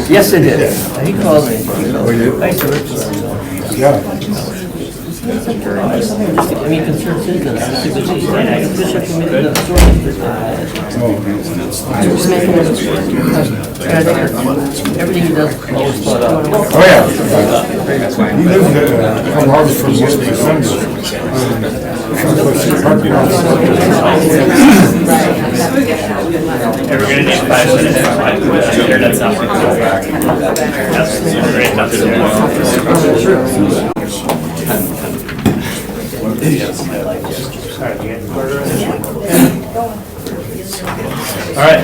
Yes, it did. He called me. Thanks, Rich. Yeah. Any concerns? Everything he does always thought out. Oh, yeah. He lives from August for most of December. We're gonna need 5 minutes for my internet's not working. That's great upstairs. Sorry, you get quarter? All right.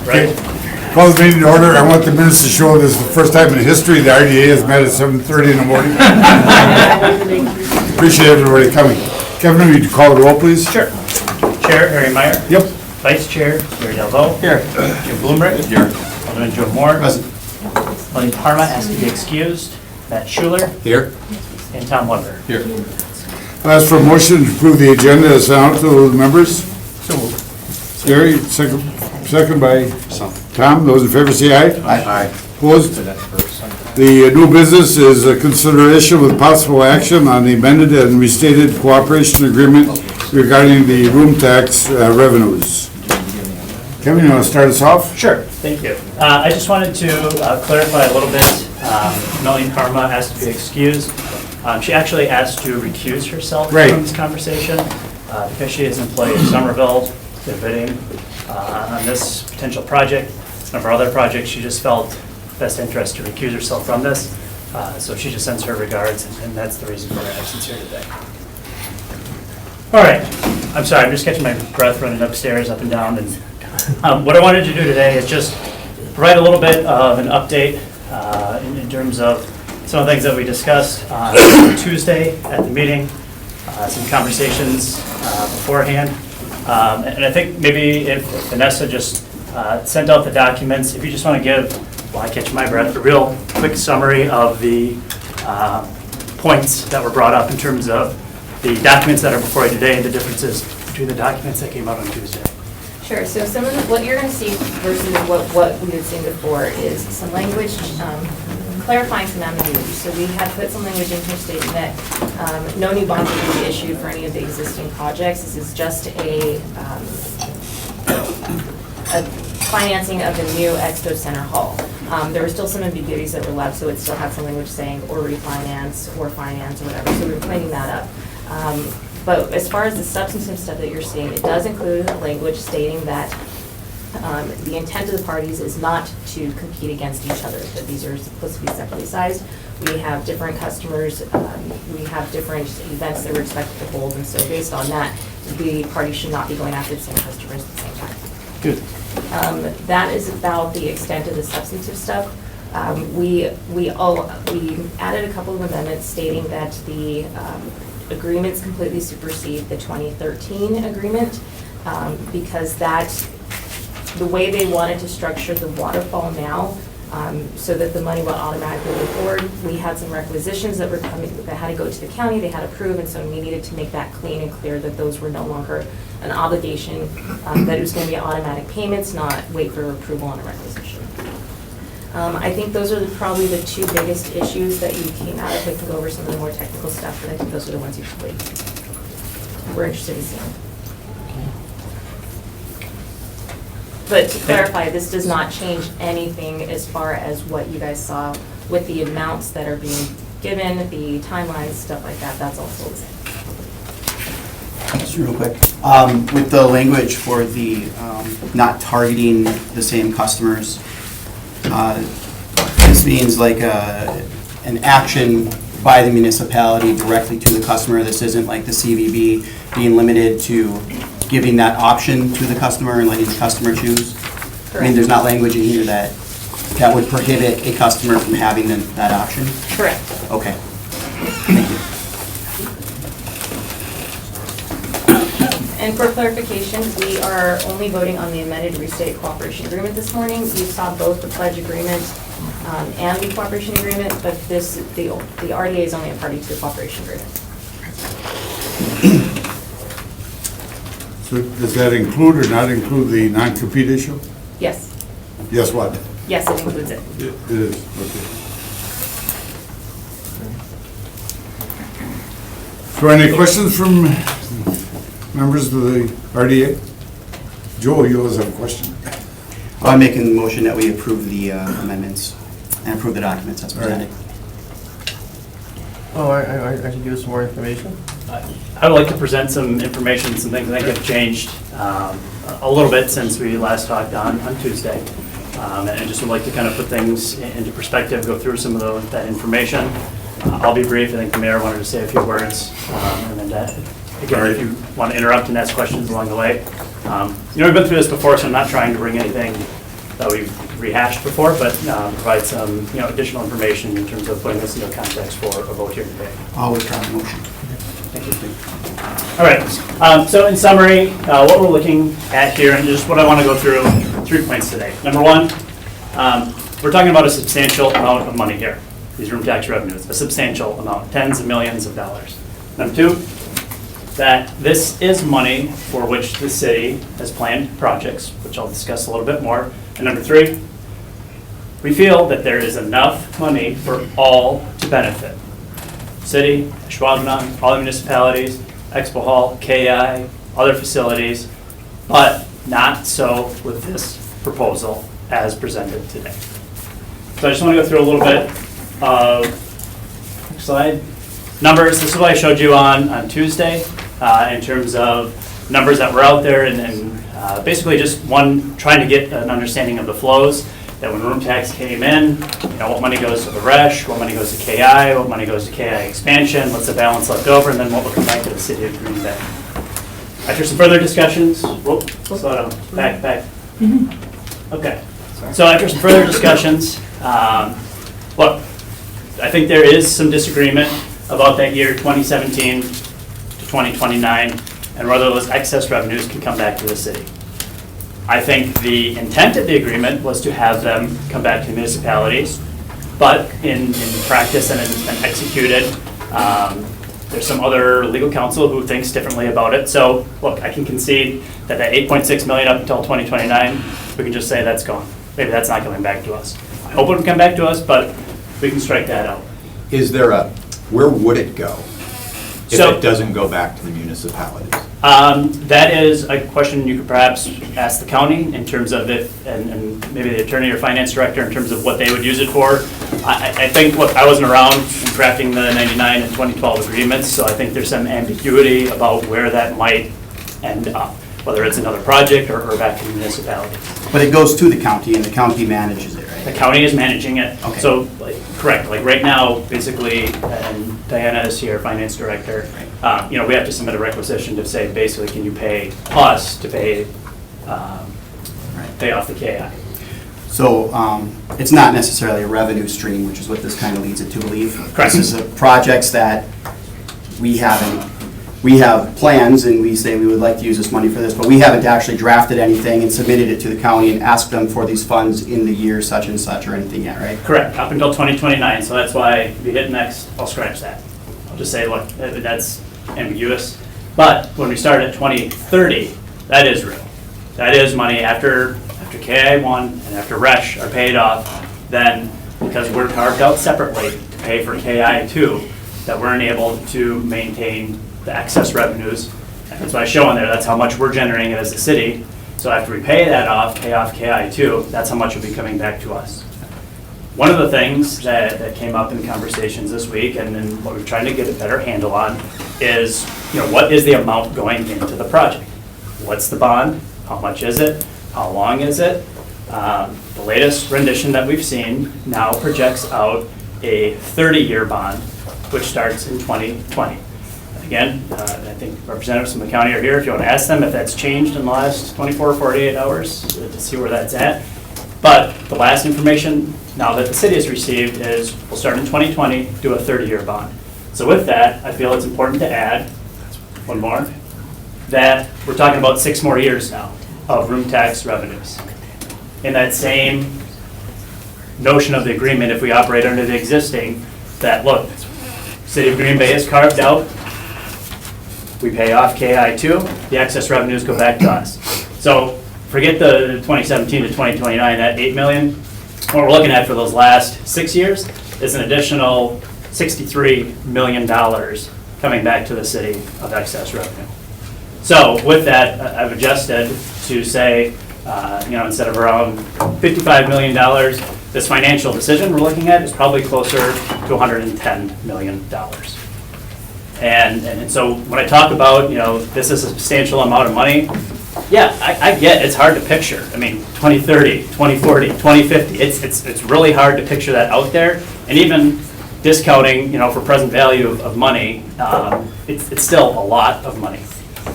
Right. Call the meeting to order. I want the minutes to show this is the first time in history the RDA has met at 7:30 in the morning. Appreciate everybody coming. Kevin, would you call the roll, please? Sure. Chair Harry Meyer. Yep. Vice Chair Gary Delvaux. Here. Jim Bloomberg. Here. Alderman Joe Moore. Present. William Parma has to be excused. Matt Schuler. Here. And Tom Weber. Here. I'll ask for a motion to approve the agenda as found to the members. So moved. Gary, second by Tom. Those in favor say aye. Aye. Opposed? The new business is a consideration with possible action on the amended and restated cooperation agreement regarding the room tax revenues. Kevin, you want to start us off? Sure, thank you. I just wanted to clarify a little bit. Melanie Parma asked to be excused. She actually asked to recuse herself from this conversation because she is an employee of Somerville. They're bidding on this potential project. Some of her other projects, she just felt best interest to recuse herself from this. So she just sends her regards, and that's the reason for her absence here today. All right, I'm sorry, I'm just catching my breath running upstairs, up and down. And what I wanted to do today is just provide a little bit of an update in terms of some of the things that we discussed on Tuesday at the meeting, some conversations beforehand. And I think maybe if Vanessa just sent out the documents, if you just want to give, while I catch my breath, a real quick summary of the points that were brought up in terms of the documents that are before you today and the differences between the documents that came out on Tuesday. Sure, so some of what you're going to see versus what we had seen before is some language clarifying some ambiguity. So we had put some language in here stating that no new bonds will be issued for any of the existing projects. This is just a financing of the new Expo Center Hall. There were still some ambiguities that were left, so it still had some language saying or refinance or finance or whatever, so we were cleaning that up. But as far as the substantive stuff that you're seeing, it does include language stating that the intent of the parties is not to compete against each other, that these are supposed to be separately sized. We have different customers, we have different events that we're expected to hold, and so based on that, the parties should not be going after the same customers at the same time. Good. That is about the extent of the substantive stuff. We added a couple of amendments stating that the agreements completely supersede the 2013 agreement because the way they wanted to structure the waterfall now, so that the money will automatically go forward. We had some requisitions that were coming that had to go to the county, they had to approve, and so we needed to make that clean and clear that those were no longer an obligation, that it was going to be automatic payments, not wait for approval on a requisition. I think those are probably the two biggest issues that you came out of. We can go over some of the more technical stuff, but I think those are the ones you probably were interested in seeing. But to clarify, this does not change anything as far as what you guys saw with the amounts that are being given, the timelines, stuff like that. That's also the same. Just real quick, with the language for the not targeting the same customers, this means like an action by the municipality directly to the customer. This isn't like the CVB being limited to giving that option to the customer and letting the customer choose. Correct. I mean, there's not language in here that would prohibit a customer from having that option? Correct. Okay. Thank you. And for clarification, we are only voting on the amended restated cooperation agreement this morning. You saw both the pledge agreement and the cooperation agreement, but the RDA is only a party to the cooperation agreement. So does that include or not include the non-compete issue? Yes, Yes, what? yes, it includes it. It is, okay. So any questions from members of the RDA? Joe, you always have a question. I'm making the motion that we approve the amendments and approve the documents as presented. Oh, I can give us some more information? I would like to present some information, some things I think have changed a little bit since we last talked on Tuesday. And I just would like to kind of put things into perspective, go through some of that information. I'll be brief. I think the mayor wanted to say a few words. And then again, if you want to interrupt and ask questions along the way. We've been through this before, so I'm not trying to bring anything that we've rehashed before, but provide some additional information in terms of putting this into context for a vote here today. I'll withdraw the motion. Thank you. All right, so in summary, what we're looking at here, and just what I want to go through, 3 points today. Number one, we're talking about a substantial amount of money here, these room tax revenues, a substantial amount, tens of millions of dollars. Number two, that this is money for which the city has planned projects, which I'll discuss a little bit more. And number three, we feel that there is enough money for all to benefit. City, Ashwaubenon, all the municipalities, Expo Hall, KI, other facilities, but not so with this proposal as presented today. So I just want to go through a little bit of, next slide, numbers. This is what I showed you on Tuesday in terms of numbers that were out there, and basically just one, trying to get an understanding of the flows, that when room tax came in, what money goes to the RESH, what money goes to KI, what money goes to KI expansion, what's the balance left over, and then what will come back to the city of Green Bay. After some further discussions, whoop, slow down, back. Okay, so after some further discussions, look, I think there is some disagreement about that year 2017 to 2029 and whether those excess revenues can come back to the city. I think the intent of the agreement was to have them come back to municipalities, but in practice and it's been executed, there's some other legal counsel who thinks differently about it. So look, I can concede that 8.6 million up until 2029, we can just say that's gone. Maybe that's not coming back to us. I hope it will come back to us, but we can strike that out. Is there where would it go if So- it doesn't go back to the municipalities? That is a question you could perhaps ask the county in terms of it, and maybe the attorney or finance director in terms of what they would use it for. I think, look, I wasn't around in drafting the 99 and 2012 agreements, so I think there's some ambiguity about where that might end up, whether it's another project or back to the municipalities. But it goes to the county, and the county manages it, The right? county is managing it. Okay. So, correct, like right now, basically, and Diana is here, finance director, we have to submit a requisition to say, basically, can you pay us to pay off the KI? So it's not necessarily a revenue stream, which is what this kind of leads it to believe. Correct. This is projects that we have plans, and we say we would like to use this money for this, but we haven't actually drafted anything and submitted it to the county and asked them for these funds in the year such and such or anything yet, right? Correct, up until 2029, so that's why if you hit next, I'll scratch that. I'll just say, look, that's ambiguous. But when we start at 2030, that is real. That is money after KI1 and after RESH are paid off, then because we're carved out separately to pay for KI2, that we're able to maintain the excess revenues. And that's what I show on there, that's how much we're generating as a city. So after we pay off KI2, that's how much will be coming back to us. One of the things that came up in conversations this week, and then what we're trying to get a better handle on, is what is the amount going into the project? What's the bond? How much is it? How long is it? The latest rendition that we've seen now projects out a 30-year bond, which starts in 2020. Again, I think representatives from the county are here if you want to ask them if that's changed in the last 24 or 48 hours to see where that's at. But the last information now that the city has received is we'll start in 2020, do a 30-year bond. So with that, I feel it's important to add one more, that we're talking about 6 more years now of room tax revenues. In that same notion of the agreement, if we operate under the existing, that look, City of Green Bay has carved out We pay off KI2, the excess revenues go back to us. So forget the 2017 to 2029, that 8 million. What we're looking at for those last 6 years is an additional $63 million coming back to the city of excess revenue. So with that, I've adjusted to say, instead of around $55 million, this financial decision we're looking at is probably closer to $110 million. And so when I talk about, this is a substantial amount of money, yeah, I get it's hard to picture. I mean, 2030, 2040, 2050, it's really hard to picture that out there. And even discounting, for present value of money, it's still a lot of money.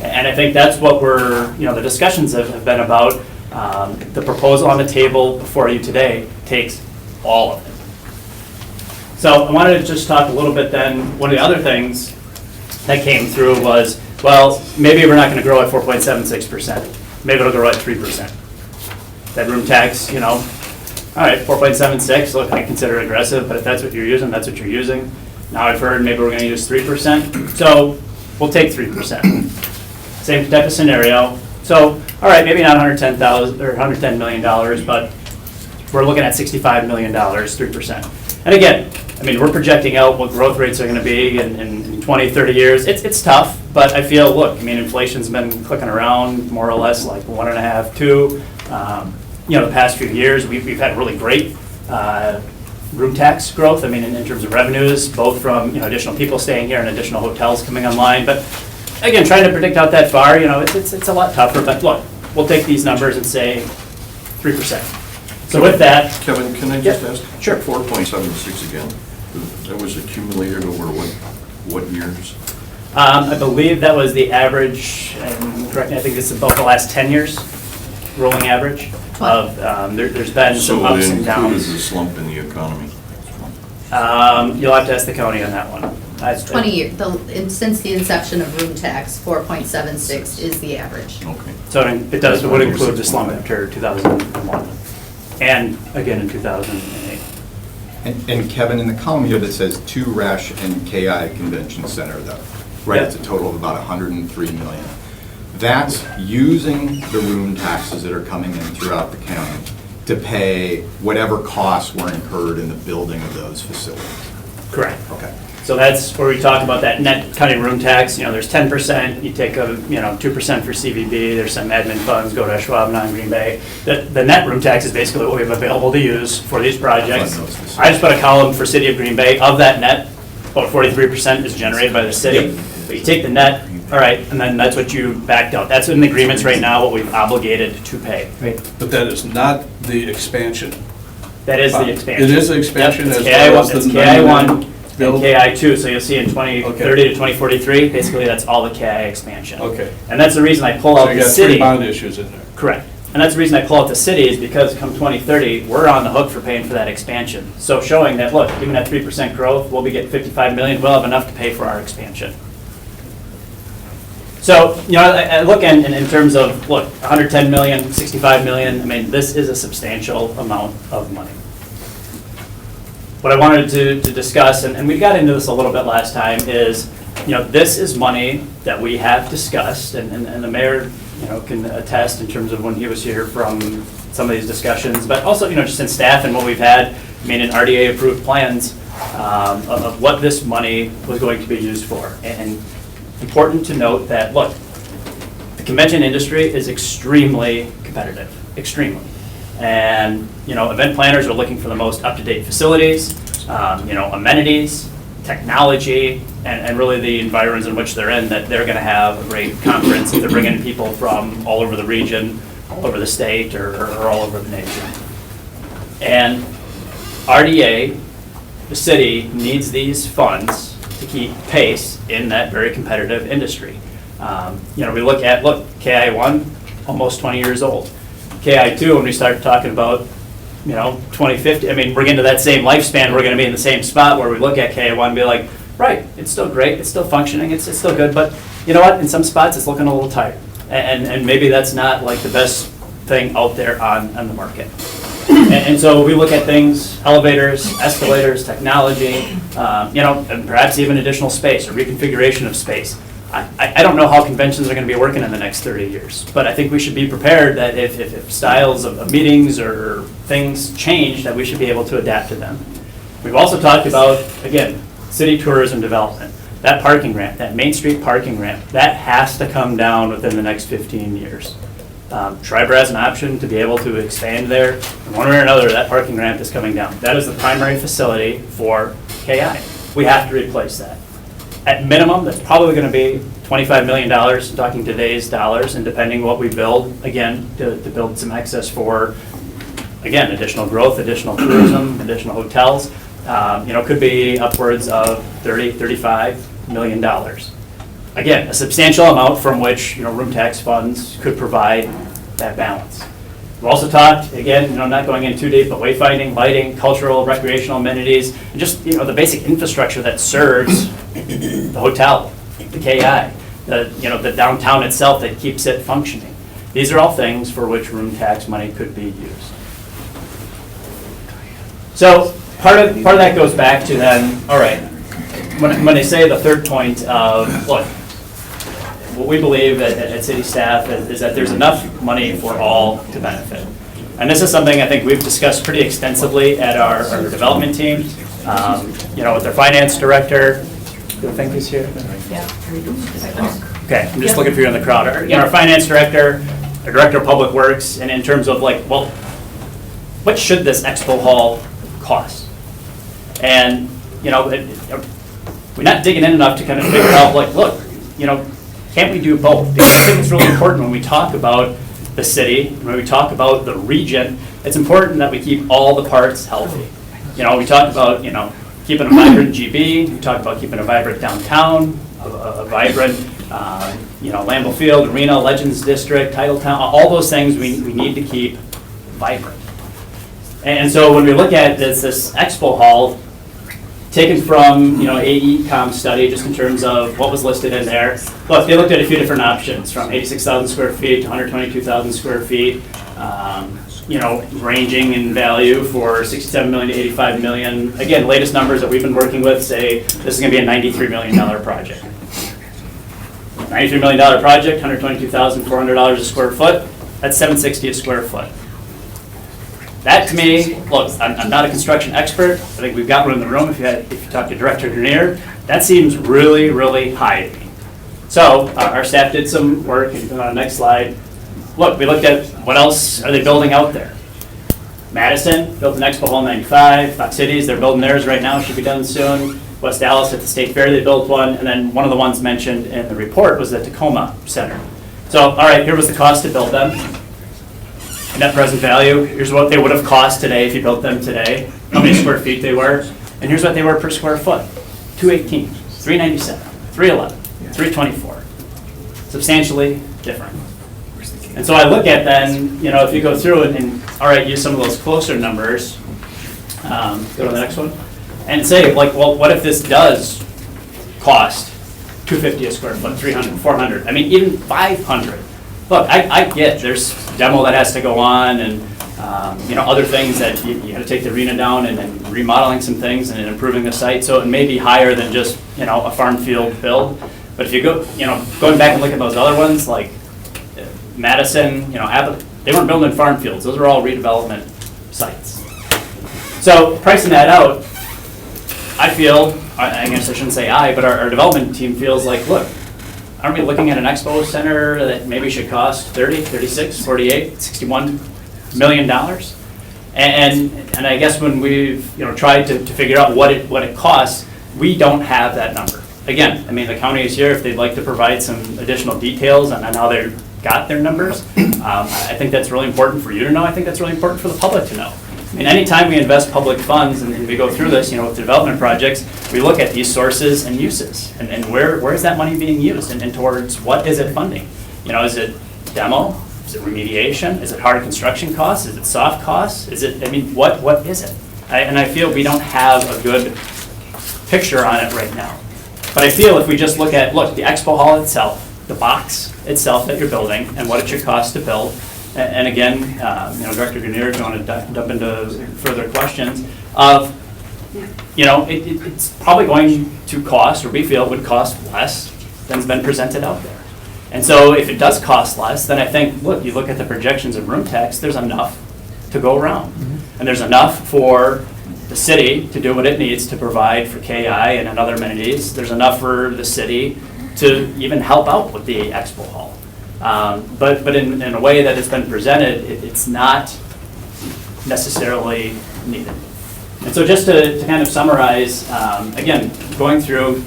And I think that's what the discussions have been about. The proposal on the table before you today takes all of it. So I wanted to just talk a little bit then, one of the other things that came through was, well, maybe we're not going to grow at 4.76%. Maybe it'll grow at 3%. That room tax, all right, 4.76, look, I consider it aggressive, but if that's what you're using, that's what you're using. Now I've heard maybe we're going to use 3%, so we'll take 3%. Same type of scenario. So, all right, maybe not $110 million, but we're looking at $65 million, 3%. And again, I mean, we're projecting out what growth rates are going to be in 20, 30 years. It's tough, but I feel, look, I mean, inflation's been clicking around more or less like 1.5, 2. The past few years, we've had really great room tax growth. I mean, in terms of revenues, both from additional people staying here and additional hotels coming online. But again, trying to predict out that far, it's a lot tougher. But look, we'll take these numbers and say 3%. So with that, Kevin, can I just ask? Sure. 4.76 again. That was accumulated over what years? I believe that was the average, and correct me, I think this is about the last 10 years, rolling average of, there's been some ups and So it downs. included the slump in the economy? You'll have to ask the county on that one. 20 years, since the inception of room tax, 4.76 is the average. Okay. So it would include the slump after 2001, and again in 2008. And Kevin, in the column here that says to Resch and KI Convention Center, though, right, Yeah. it's a total of about 103 million. That's using the room taxes that are coming in throughout the county to pay whatever costs were incurred in the building of those facilities. Correct. Okay. So that's where we talk about that net county room tax. There's 10%, you take 2% for CVB, there's some admin funds, go to Schwab, non-Green Bay. The net room tax is basically what we have available to use for these projects. I just put a column for City of Green Bay. Of that net, about 43% is generated by the city. Yep. But you take the net, all right, and then that's what you backed out. That's in the agreements right now, what we've obligated to pay. But that is not the expansion. That is the expansion. It is the expansion Yep, it's as well as It's the KI1 and build? KI2, so you'll see in 2030 to 2043, basically that's all the KI expansion. Okay. And that's the reason I pull So out you the got three city. bond issues in there. Correct. And that's the reason I pull out the city is because come 2030, we're on the hook for paying for that expansion. So showing that, look, even at 3% growth, we'll be getting 55 million, we'll have enough to pay for our expansion. So, I look in terms of, look, 110 million, 65 million, I mean, this is a substantial amount of money. What I wanted to discuss, and we got into this a little bit last time, is, this is money that we have discussed, and the mayor, can attest in terms of when he was here from some of these discussions, but also, just in staff and what we've had, I mean, in RDA-approved plans of what this money was going to be used for. And important to note that, look, the convention industry is extremely competitive, extremely. And, event planners are looking for the most up-to-date facilities, amenities, technology, and really the environs in which they're in, that they're going to have a great conference if they're bringing people from all over the region, all over the state, or all over the nation. And RDA, the city, needs these funds to keep pace in that very competitive industry. We look at, KI1, almost 20 years old. KI2, when we start talking about, 2050, I mean, we're getting to that same lifespan, we're gonna be in the same spot where we look at KI1 and be like, right, it's still great, it's still functioning, it's still good, but you know what, in some spots it's looking a little tired. And maybe that's not like the best thing out there on the market. And so we look at things, elevators, escalators, technology, and perhaps even additional space or reconfiguration of space. I don't know how conventions are going to be working in the next 30 years, but I think we should be prepared that if styles of meetings or things change, that we should be able to adapt to them. We've also talked about, again, city tourism development. That parking ramp, that Main Street parking ramp, that has to come down within the next 15 years. Schreiber has an option to be able to expand there. In one way or another, that parking ramp is coming down. That is the primary facility for KI. We have to replace that. At minimum, that's probably going to be $25 million, talking today's dollars, and depending what we build, again, to build some excess for, again, additional growth, additional tourism, additional hotels. Could be upwards of $35 million. Again, a substantial amount from which, room tax funds could provide that balance. We've also talked, again, not going in too deep, but wayfinding, lighting, cultural, recreational amenities, and just, the basic infrastructure that serves the hotel, the KI, the downtown itself that keeps it functioning. These are all things for which room tax money could be used. So part of that goes back to then, all right, when they say the third point of, look, what we believe at city staff is that there's enough money for all to benefit. And this is something I think we've discussed pretty extensively at our development team, with our finance director. Do I think he's here? Yeah. Okay, I'm just looking for you in the crowd. Our finance director, our director of public works, and in terms of what should this expo hall cost? And, we're not digging in enough to kind of figure out, look, can't we do both? Because I think it's really important when we talk about the city, when we talk about the region, it's important that we keep all the parts healthy. We talk about, keeping a vibrant GB, we talk about keeping a vibrant downtown, a vibrant, Lambeau Field, Arena, Legends District, Titletown, all those things we need to keep vibrant. And so when we look at this expo hall, taken from, AECOM study, just in terms of what was listed in there. Look, they looked at a few different options, from 86,000 square feet to 122,000 square feet, ranging in value for 67 million to 85 million. Again, latest numbers that we've been working with say this is going to be a $93 million project. $93 million project, $122,400 a square foot, that's $760 a square foot. That to me, look, I'm not a construction expert. I think we've got one in the room. If you talk to Director Grenier, that seems really, really high to me. So our staff did some work, and on the next slide, look, we looked at what else are they building out there. Madison built an expo hall in '95. Fox Cities, they're building theirs right now, should be done soon. West Dallas at the State Fair, they built one, and then one of the ones mentioned in the report was the Tacoma Center. So, all right, here was the cost to build them. Net present value, here's what they would have cost today if you built them today, how many square feet they were, and here's what they were per square foot. 218, 397, 311, 324. Substantially different. And so I look at then, if you go through and all right, use some of those closer numbers, go to the next one, and say, well, what if this does cost $250 a square foot, 300, 400, I mean, even 500. Look, I get there's demo that has to go on and, other things that you got to take the arena down and remodeling some things and improving the site. So it may be higher than just, a farm field build. But if you go, going back and look at those other ones, like Madison, they weren't building farm fields. Those are all redevelopment sites. So pricing that out, I feel, I guess I shouldn't say but our development team feels like, look, aren't we looking at an expo center that maybe should cost 30, 36, 48, 61 million dollars? And I guess when we've tried to figure out what it costs, we don't have that number. Again, I mean, the county is here if they'd like to provide some additional details on how they got their numbers. I think that's really important for you to know. I think that's really important for the public to know. I mean, anytime we invest public funds and we go through this, with development projects, we look at these sources and uses and where is that money being used and towards what is it funding? Is it demo? Is it remediation? Is it hard construction costs? Is it soft costs? Is it, what is it? And I feel we don't have a good picture on it right now. But I feel if we just look at, the expo hall itself, the box itself that you're building and what it should cost to build, and again, Director Grenier, if you want to jump into further questions of, it's probably going to cost, or we feel would cost less than's been presented out there. And so if it does cost less, then I think, look, you look at the projections of room tax, there's enough to go around. And there's enough for the city to do what it needs to provide for KI and other amenities. There's enough for the city to even help out with the expo hall. But in a way that it's been presented, it's not necessarily needed. And so just to kind of summarize, again, going through,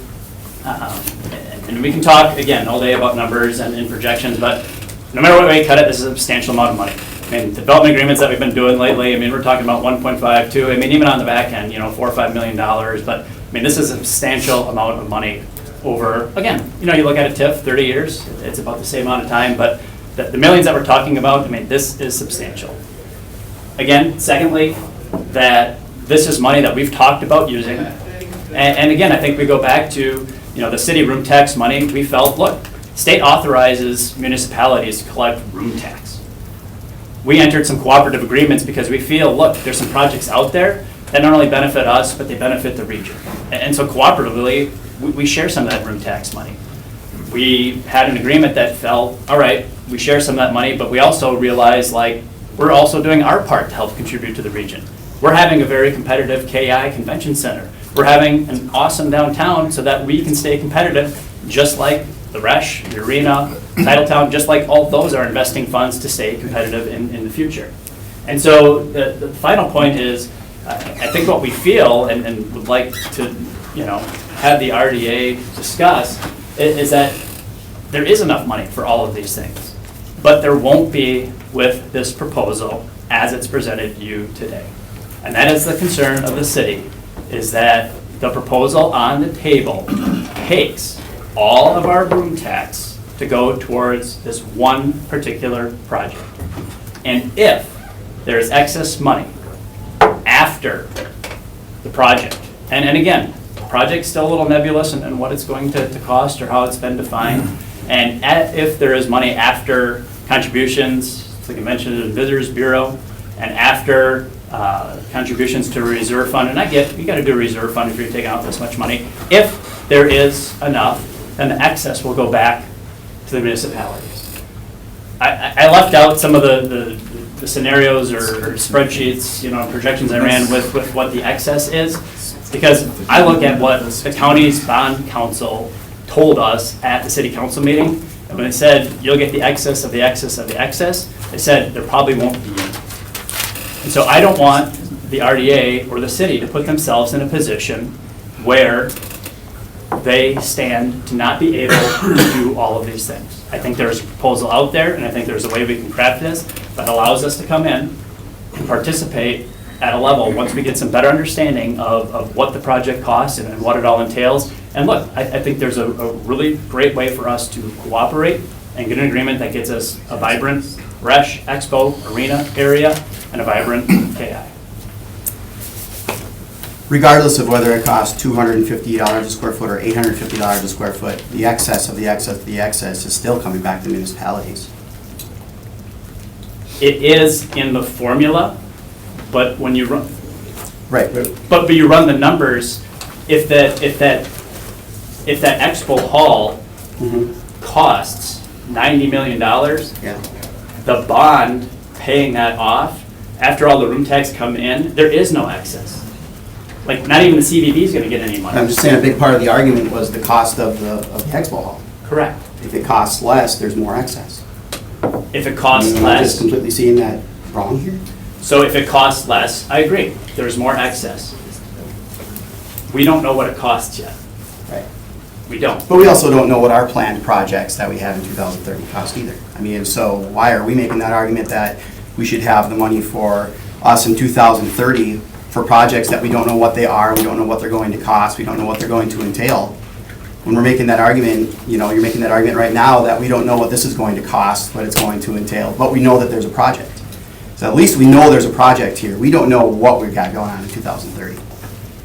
and we can talk, again, all day about numbers and projections, but no matter what way you cut it, this is a substantial amount of money. I mean, the development agreements that we've been doing lately, I mean, we're talking about 1.5, 2, I mean, even on the back end, $4 or $5 million, but I mean, this is a substantial amount of money over, again, you look at a TIF, 30 years, it's about the same amount of time, but the millions that we're talking about, I mean, this is substantial. Again, secondly, that this is money that we've talked about using. And again, I think we go back to, the city room tax money. We felt, look, state authorizes municipalities to collect room tax. We entered some cooperative agreements because we feel, look, there's some projects out there that not only benefit us, but they benefit the region. And so cooperatively, we share some of that room tax money. We had an agreement that felt, all right, we share some of that money, but we also realized, like, we're also doing our part to help contribute to the region. We're having a very competitive KI convention center. We're having an awesome downtown so that we can stay competitive, just like the Resh, the Arena, Titletown, just like all those are investing funds to stay competitive in the future. And so the final point is, I think what we feel and would like to, have the RDA discuss is that there is enough money for all of these things, but there won't be with this proposal as it's presented to you today. And that is the concern of the city, is that the proposal on the table takes all of our room tax to go towards this one particular project. And if there's excess money after the project, and again, the project's still a little nebulous in what it's going to cost or how it's been defined, and if there is money after contributions, like I mentioned, in the Visitors Bureau, and after contributions to a reserve fund, and I get, you gotta do a reserve fund if you're taking out this much money. If there is enough, then the excess will go back to the municipalities. I left out some of the scenarios or spreadsheets, projections I ran with what the excess is, because I look at what the county's bond council told us at the city council meeting, and when it said, you'll get the excess of the excess of the excess, they said there probably won't be any. And so I don't want the RDA or the city to put themselves in a position where they stand to not be able to do all of these things. I think there's a proposal out there, and I think there's a way we can craft this that allows us to come in and participate at a level once we get some better understanding of what the project costs and what it all entails. And look, I think there's a really great way for us to cooperate and get an agreement that gets us a vibrant Resh, Expo, Arena area, and a vibrant KI. Regardless of whether it costs $250 a square foot or $850 a square foot, the excess of the excess of the excess is still coming back to municipalities. It is in the formula, but when you run, Right. but you run the numbers, if that Expo Hall costs $90 million, Yeah. the bond paying that off, after all the room tax come in, there is no excess. Like, not even the CVB is gonna get any money. I'm just saying a big part of the argument was the cost of the expo hall. Correct. If it costs less, there's more excess. If it costs Am I just less, completely seeing that wrong here? so if it costs less, I agree, there's more excess. We don't know what it costs yet. Right. We don't. But we also don't know what our planned projects that we have in 2030 cost either. I mean, so why are we making that argument that we should have the money for us in 2030 for projects that we don't know what they are, we don't know what they're going to cost, we don't know what they're going to entail? When we're making that argument, you're making that argument right now that we don't know what this is going to cost, what it's going to entail, but we know that there's a project. So at least we know there's a project here. We don't know what we've got going on in 2030.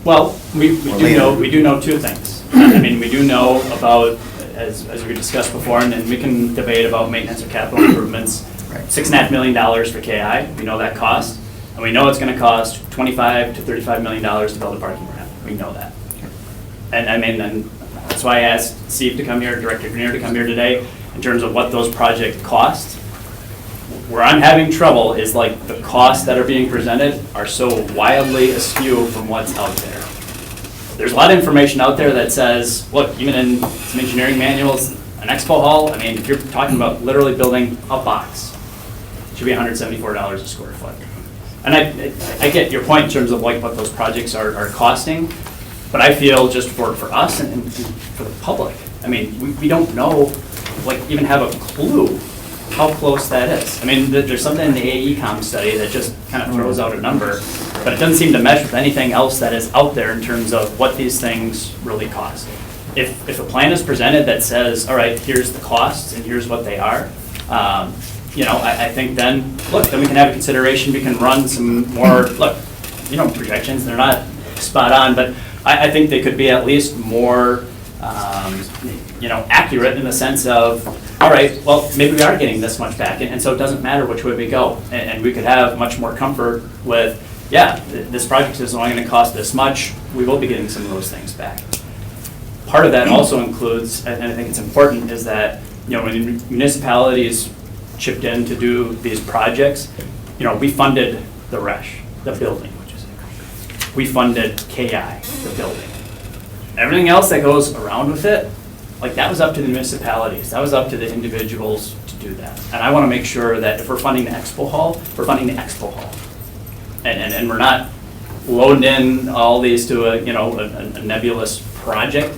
Well, we do know two things. I mean, we do know about, as we discussed before, and we can debate about maintenance or capital improvements, Right. $6.5 million for KI, we know that cost. And we know it's gonna cost $25 to $35 million to build a parking ramp, we know that. And I mean, and that's That's why I asked Steve to come here, Director Grenier to come here today, in terms of what those projects cost. Where I'm having trouble is like the costs that are being presented are so wildly askew from what's out there. There's a lot of information out there that says, look, even in some engineering manuals, an expo hall, I mean, if you're talking about literally building a box, it should be $174 a square foot. And I get your point in terms of like what those projects are costing, but I feel just for us and for the public, I mean, we don't know, like even have a clue how close that is. I mean, there's something in the AECom study that just kind of throws out a number, but it doesn't seem to mesh with anything else that is out there in terms of what these things really cost. If a plan is presented that says, all right, here's the costs and here's what they are, you know, I think then, look, then we can have a consideration, we can run some more, look, you know, projections, they're not spot on, but I think they could be at least more, you know, accurate in the sense of, all right, well, maybe we are getting this much back, and so it doesn't matter which way we go. And we could have much more comfort with, yeah, this project is only going to cost this much, we will be getting some of those things back. Part of that also includes, and I think it's important, is that, you know, when municipalities chipped in to do these projects, you know, we funded the RESH, the building, we funded KI, the building. Everything else that goes around with it, like that was up to the municipalities, that was up to the individuals to do that. And I want to make sure that if we're funding the expo hall, we're funding the expo hall. And we're not loading in all these to a, you know, a nebulous project,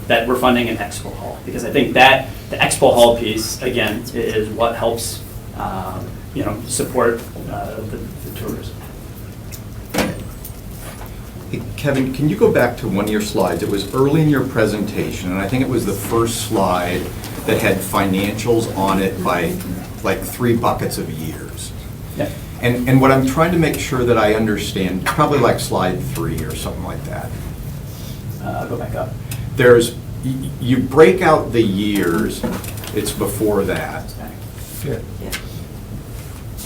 that we're funding an expo hall. Because I think that the expo hall piece, again, is what helps, you know, support the tourism. Hey, Kevin, can you go back to one of your slides? It was early in your presentation, and I think it was the first slide that had financials on it by like 3 buckets of years. Yeah. And what I'm trying to make sure that I understand, probably like slide 3 or something like that. I'll go back up. There's, you break out the years, it's before that. Yeah.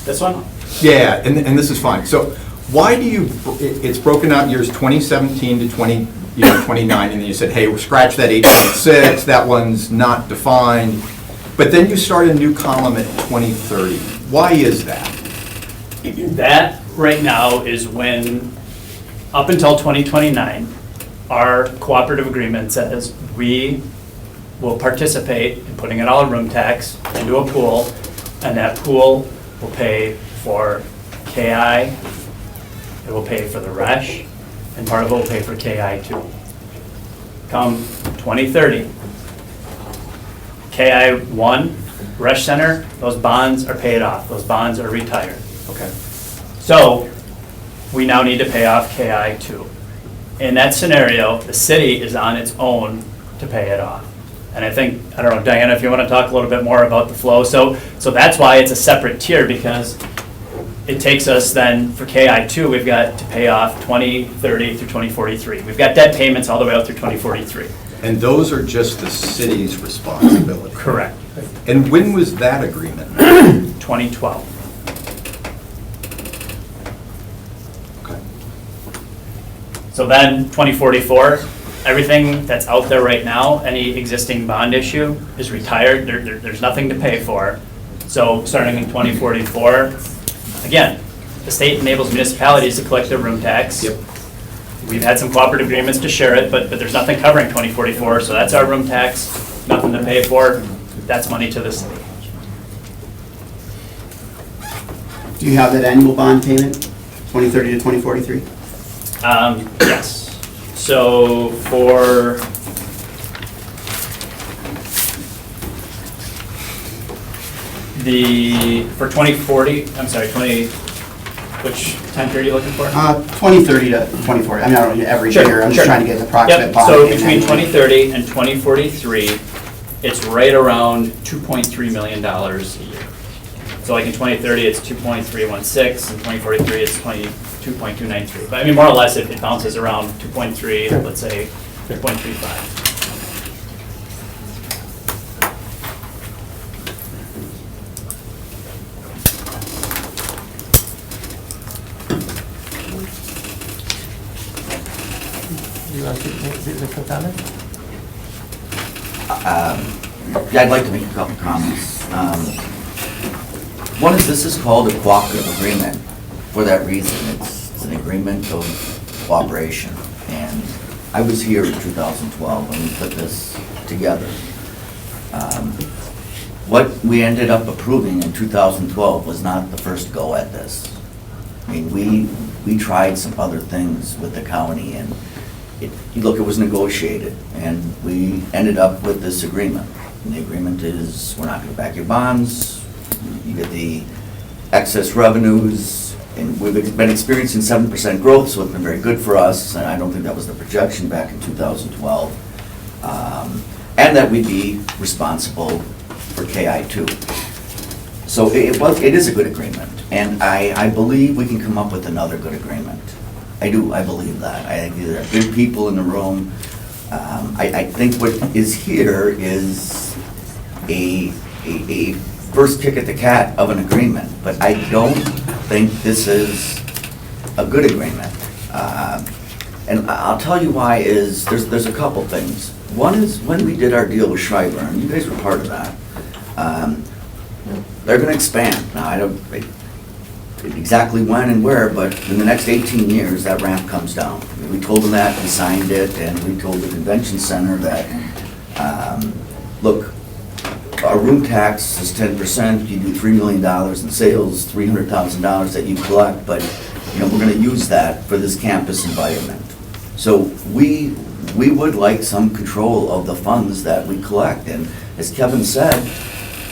This one? Yeah, and this is fine. So why do you, it's broken out years 2017 to 29, and then you said, hey, we'll scratch that 8.6, that one's not defined. But then you start a new column at 2030. Why is that? That right now is when, up until 2029, our cooperative agreement says we will participate in putting in all room tax into a pool, and that pool will pay for KI, it will pay for the RESH, and part of it will pay for KI too. Come 2030, KI-1, RESH Center, those bonds are paid off, those bonds are retired. Okay. So we now need to pay off KI-2. In that scenario, the city is on its own to pay it off. And I think, I don't know, Diana, if you want to talk a little bit more about the flow. So that's why it's a separate tier, because it takes us then, for KI-2, we've got to pay off 2030 through 2043. We've got debt payments all the way out through 2043. And those are just the city's responsibility? Correct. And when was that agreement? 2012. Okay. So then, 2044, everything that's out there right now, any existing bond issue is retired. There's nothing to pay for. So starting in 2044, again, the state enables municipalities to collect their room tax. Yep. We've had some cooperative agreements to share it, but there's nothing covering 2044, so that's our room tax, nothing to pay for. That's money to the city. Do you have that annual bond payment, 2030 to 2043? Yes. So for for 2040, I'm sorry, which time period are you looking for? 2030 to 2040. I mean, I don't know, every Sure, year. I'm just sure. trying to get an approximate Yep, bond so payment between annually. 2030 and 2043, it's right around $2.3 million a year. So like in 2030, it's 2.316, in 2043, it's 2.293. But I mean, more or less, it bounces around 2.3, let's say 2.35. You want to make the quick comment? Yeah, I'd like to make a couple comments. One is, this is called a cooperative agreement for that reason. It's an agreement of cooperation. And I was here in 2012 when we put this together. What we ended up approving in 2012 was not the first go at this. I mean, we tried some other things with the county, and it was negotiated, and we ended up with this agreement. And the agreement is, we're not gonna back your bonds, you get the excess revenues, and we've been experiencing 7% growth, so it's been very good for us, and I don't think that was the projection back in 2012. And that we'd be responsible for KI2. So it is a good agreement, and I believe we can come up with another good agreement. I believe that. I think there are good people in the room. I think what is here is a first kick at the cat of an agreement, but I don't think this is a good agreement. And I'll tell you why is, there's a couple things. One is, when we did our deal with Schreiber, and you guys were part of that, they're gonna expand. Now, I don't exactly when and where, but in the next 18 years, that ramp comes down. We told them that, we signed it, and we told the convention center that, look, our room tax is 10%, you do $3 million in sales, $300,000 that you collect, but, we're gonna use that for this campus environment. So we would like some control of the funds that we collect, and as Kevin said,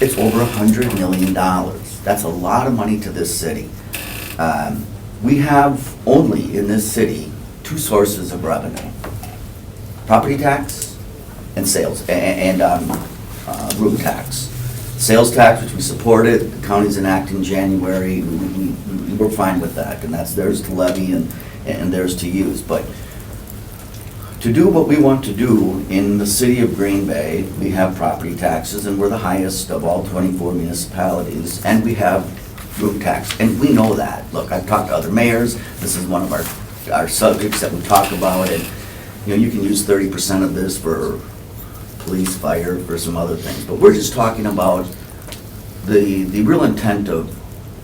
it's over $100 million. That's a lot of money to this city. We have only in this city 2 sources of revenue: property tax and sales, and room tax. Sales tax, which we supported, the county's enacting in January, we're fine with that, and that's theirs to levy and theirs to use. But to do what we want to do in the city of Green Bay, we have property taxes, and we're the highest of all 24 municipalities, and we have room tax, and we know that. Look, I've talked to other mayors, this is one of our subjects that we talk about, and you can use 30% of this for police, fire, for some other things, but we're just talking about the real intent of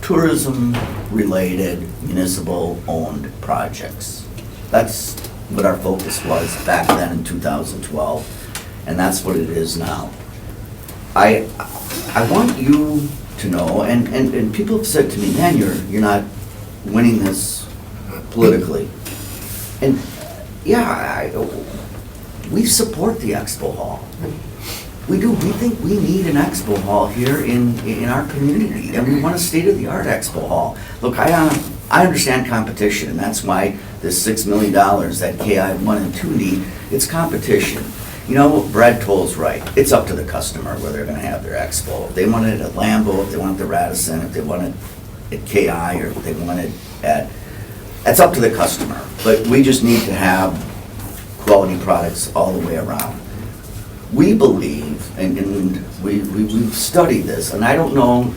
tourism-related, municipal-owned projects. That's what our focus was back then in 2012, and that's what it is now. I want you to know, and people have said to me, man, you're not winning this politically. And yeah, we support the expo hall. We do. We think we need an expo hall here in our community, and we want a state-of-the-art expo hall. Look, I understand competition, and that's why this $6 million that KI 1 and 2 need, it's competition. Brad Toll's right. It's up to the customer where they're gonna have their expo. If they want it at Lambeau, if they want it at Radisson, if they want it at KI, or if they want it that's up to the customer. But we just need to have quality products all the way around. We believe, and we've studied this, and I don't know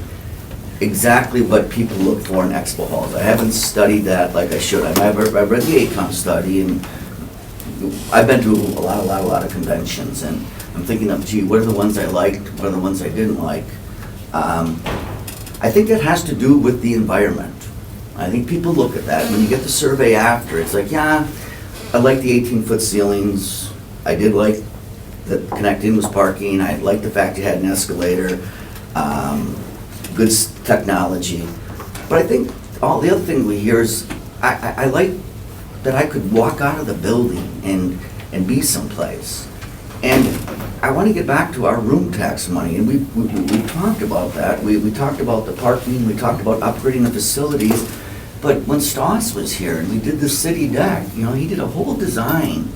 exactly what people look for in expo halls. I haven't studied that like I should. I've read the ACOM study, and I've been to a lot of conventions, and I'm thinking of, gee, what are the ones I liked, what are the ones I didn't like? I think that has to do with the environment. I think people look at that. When you get the survey after, it's like, yeah, I like the 18-foot ceilings. I did like that connecting was parking. I liked the fact you had an escalator. Good technology. But I think all the other thing we hear is, I like that I could walk out of the building and be someplace. And I want to get back to our room tax money, and we talked about that. We talked about the parking, we talked about upgrading the facilities. But when Stoss was here and we did the city deck, he did a whole design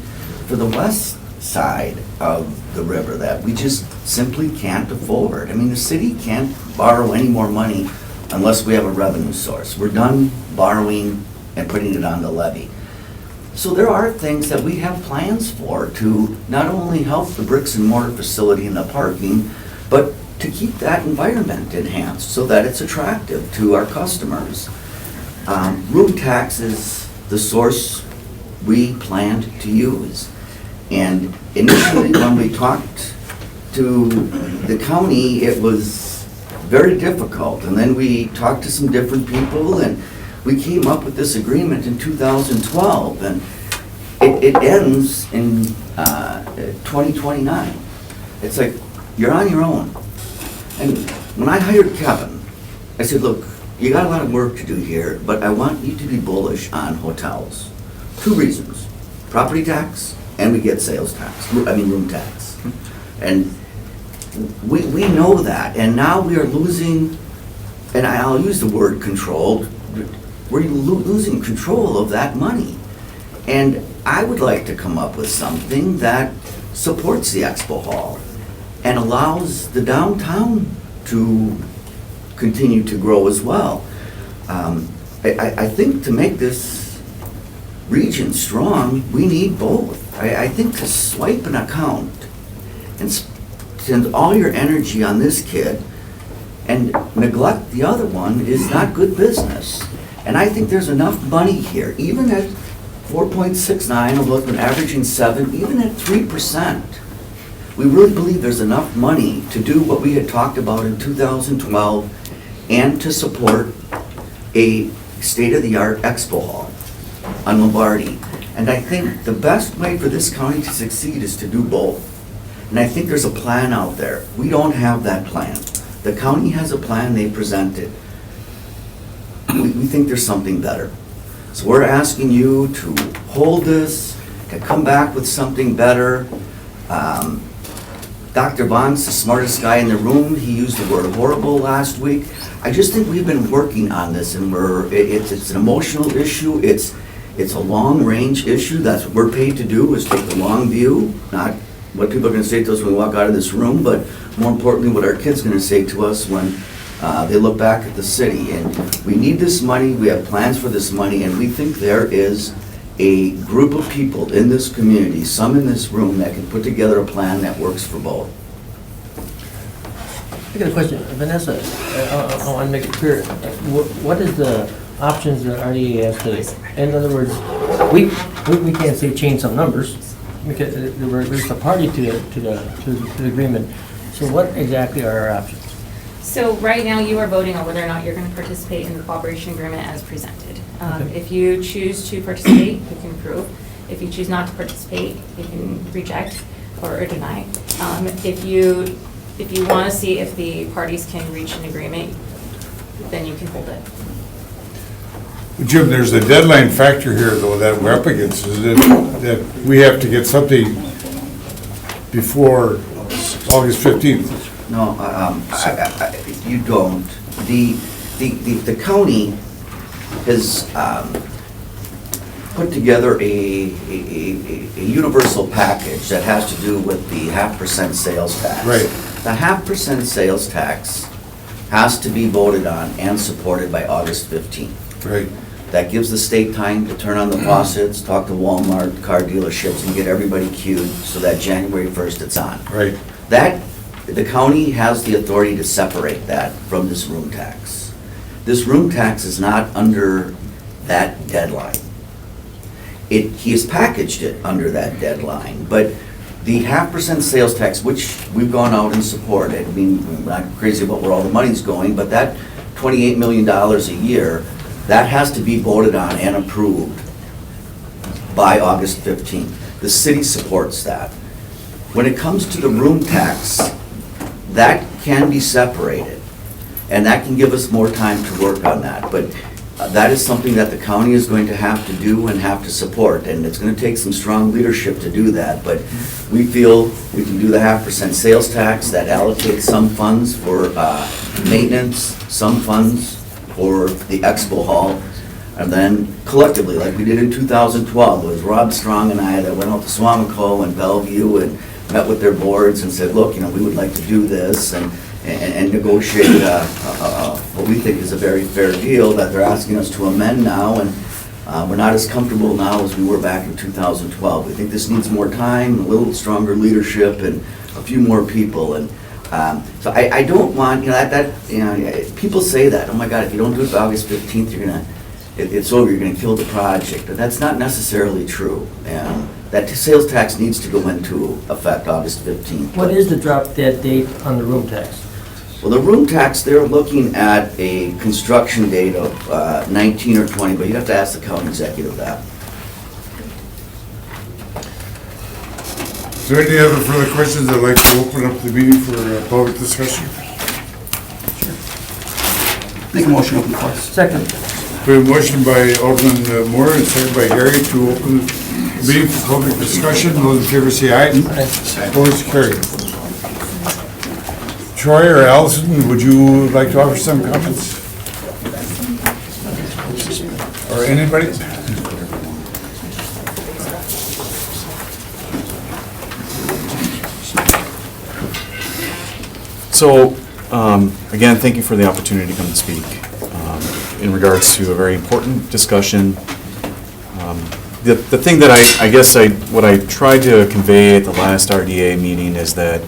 for the west side of the river that we just simply can't afford. I mean, the city can't borrow any more money unless we have a revenue source. We're done borrowing and putting it on the levy. So there are things that we have plans for to not only help the bricks and mortar facility and the parking, but to keep that environment enhanced so that it's attractive to our customers. Room tax is the source we planned to use. And initially, when we talked to the county, it was very difficult. And then we talked to some different people, and we came up with this agreement in 2012. And it ends in 2029. It's like, you're on your own. And when I hired Kevin, I said, look, you got a lot of work to do here, but I want you to be bullish on hotels. 2 reasons: property tax, and we get sales tax, room tax. And we know that, and now we are losing, and I'll use the word control, we're losing control of that money. And I would like to come up with something that supports the expo hall and allows the downtown to continue to grow as well. I think to make this region strong, we need both. I think to swipe an account and spend all your energy on this kid and neglect the other one is not good business. And I think there's enough money here, even at 4.69, although it's been averaging 7, even at 3%. We really believe there's enough money to do what we had talked about in 2012 and to support a state-of-the-art expo hall on Lombardi. And I think the best way for this county to succeed is to do both. And I think there's a plan out there. We don't have that plan. The county has a plan they presented. We think there's something better. So we're asking you to hold this, to come back with something better. Dr. Bond's the smartest guy in the room. He used the word horrible last week. I just think we've been working on this, and it's an emotional issue. It's a long-range issue. That's what we're paid to do, is take the long view, not what people are going to say to us when we walk out of this room, but more importantly, what our kids are going to say to us when they look back at the city. And we need this money. We have plans for this money, and we think there is a group of people in this community, some in this room, that can put together a plan that works for both. I got a question. Vanessa, I want to make it clear. What is the options that RDA has to, in other words, we can't say change some numbers, because there's a party to the agreement. So what exactly are our options? So right now, you are voting on whether or not you're going to participate in the cooperation agreement as presented. Okay. If you choose to participate, you can approve. If you choose not to participate, you can reject or deny. If you want to see if the parties can reach an agreement, then you can hold it. Jim, there's a deadline factor here, though, that we're up against, is that we have to get something before August 15th. No, you don't. The county has put together a universal package that has to do with the 0.5% sales tax. Right. The 0.5% sales tax has to be voted on and supported by August 15th. Right. That gives the state time to turn on the faucets, talk to Walmart, car dealerships, and get everybody queued so that January 1st it's on. Right. The county has the authority to separate that from this room tax. This room tax is not under that deadline. He has packaged it under that deadline, but the 0.5% sales tax, which we've gone out and supported, I mean, we're not crazy about where all the money's going, but that $28 million a year, that has to be voted on and approved by August 15th. The city supports that. When it comes to the room tax, that can be separated, and that can give us more time to work on that. But that is something that the county is going to have to do and have to support, and it's going to take some strong leadership to do that. But we feel we can do the 0.5% sales tax that allocates some funds for maintenance, some funds for the expo hall, and then collectively, like we did in 2012, it was Rob Strong and I that went out to Swamico and Bellevue and met with their boards and said, look, we would like to do this and negotiate what we think is a very fair deal that they're asking us to amend now, and we're not as comfortable now as we were back in 2012. We think this needs more time, a little stronger leadership, and a few more people. And so I don't want, people say that, oh my God, if you don't do it by August 15th, you're gonna, it's over, you're gonna kill the project, but that's not necessarily true. And that sales tax needs to go into effect August 15th. What is the drop dead date on the room tax? Well, the room tax, they're looking at a construction date of 19 or 20, but you have to ask the county executive that. Is there any other further questions? I'd like to open up the meeting for public discussion. Make a motion to open the floor. Second. We have a motion by Alderman Moore and second by Gary to open the meeting for public discussion. Those in favor say aye. Opposed, carried. Troy or Allison, would you like to offer some comments? Or anybody? So, again, thank you for the opportunity to come and speak in regards to a very important discussion. The thing that what I tried to convey at the last RDA meeting is that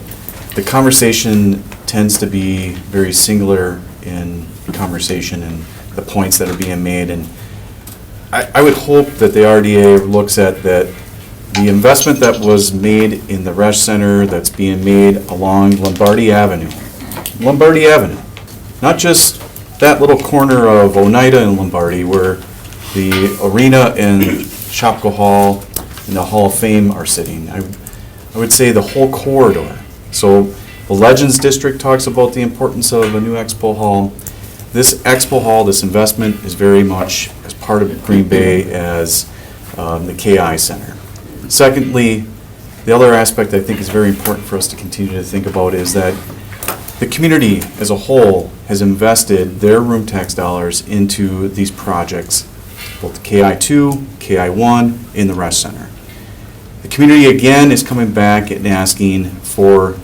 the conversation tends to be very singular in conversation and the points that are being made. And I would hope that the RDA looks at that the investment that was made in the Resch Center that's being made along Lombardy Avenue, not just that little corner of Oneida and Lombardy where the arena and Shopko Hall and the Hall of Fame are sitting. I would say the whole corridor. So the Legends District talks about the importance of a new expo hall. This expo hall, this investment is very much as part of Green Bay as the KI Center. Secondly, the other aspect I think is very important for us to continue to think about is that the community as a whole has invested their room tax dollars into these projects, both KI2, KI1, and the Resch Center. The community again is coming back and asking for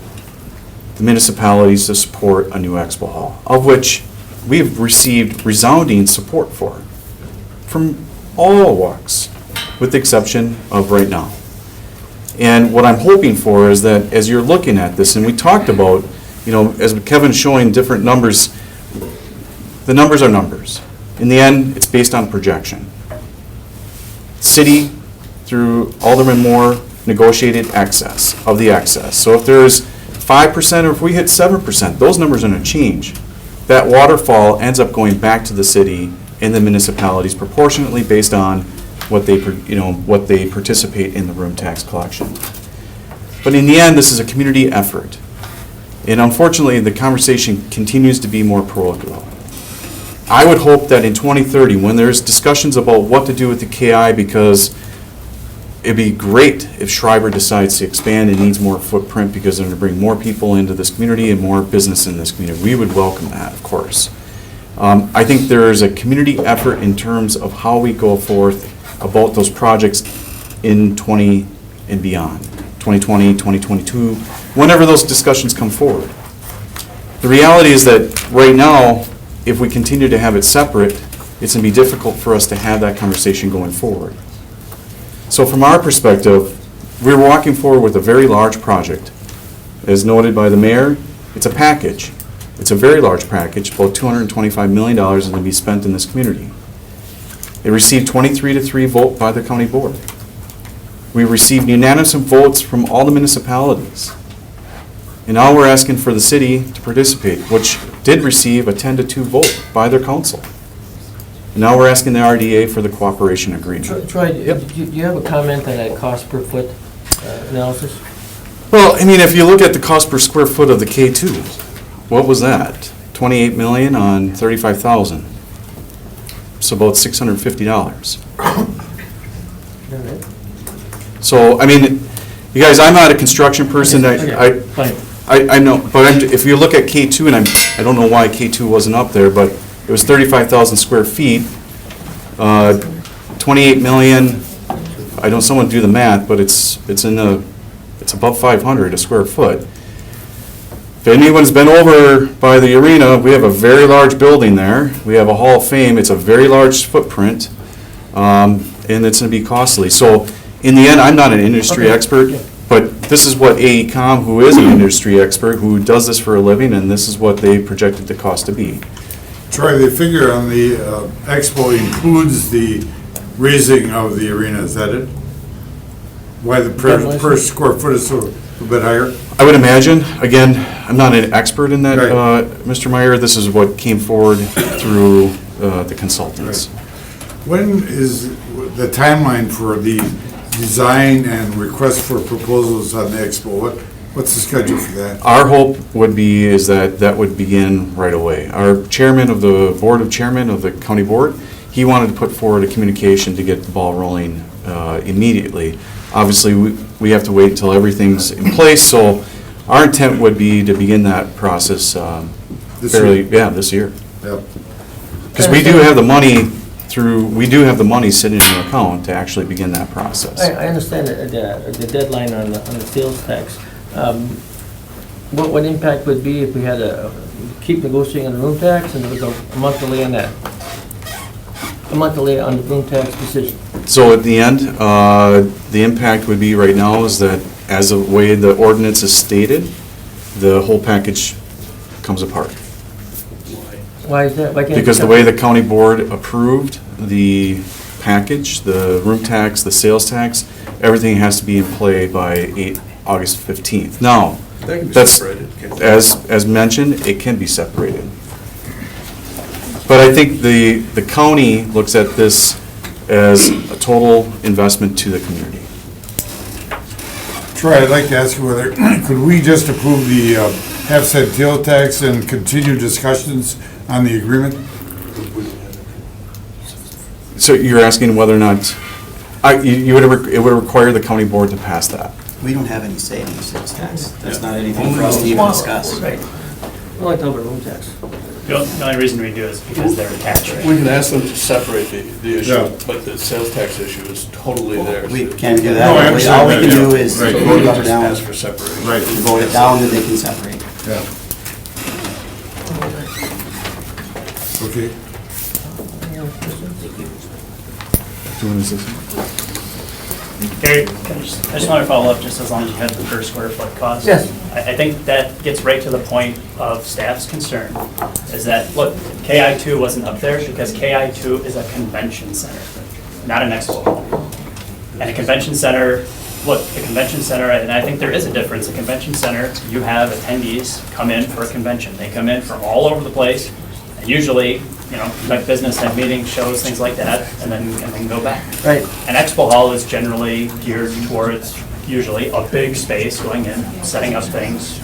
the municipalities to support a new expo hall, of which we've received resounding support for, from all walks, with the exception of right now. And what I'm hoping for is that as you're looking at this, and we talked about, as Kevin's showing different numbers, the numbers are numbers. In the end, it's based on projection. City, through Alderman Moore, negotiated excess of the excess. So if there's 5% or if we hit 7%, those numbers are going to change. That waterfall ends up going back to the city and the municipalities proportionately based on what they participate in the room tax collection. But in the end, this is a community effort. And unfortunately, the conversation continues to be more parochial. I would hope that in 2030, when there's discussions about what to do with the KI, because it'd be great if Schreiber decides to expand and needs more footprint because they're going to bring more people into this community and more business in this community. We would welcome that, of course. I think there is a community effort in terms of how we go forth about those projects in 20 and beyond, 2020, 2022, whenever those discussions come forward. The reality is that right now, if we continue to have it separate, it's going to be difficult for us to have that conversation going forward. So from our perspective, we're walking forward with a very large project. As noted by the mayor, it's a package. It's a very large package, about $225 million is going to be spent in this community. It received 23-3 vote by the county board. We received unanimous votes from all the municipalities. And now we're asking for the city to participate, which did receive a 10-2 vote by their council. And now we're asking the RDA for the cooperation agreement. Troy, do you have a comment on that cost per foot analysis? Well, I mean, if you look at the cost per square foot of the K2, what was that? 28 million on 35,000. So about $650. So, I mean, you guys, I'm not a construction person. I know, but if you look at K2, and I don't know why K2 wasn't up there, but it was 35,000 square feet, 28 million. I don't someone do the math, but it's above 500 a square foot. If anyone's been over by the arena, we have a very large building there. We have a Hall of Fame. It's a very large footprint, and it's going to be costly. So, in the end, I'm not an industry expert. But this is what AECom, who is an industry expert, who does this for a living, and this is what they projected the cost to be. Troy, the figure on the expo includes the raising of the arena, is that it? Why the per square foot is so a bit higher? I would imagine, again, I'm not an expert in that, Right. Mr. Meyer, this is what came forward through the consultants. When is the timeline for the design and request for proposals on the expo? What's the schedule for that? Our hope would be is that that would begin right away. Our chairman of the board of chairman of the county board, he wanted to put forward a communication to get the ball rolling immediately. Obviously, we have to wait until everything's in place, so our intent would be to begin that process This fairly, year? yeah, this year. Yep. Because we do have the money sitting in the account to actually begin that process. I understand the deadline on the sales tax. What impact would be if we had to keep negotiating on the room tax and there was a month delay on that? A month delay on the room tax decision? So at the end, the impact would be right now is that as the way the ordinance is stated, the whole package comes apart. Why is that? Why can't Because the way the county board approved the package, the room tax, the sales tax, everything has to be in play by August 15th. Now, That can be that's, separated, can't it? as mentioned, it can be separated. But I think the county looks at this as a total investment to the community. Troy, I'd like to ask you whether, could we just approve the half-cent tail tax and continue discussions on the agreement? So you're asking whether or not, it would require the county board to pass that. We don't have any say on the sales tax. That's not anything for us to even discuss. Right. We like to talk about room tax. The only reason we do is because they're tax rate. We can ask them to separate the issue, Yeah. but the sales tax issue is totally theirs. We can't do No, I that. understand All we that, can yeah. do is Right. vote it up or down. Ask for separation. Right. Vote it down, then they can separate. Yeah. Okay. Gary, I just want to follow up, just as long as you had the per square foot cost. Yes. I think that gets right to the point of staff's concern, is that, look, KI2 wasn't up there because KI2 is a convention center, not an expo hall. And a convention center, look, the convention center, and I think there is a difference. A convention center, you have attendees come in for a convention. They come in from all over the place, and usually, like business, have meetings, shows, things like that, and then go back. Right. An expo hall is generally geared towards usually a big space, going in, setting up things,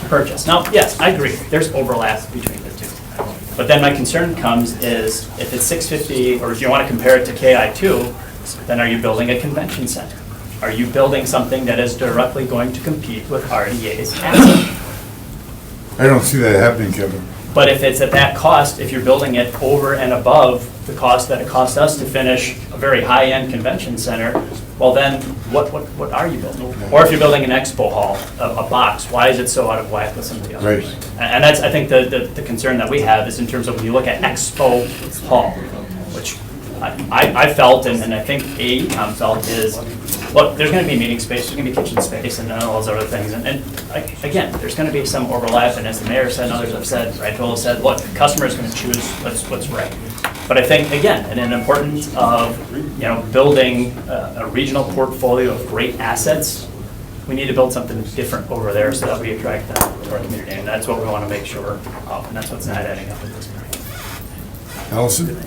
purchase. Now, yes, I agree, there's overlap between the two. But then my concern comes is, if it's 650, or if you want to compare it to KI2, then are you building a convention center? Are you building something that is directly going to compete with RDA's asset? I don't see that happening, Kevin. But if it's at that cost, if you're building it over and above the cost that it costs us to finish a very high-end convention center, well then, what are you building? Or if you're building an expo hall, a box, why is it so out of whack with some of the others? Right. And that's, I think, the concern that we have is in terms of when you look at expo hall, which I felt, and I think AECom felt is, look, there's gonna be meeting space, there's gonna be kitchen space, and all those other things, and again, there's gonna be some overlap, and as the mayor said, and others have said, right, Joel said, look, the customer's gonna choose what's right. But I think, again, and an importance of, building a regional portfolio of great assets, we need to build something different over there so that we attract them to our community, and that's what we wanna make sure of, and that's what's not adding up at this point. Allison?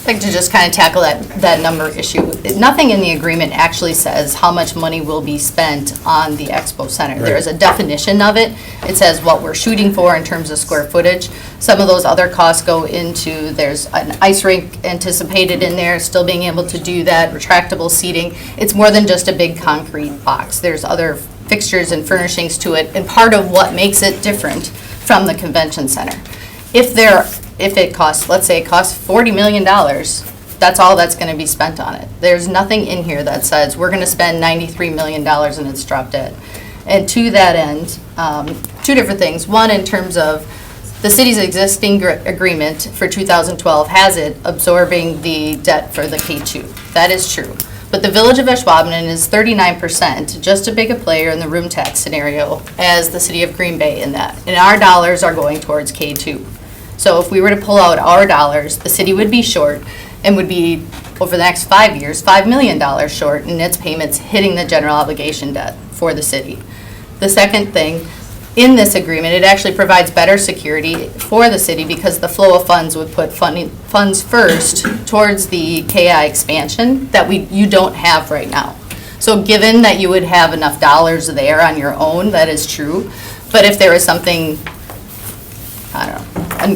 I'd like to just kind of tackle that number issue. Nothing in the agreement actually says how much money will be spent on the Expo Center. There is a definition of it. It says what we're shooting for in terms of square footage. Some of those other costs go into, there's an ice rink anticipated in there, still being able to do that, retractable seating. It's more than just a big concrete box. There's other fixtures and furnishings to it, and part of what makes it different from the convention center. If it costs, let's say it costs $40 million, that's all that's going to be spent on it. There's nothing in here that says we're going to spend $93 million and it's drop dead. And to that end, two different things. One, in terms of the city's existing agreement for 2012 has it absorbing the debt for the K2. That is true. But the Village of Ashwaubenon is 39%, just as big a player in the room tax scenario as the city of Green Bay in that. And our dollars are going towards K2. So if we were to pull out our dollars, the city would be short and would be, over the next 5 years, $5 million short in its payments hitting the general obligation debt for the city. The second thing, in this agreement, it actually provides better security for the city because the flow of funds would put funds first towards the KI expansion that you don't have right now. So given that you would have enough dollars there on your own, that is true. But if there is something, I don't know,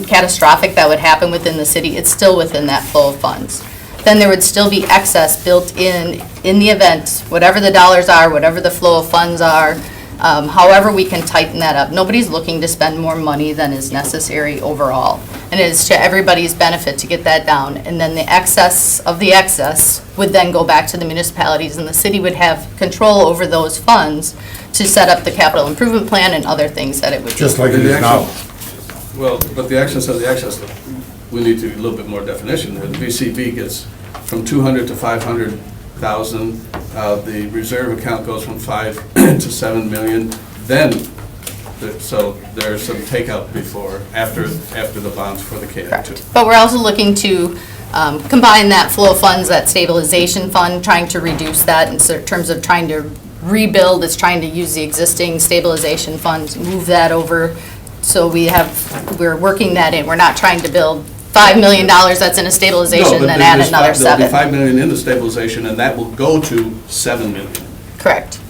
catastrophic that would happen within the city, it's still within that flow of funds. Then there would still be excess built in the event, whatever the dollars are, whatever the flow of funds are, however we can tighten that up. Nobody's looking to spend more money than is necessary overall. And it is to everybody's benefit to get that down. And then the excess of the excess would then go back to the municipalities, and the city would have control over those funds to set up the capital improvement plan and other things that it would do. Just like it is now. Well, but the excess of the excess, we need to, a little bit more definition there. The VCB gets from 200 to 500,000. The reserve account goes from 5 to 7 million. Then, so there's some takeout after the bonds for the KI2. Correct. But we're also looking to combine that flow of funds, that stabilization fund, trying to reduce that in terms of trying to rebuild. It's trying to use the existing stabilization funds, move that over. So we're working that in. We're not trying to build $5 million that's in a stabilization and then add another There'll be 7. 5 million in the stabilization, and that will go to 7 million. Correct,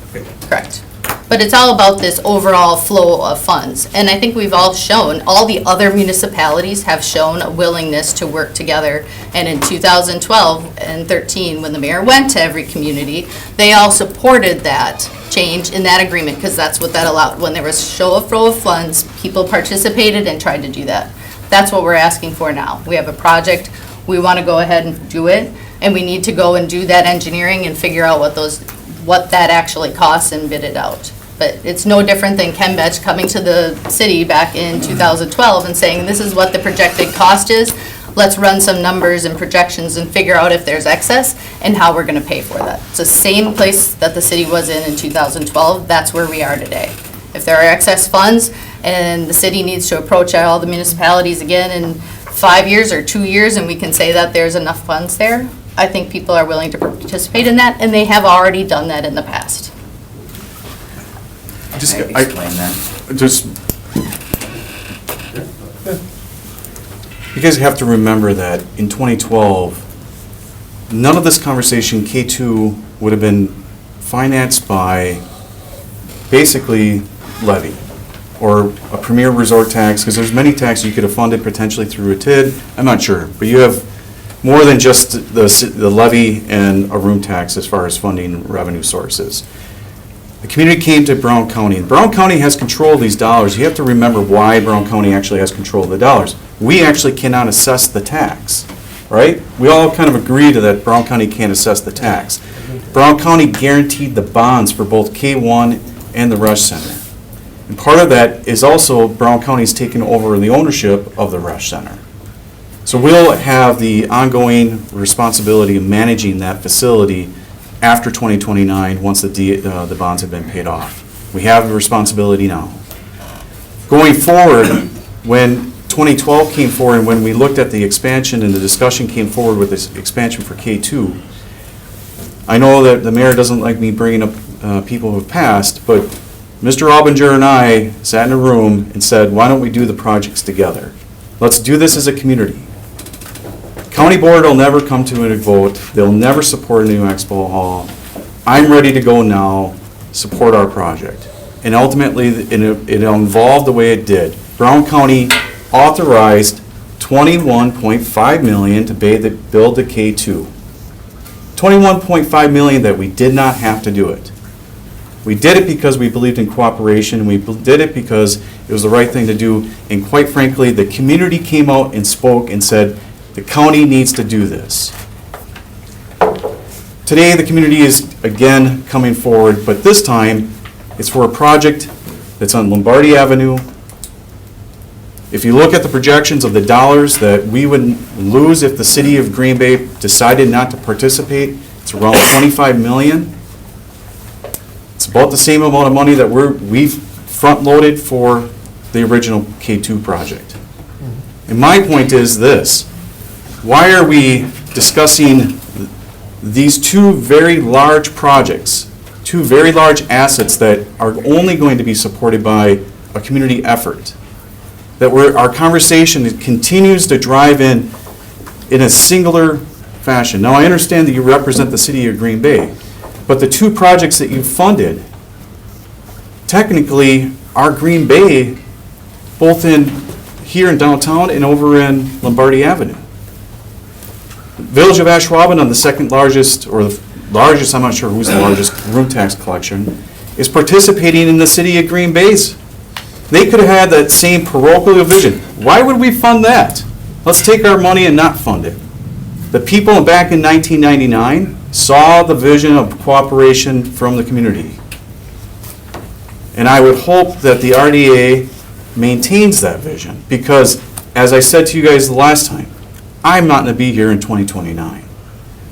correct. But it's all about this overall flow of funds. And I think we've all shown, all the other municipalities have shown a willingness to work together. And in 2012 and 13, when the mayor went to every community, they all supported that change in that agreement, because that's what that allowed. When there was flow of funds, people participated and tried to do that. That's what we're asking for now. We have a project, we want to go ahead and do it, and we need to go and do that engineering and figure out what that actually costs and bid it out. But it's no different than Ken Betch coming to the city back in 2012 and saying, this is what the projected cost is. Let's run some numbers and projections and figure out if there's excess and how we're going to pay for that. It's the same place that the city was in 2012. That's where we are today. If there are excess funds and the city needs to approach all the municipalities again in 5 years or 2 years, and we can say that there's enough funds there, I think people are willing to participate in that, and they have already done that in the past. Can I explain that? You guys have to remember that in 2012, none of this conversation, K2, would have been financed by basically levy or a premier resort tax, because there's many taxes you could have funded potentially through a TID. I'm not sure, but you have more than just the levy and a room tax as far as funding revenue sources. The community came to Brown County. Brown County has control of these dollars. You have to remember why Brown County actually has control of the dollars. We actually cannot assess the tax, right? We all kind of agree to that Brown County can't assess the tax. Brown County guaranteed the bonds for both K1 and the Rush Center. And part of that is also Brown County's taken over the ownership of the Rush Center. So we'll have the ongoing responsibility of managing that facility after 2029, once the bonds have been paid off. We have the responsibility now. Going forward, when 2012 came forward and when we looked at the expansion and the discussion came forward with this expansion for K2, I know that the mayor doesn't like me bringing up people who have passed, but Mr. Albinger and I sat in a room and said, why don't we do the projects together? Let's do this as a community. County board will never come to a vote. They'll never support a new expo hall. I'm ready to go now, support our project. And ultimately, it involved the way it did. Brown County authorized $21.5 million to build the K2. $21.5 million that we did not have to do it. We did it because we believed in cooperation. We did it because it was the right thing to do. And quite frankly, the community came out and spoke and said, the county needs to do this. Today, the community is again coming forward, but this time, it's for a project that's on Lombardi Avenue. If you look at the projections of the dollars that we would lose if the city of Green Bay decided not to participate, it's around 25 million. It's about the same amount of money that we've front-loaded for the original K2 project. And my point is this: why are we discussing these two very large projects, two very large assets that are only going to be supported by a community effort? That our conversation continues to drive in a singular fashion. Now, I understand that you represent the city of Green Bay, but the two projects that you funded technically are Green Bay, both here in downtown and over in Lombardi Avenue. Village of Ashwaubenon, on the second largest, or the largest, I'm not sure who's the largest room tax collection, is participating in the city of Green Bay's. They could have had that same parochial vision. Why would we fund that? Let's take our money and not fund it. The people back in 1999 saw the vision of cooperation from the community. And I would hope that the RDA maintains that vision, because, as I said to you guys the last time, I'm not going to be here in 2029.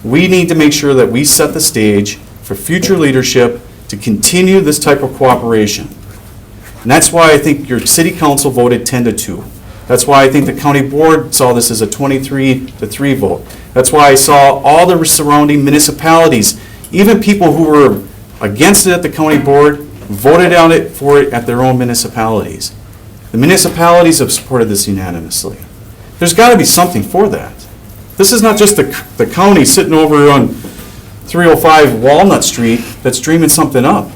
We need to make sure that we set the stage for future leadership to continue this type of cooperation. And that's why I think your city council voted 10-2. That's why I think the county board saw this as a 23-3 vote. That's why I saw all the surrounding municipalities, even people who were against it at the county board, voted on it for it at their own municipalities. The municipalities have supported this unanimously. There's got to be something for that. This is not just the county sitting over on 305 Walnut Street that's dreaming something up.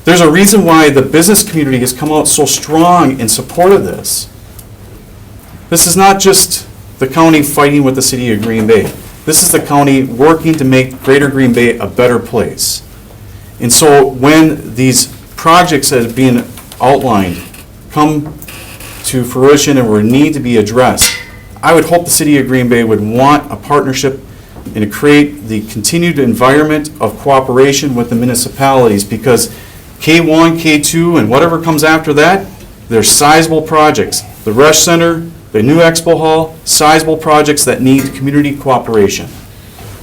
There's a reason why the business community has come out so strong in support of this. This is not just the county fighting with the city of Green Bay. This is the county working to make Greater Green Bay a better place. And so when these projects that are being outlined come to fruition and will need to be addressed, I would hope the city of Green Bay would want a partnership and to create the continued environment of cooperation with the municipalities, because K1, K2, and whatever comes after that, they're sizable projects. The Rush Center, the new Expo Hall, sizable projects that need community cooperation.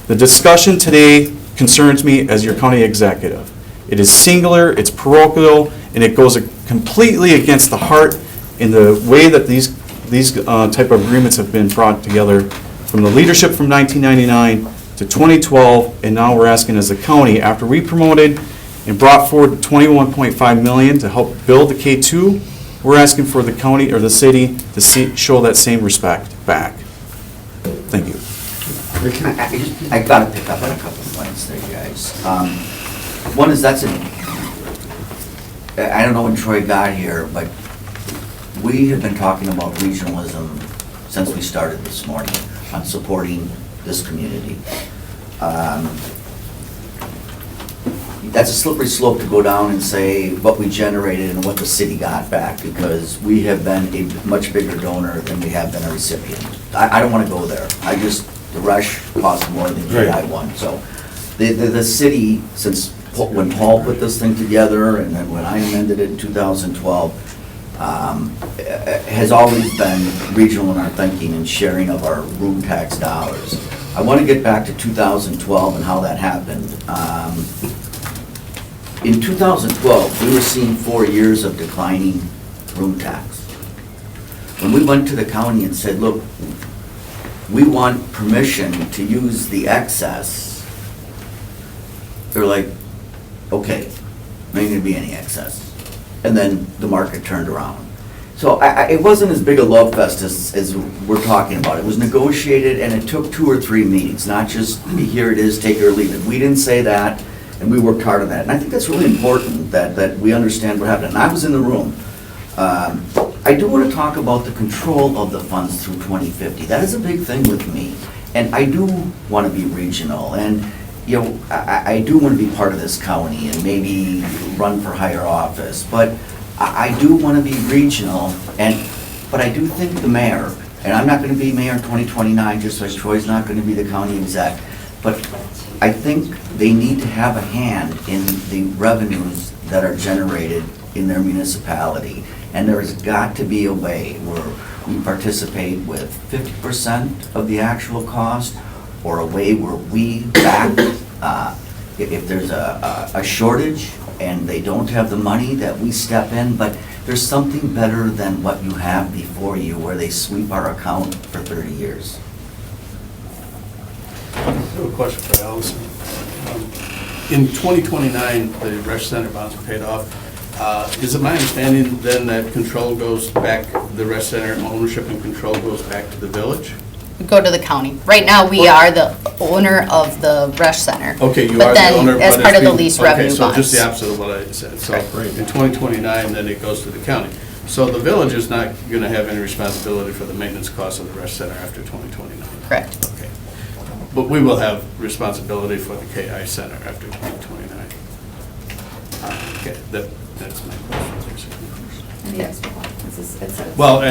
The discussion today concerns me as your county executive. It is singular, it's parochial, and it goes completely against the heart in the way that these type of agreements have been brought together from the leadership from 1999 to 2012, and now we're asking as a county, after we promoted and brought forward $21.5 million to help build the K2, we're asking for the county or the city to show that same respect back. Thank you. I gotta pick up on a couple of points there, guys. One is I don't know when Troy got here, but we have been talking about regionalism since we started this morning on supporting this community. That's a slippery slope to go down and say what we generated and what the city got back, because we have been a much bigger donor than we have been a recipient. I don't want to go there. The Rush cost more than the I-1. So the city, since when Paul put this thing together and then when I amended it in 2012, has always been regional in our thinking and sharing of our room tax dollars. I want to get back to 2012 and how that happened. In 2012, we were seeing 4 years of declining room tax. When we went to the county and said, look, we want permission to use the excess, they're like, okay, there ain't gonna be any excess. And then the market turned around. So it wasn't as big a love fest as we're talking about. It was negotiated, and it took 2 or 3 meetings, not just, here it is, take it or leave it. We didn't say that, and we worked hard on that. And I think that's really important that we understand what happened. And I was in the room. I do want to talk about the control of the funds through 2050. That is a big thing with me. And I do want to be regional. And, you know, I do want to be part of this county and maybe run for higher office. But I do want to be regional. But I do think the mayor, and I'm not going to be mayor in 2029, just like Troy's not going to be the county exec, but I think they need to have a hand in the revenues that are generated in their municipality. And there has got to be a way where we participate with 50% of the actual cost, or a way where we back, if there's a shortage and they don't have the money, that we step in. But There's something better than what you have before you, where they sweep our account for 30 years. I have a question for Allison. In 2029, the Resch Center bonds are paid off. Is it my understanding then that control goes back, the Resch Center ownership and control goes back to the village? Go to the county. Right now, we are the owner of the Resch Center. Okay, you are the owner. But then, as but part it's of the being- lease revenue Okay, so just bonds. the opposite of what I said. So in 2029, then it goes to the county. So the village is not going to have any responsibility for the maintenance costs of the Resch Center after 2029? Correct. Okay. But we will have responsibility for the KI Center after 2029. Okay, that's my question. Yes. Well,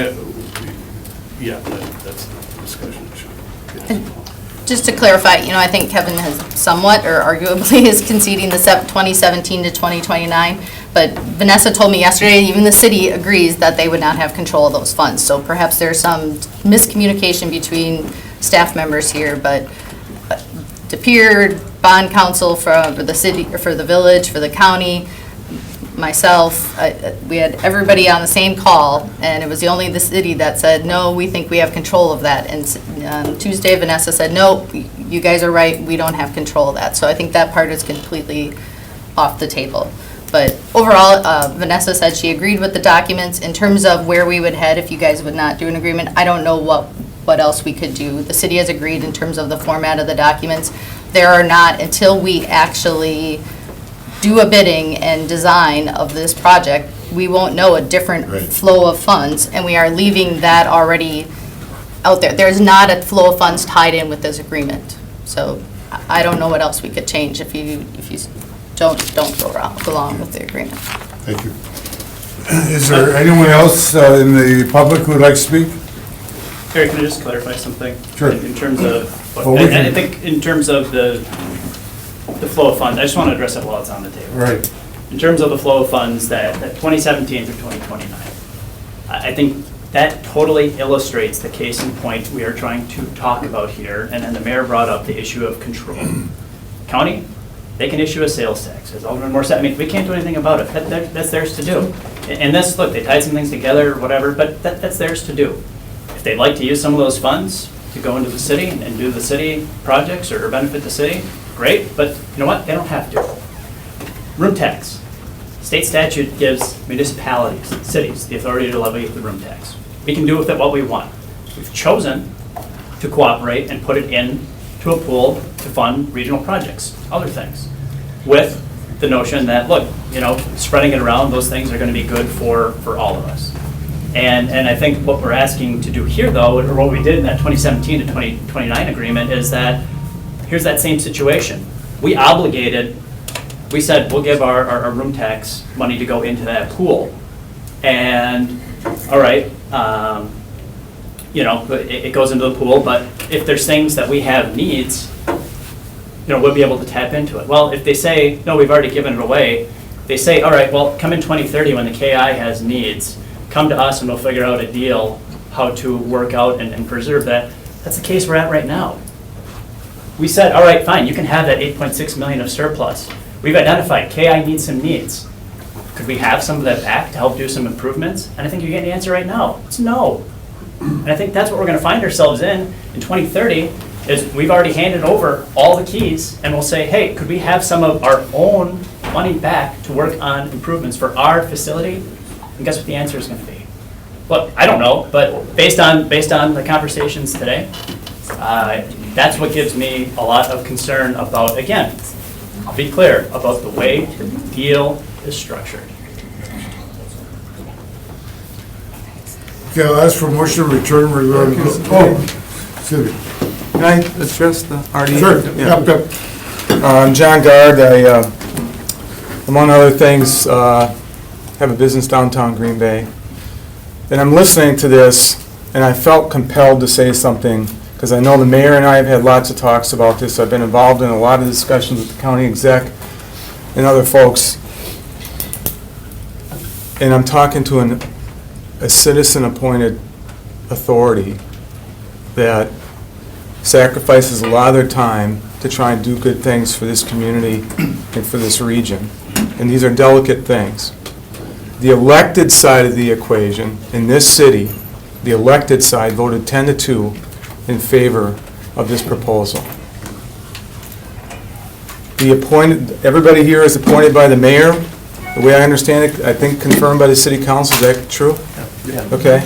yeah, that's the discussion. Just to clarify, I think Kevin has somewhat, or arguably is conceding the 2017 to 2029, but Vanessa told me yesterday, even the city agrees that they would not have control of those funds. So perhaps there's some miscommunication between staff members here, but DePere, bond counsel for the city, or for the village, for the county, myself, we had everybody on the same call, and it was only the city that said, no, we think we have control of that. And Tuesday, Vanessa said, no, you guys are right, we don't have control of that. So I think that part is completely off the table. But overall, Vanessa said she agreed with the documents. In terms of where we would head if you guys would not do an agreement, I don't know what else we could do. The city has agreed in terms of the format of the documents. There are not, until we actually do a bidding and design of this project, we won't know a different flow of funds, and we are leaving that already out there. There's not a flow of funds tied in with this agreement. So I don't know what else we could change if you don't go along with the agreement. Thank you. Is there anyone else in the public who would like to speak? Harry, can I just clarify something? Sure. In terms of, Well, we can- I think in terms of the flow of funds, I just want to address it while it's on the table. Right. In terms of the flow of funds that 2017 through 2029, I think that totally illustrates the case in point we are trying to talk about here, and then the mayor brought up the issue of control. County, they can issue a sales tax, as Alderman Moore said, I mean, we can't do anything about it, that's theirs to do. And that's, look, they tied some things together, or whatever, but that's theirs to do. If they'd like to use some of those funds to go into the city and do the city projects or benefit the city, great, but you know what, they don't have to. Room tax. State statute gives municipalities, cities, the authority to levy the room tax. We can do with it what we want. We've chosen to cooperate and put it in to a pool to fund regional projects, other things, with the notion that, look, spreading it around, those things are going to be good for all of us. And I think what we're asking to do here, though, or what we did in that 2017 to 2029 agreement, is that here's that same situation. We said we'll give our room tax money to go into that pool. And, all right, it goes into the pool, but if there's things that we have needs, we'll be able to tap into it. Well, if they say, no, we've already given it away, they say, all right, well, come in 2030 when the KI has needs, come to us and we'll figure out a deal how to work out and preserve that. That's the case we're at right now. We said, all right, fine, you can have that 8.6 million of surplus. We've identified KI needs some needs. Could we have some of that back to help do some improvements? And I think you're getting the answer right now. It's no. And I think that's what we're going to find ourselves in 2030, is we've already handed over all the keys, and we'll say, hey, could we have some of our own money back to work on improvements for our facility? And guess what the answer is going to be? Look, I don't know, but based on the conversations today, that's what gives me a lot of concern about, again, I'll be clear, about the way the deal is structured. Okay, I'll ask for motion to return regarding, excuse me. Can I address the RDA? Sure, Yeah. yep. I'm John Gard. I, among other things, have a business downtown Green Bay. And I'm listening to this, and I felt compelled to say something, because I know the mayor and I have had lots of talks about this. I've been involved in a lot of discussions with the county exec and other folks. And I'm talking to a citizen-appointed authority that sacrifices a lot of their time to try and do good things for this community and for this region. And these are delicate things. the elected side of the equation in this city, the elected side voted 10-2 in favor of this proposal. Everybody here is appointed by the mayor, the way I understand it, I think confirmed by the city council, is that true? Yeah. Okay.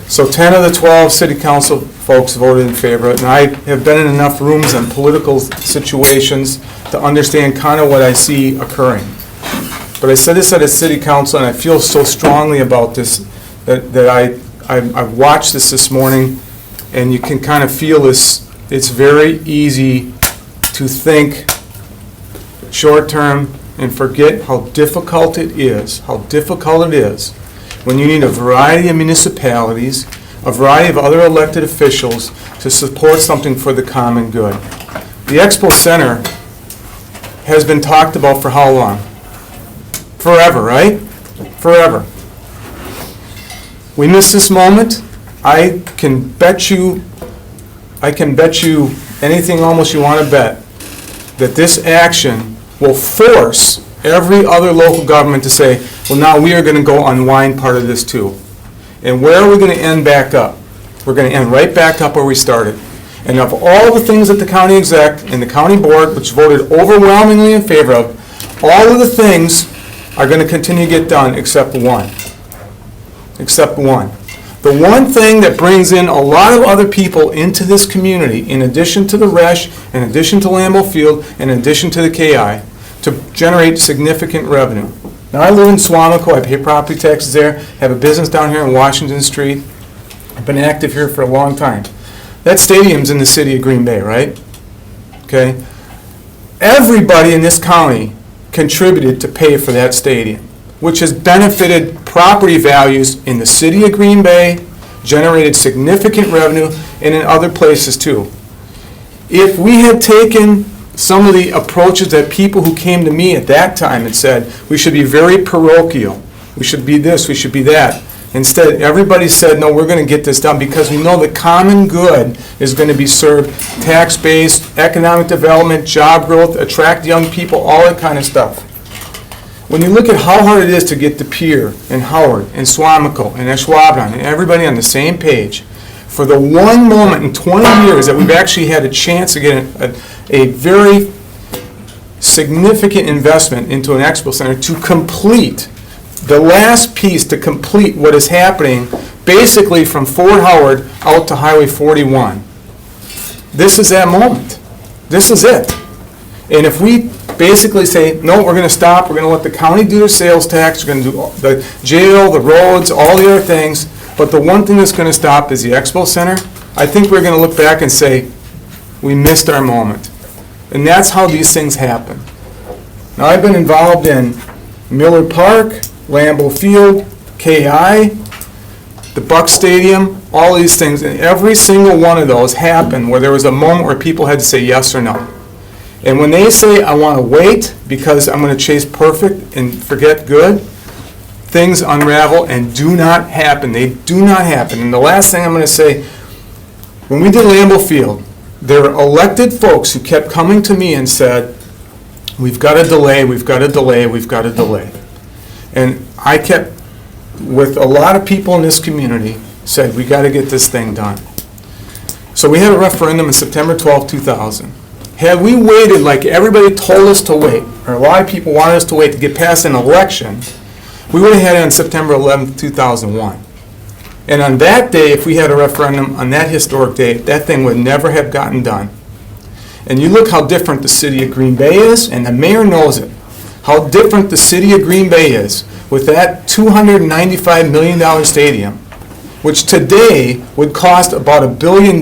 So 10 of the 12 city council folks voted in favor of it, and I have been in enough rooms and political situations to understand kind of what I see occurring. But I said this at a city council, and I feel so strongly about this that I've watched this morning, and you can kind of feel this. It's very easy to think short-term and forget how difficult it is when you need a variety of municipalities, a variety of other elected officials to support something for the common good. The Expo Center has been talked about for how long? Forever, right? Forever. We miss this moment. I can bet you anything almost you want to bet that this action will force every other local government to say, well, now we are going to go unwind part of this too. And where are we going to end back up? We're going to end right back up where we started. And of all the things that the county exec and the county board, which voted overwhelmingly in favor of, all of the things are going to continue to get done except one. Except one. The one thing that brings in a lot of other people into this community, in addition to the Resch, in addition to Lambeau Field, in addition to the KI, to generate significant revenue. Now, I live in Swamico, I pay property taxes there, have a business down here in Washington Street. I've been active here for a long time. That stadium's in the city of Green Bay, right? Okay? Everybody in this county contributed to pay for that stadium, which has benefited property values in the city of Green Bay, generated significant revenue, and in other places too. If we had taken some of the approaches that people who came to me at that time and said, we should be very parochial, we should be this, we should be that. Instead, everybody said, no, we're going to get this done because we know the common good is going to be served, tax-based, economic development, job growth, attract young people, all that kind of stuff. When you look at how hard it is to get the Pier and Howard and Swamico and Ashwaubenon and everybody on the same page, for the one moment in 20 years that we've actually had a chance to get a very significant investment into an expo center to complete the last piece, to complete what is happening basically from Fort Howard out to Highway 41. This is that moment. This is it. And if we basically say, no, we're going to stop, we're going to let the county do their sales tax, we're going to do the jail, the roads, all the other things, but the one thing that's going to stop is the expo center, I think we're going to look back and say, we missed our moment. And that's how these things happen. Now, I've been involved in Miller Park, Lambeau Field, KI, the Buck Stadium, all these things, and every single one of those happened where there was a moment where people had to say yes or no. And when they say, I want to wait because I'm going to chase perfect and forget good, things unravel and do not happen. They do not happen. And the last thing I'm going to say, when we did Lambeau Field, there were elected folks who kept coming to me and said, we've got to delay, we've got to delay, we've got to delay. And I kept, with a lot of people in this community, said, we got to get this thing done. So we had a referendum on September 12, 2000. Had we waited like everybody told us to wait, or a lot of people wanted us to wait to get past an election, we would have had it on September 11, 2001. And on that day, if we had a referendum on that historic day, that thing would never have gotten done. And you look how different the city of Green Bay is, and the mayor knows it, how different the city of Green Bay is with that $295 million stadium, which today would cost about $1 billion.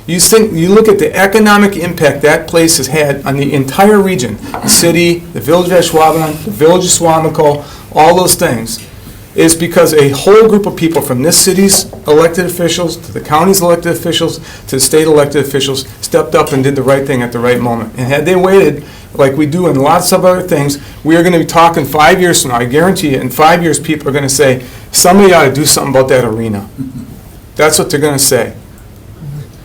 You look at the economic impact that place has had on the entire region, the city, the village of Ashwaubenon, the village of Swamico, all those things, is because a whole group of people from this city's elected officials, to the county's elected officials, to the state elected officials, stepped up and did the right thing at the right moment. And had they waited, like we do in lots of other things, we are going to be talking 5 years from now. I guarantee you, in 5 years, people are going to say, somebody ought to do something about that arena. That's what they're going to say.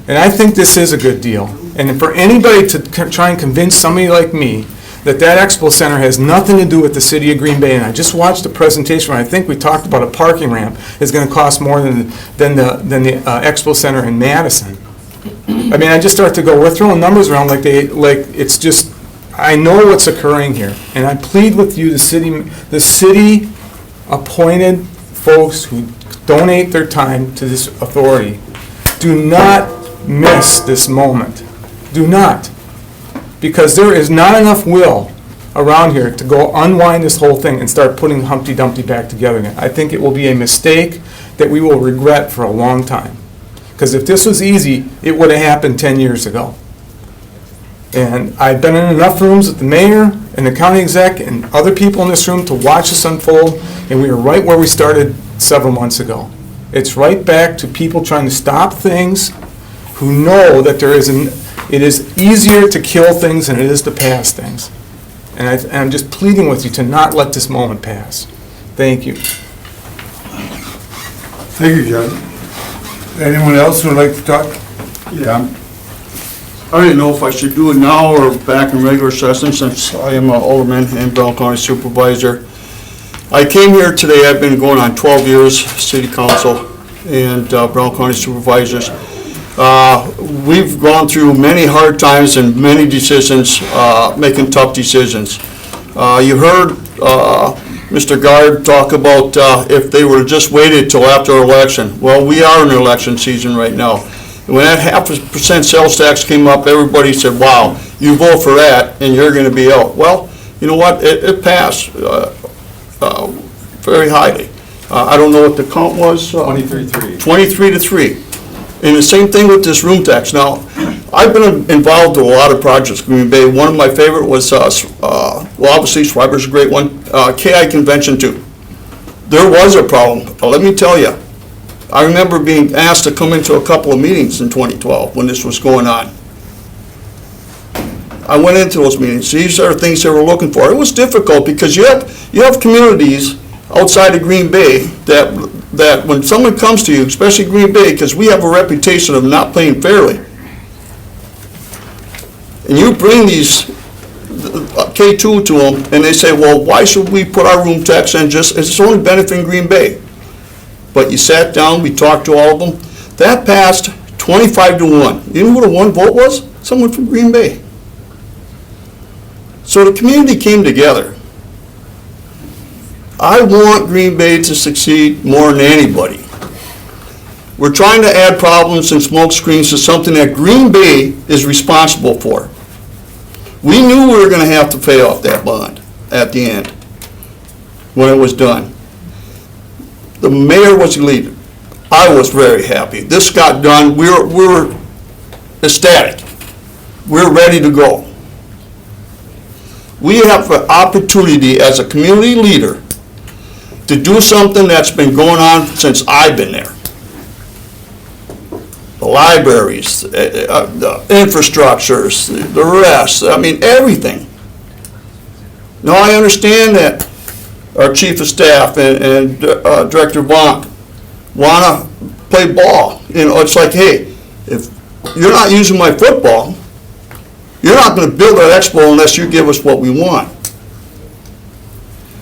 And I think this is a good deal. And for anybody to try and convince somebody like me that expo center has nothing to do with the city of Green Bay. And I just watched a presentation where I think we talked about a parking ramp is going to cost more than the expo center in Madison. I mean, I just start to go, we're throwing numbers around like it's just, I know what's occurring here. And I plead with you, the city appointed folks who donate their time to this authority, do not miss this moment. Do not. Because there is not enough will around here to go unwind this whole thing and start putting Humpty Dumpty back together again. I think it will be a mistake that we will regret for a long time. Because if this was easy, it would have happened 10 years ago. And I've been in enough rooms with the mayor and the county exec and other people in this room to watch this unfold, and we are right where we started several months ago. It's right back to people trying to stop things who know that it is easier to kill things than it is to pass things. And I'm just pleading with you to not let this moment pass. Thank you. Thank you, John. Anyone else who would like to talk? Yeah. I didn't know if I should do it now or back in regular session, since I am an alderman and Brown County supervisor. I came here today, I've been going on 12 years, city council and Brown County supervisors. We've gone through many hard times and many decisions, making tough decisions. You heard Mr. Guard talk about if they were just waited till after election. Well, we are in election season right now. When that 0.5% sales tax came up, everybody said, wow, you vote for that and you're going to be out. Well, you know what, it passed very highly. I don't know what the count was. 23-3. 23-3. And the same thing with this room tax. Now, I've been involved in a lot of projects in Green Bay. One of my favorite was, well, obviously, Schreiber's a great one, KI Convention 2. There was a problem, but let me tell you, I remember being asked to come into a couple of meetings in 2012 when this was going on. I went into those meetings. These are things they were looking for. It was difficult because you have communities outside of Green Bay that when someone comes to you, especially Green Bay, because we have a reputation of not playing fairly, and you bring these K2 to them, and they say, well, why should we put our room tax in it's only benefiting Green Bay. But you sat down, we talked to all of them. That passed 25-1. You know who the one vote was? Someone from Green Bay. So the community came together. I want Green Bay to succeed more than anybody. We're trying to add problems and smoke screens to something that Green Bay is responsible for. We knew we were going to have to pay off that bond at the end when it was done. The mayor was elated. I was very happy. This got done. We're ecstatic. We're ready to go. We have an opportunity as a community leader to do something that's been going on since I've been there. The libraries, the infrastructures, the rest, I mean, everything. Now, I understand that our chief of staff and Director Vonk want to play ball. You know, it's like, hey, if you're not using my football, you're not going to build that expo unless you give us what we want.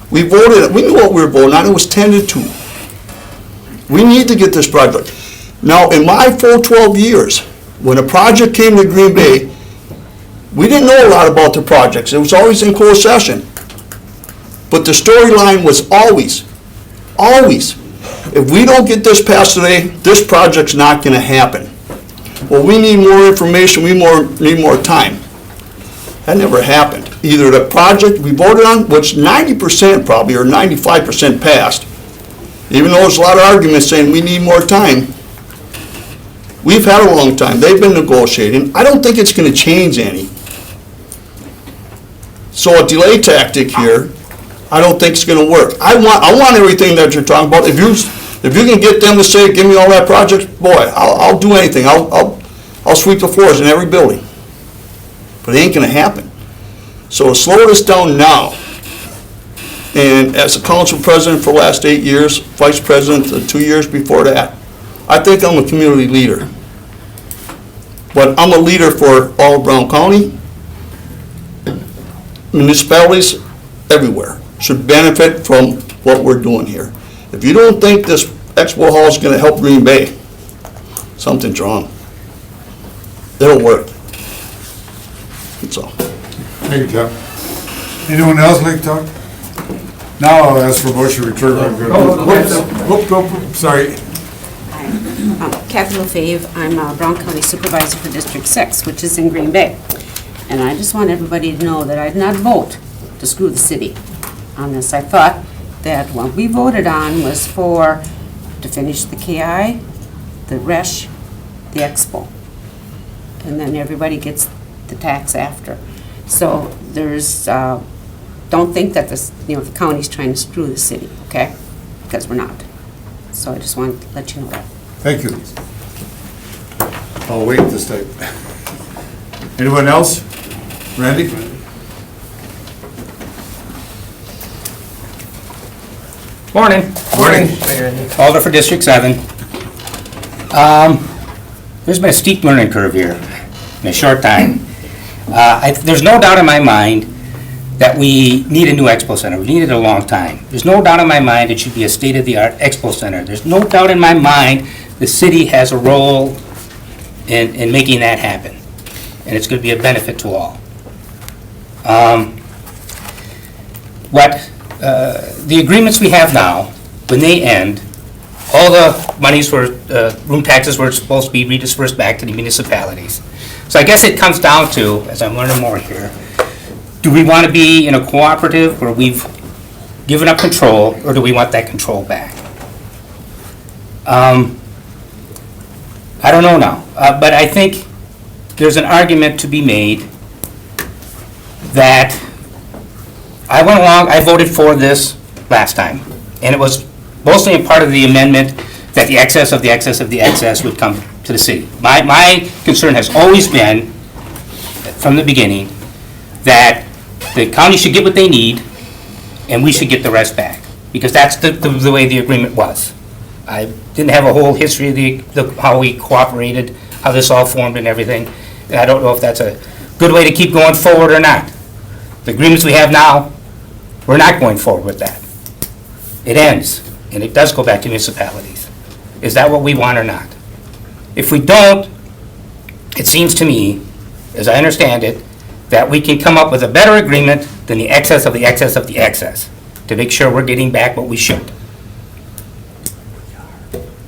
We voted, we knew what we were voting on, it was 10-2. We need to get this project. Now, in my full 12 years, when a project came to Green Bay, we didn't know a lot about the projects. It was always in closed session. But the storyline was always, if we don't get this passed today, this project's not going to happen. Well, we need more information, we need more time. That never happened. Either the project we voted on, which 90% probably, or 95% passed, even though there's a lot of arguments saying we need more time, we've had a long time. They've been negotiating. I don't think it's going to change any. So a delay tactic here, I don't think it's going to work. I want everything that you're talking about. If you can get them to say, give me all that project, boy, I'll do anything. I'll sweep the floors in every building. But it ain't going to happen. So to slow this down now, and as a council president for the last 8 years, vice president the 2 years before that, I think I'm a community leader. But I'm a leader for all of Brown County, municipalities everywhere should benefit from what we're doing here. If you don't think this expo hall is gonna help Green Bay, something's wrong. It'll work. That's all. Thank you, Tom. Anyone else like to talk? Now I'll ask for motion to return. Whoops, sorry. Kathy LaFave, I'm Brown County Supervisor for District 6, which is in Green Bay. And I just want everybody to know that I did not vote to screw the city on this. I thought that what we voted on was to finish the KI, the RESH, the Expo. And then everybody gets the tax after. So don't think that the county's trying to screw the city, okay? Because we're not. So I just wanted to let you know that. Thank you. I'll wait this time. Anyone else? Randy? Morning. Morning. Alder for District 7. There's been a steep learning curve here in a short time. There's no doubt in my mind that we need a new expo center. We need it a long time. There's no doubt in my mind it should be a state-of-the-art expo center. There's no doubt in my mind the city has a role in making that happen, and it's going to be a benefit to all. The agreements we have now, when they end, all the monies for room taxes were supposed to be redispersed back to the municipalities. So I guess it comes down to, as I'm learning more here, do we want to be in a cooperative where we've given up control, or do we want that control back? I don't know now, but I think there's an argument to be made that I went along, I voted for this last time, and it was mostly a part of the amendment that the excess of the excess of the excess would come to the city. My concern has always been, from the beginning, that the county should get what they need, and we should get the rest back, because that's the way the agreement was. I didn't have a whole history of how we cooperated, how this all formed and everything, and I don't know if that's a good way to keep going forward or not. The agreements we have now, we're not going forward with that. It ends, and it does go back to municipalities. Is that what we want or not? If we don't, it seems to me, as I understand it, that we can come up with a better agreement than the excess of the excess of the excess to make sure we're getting back what we should.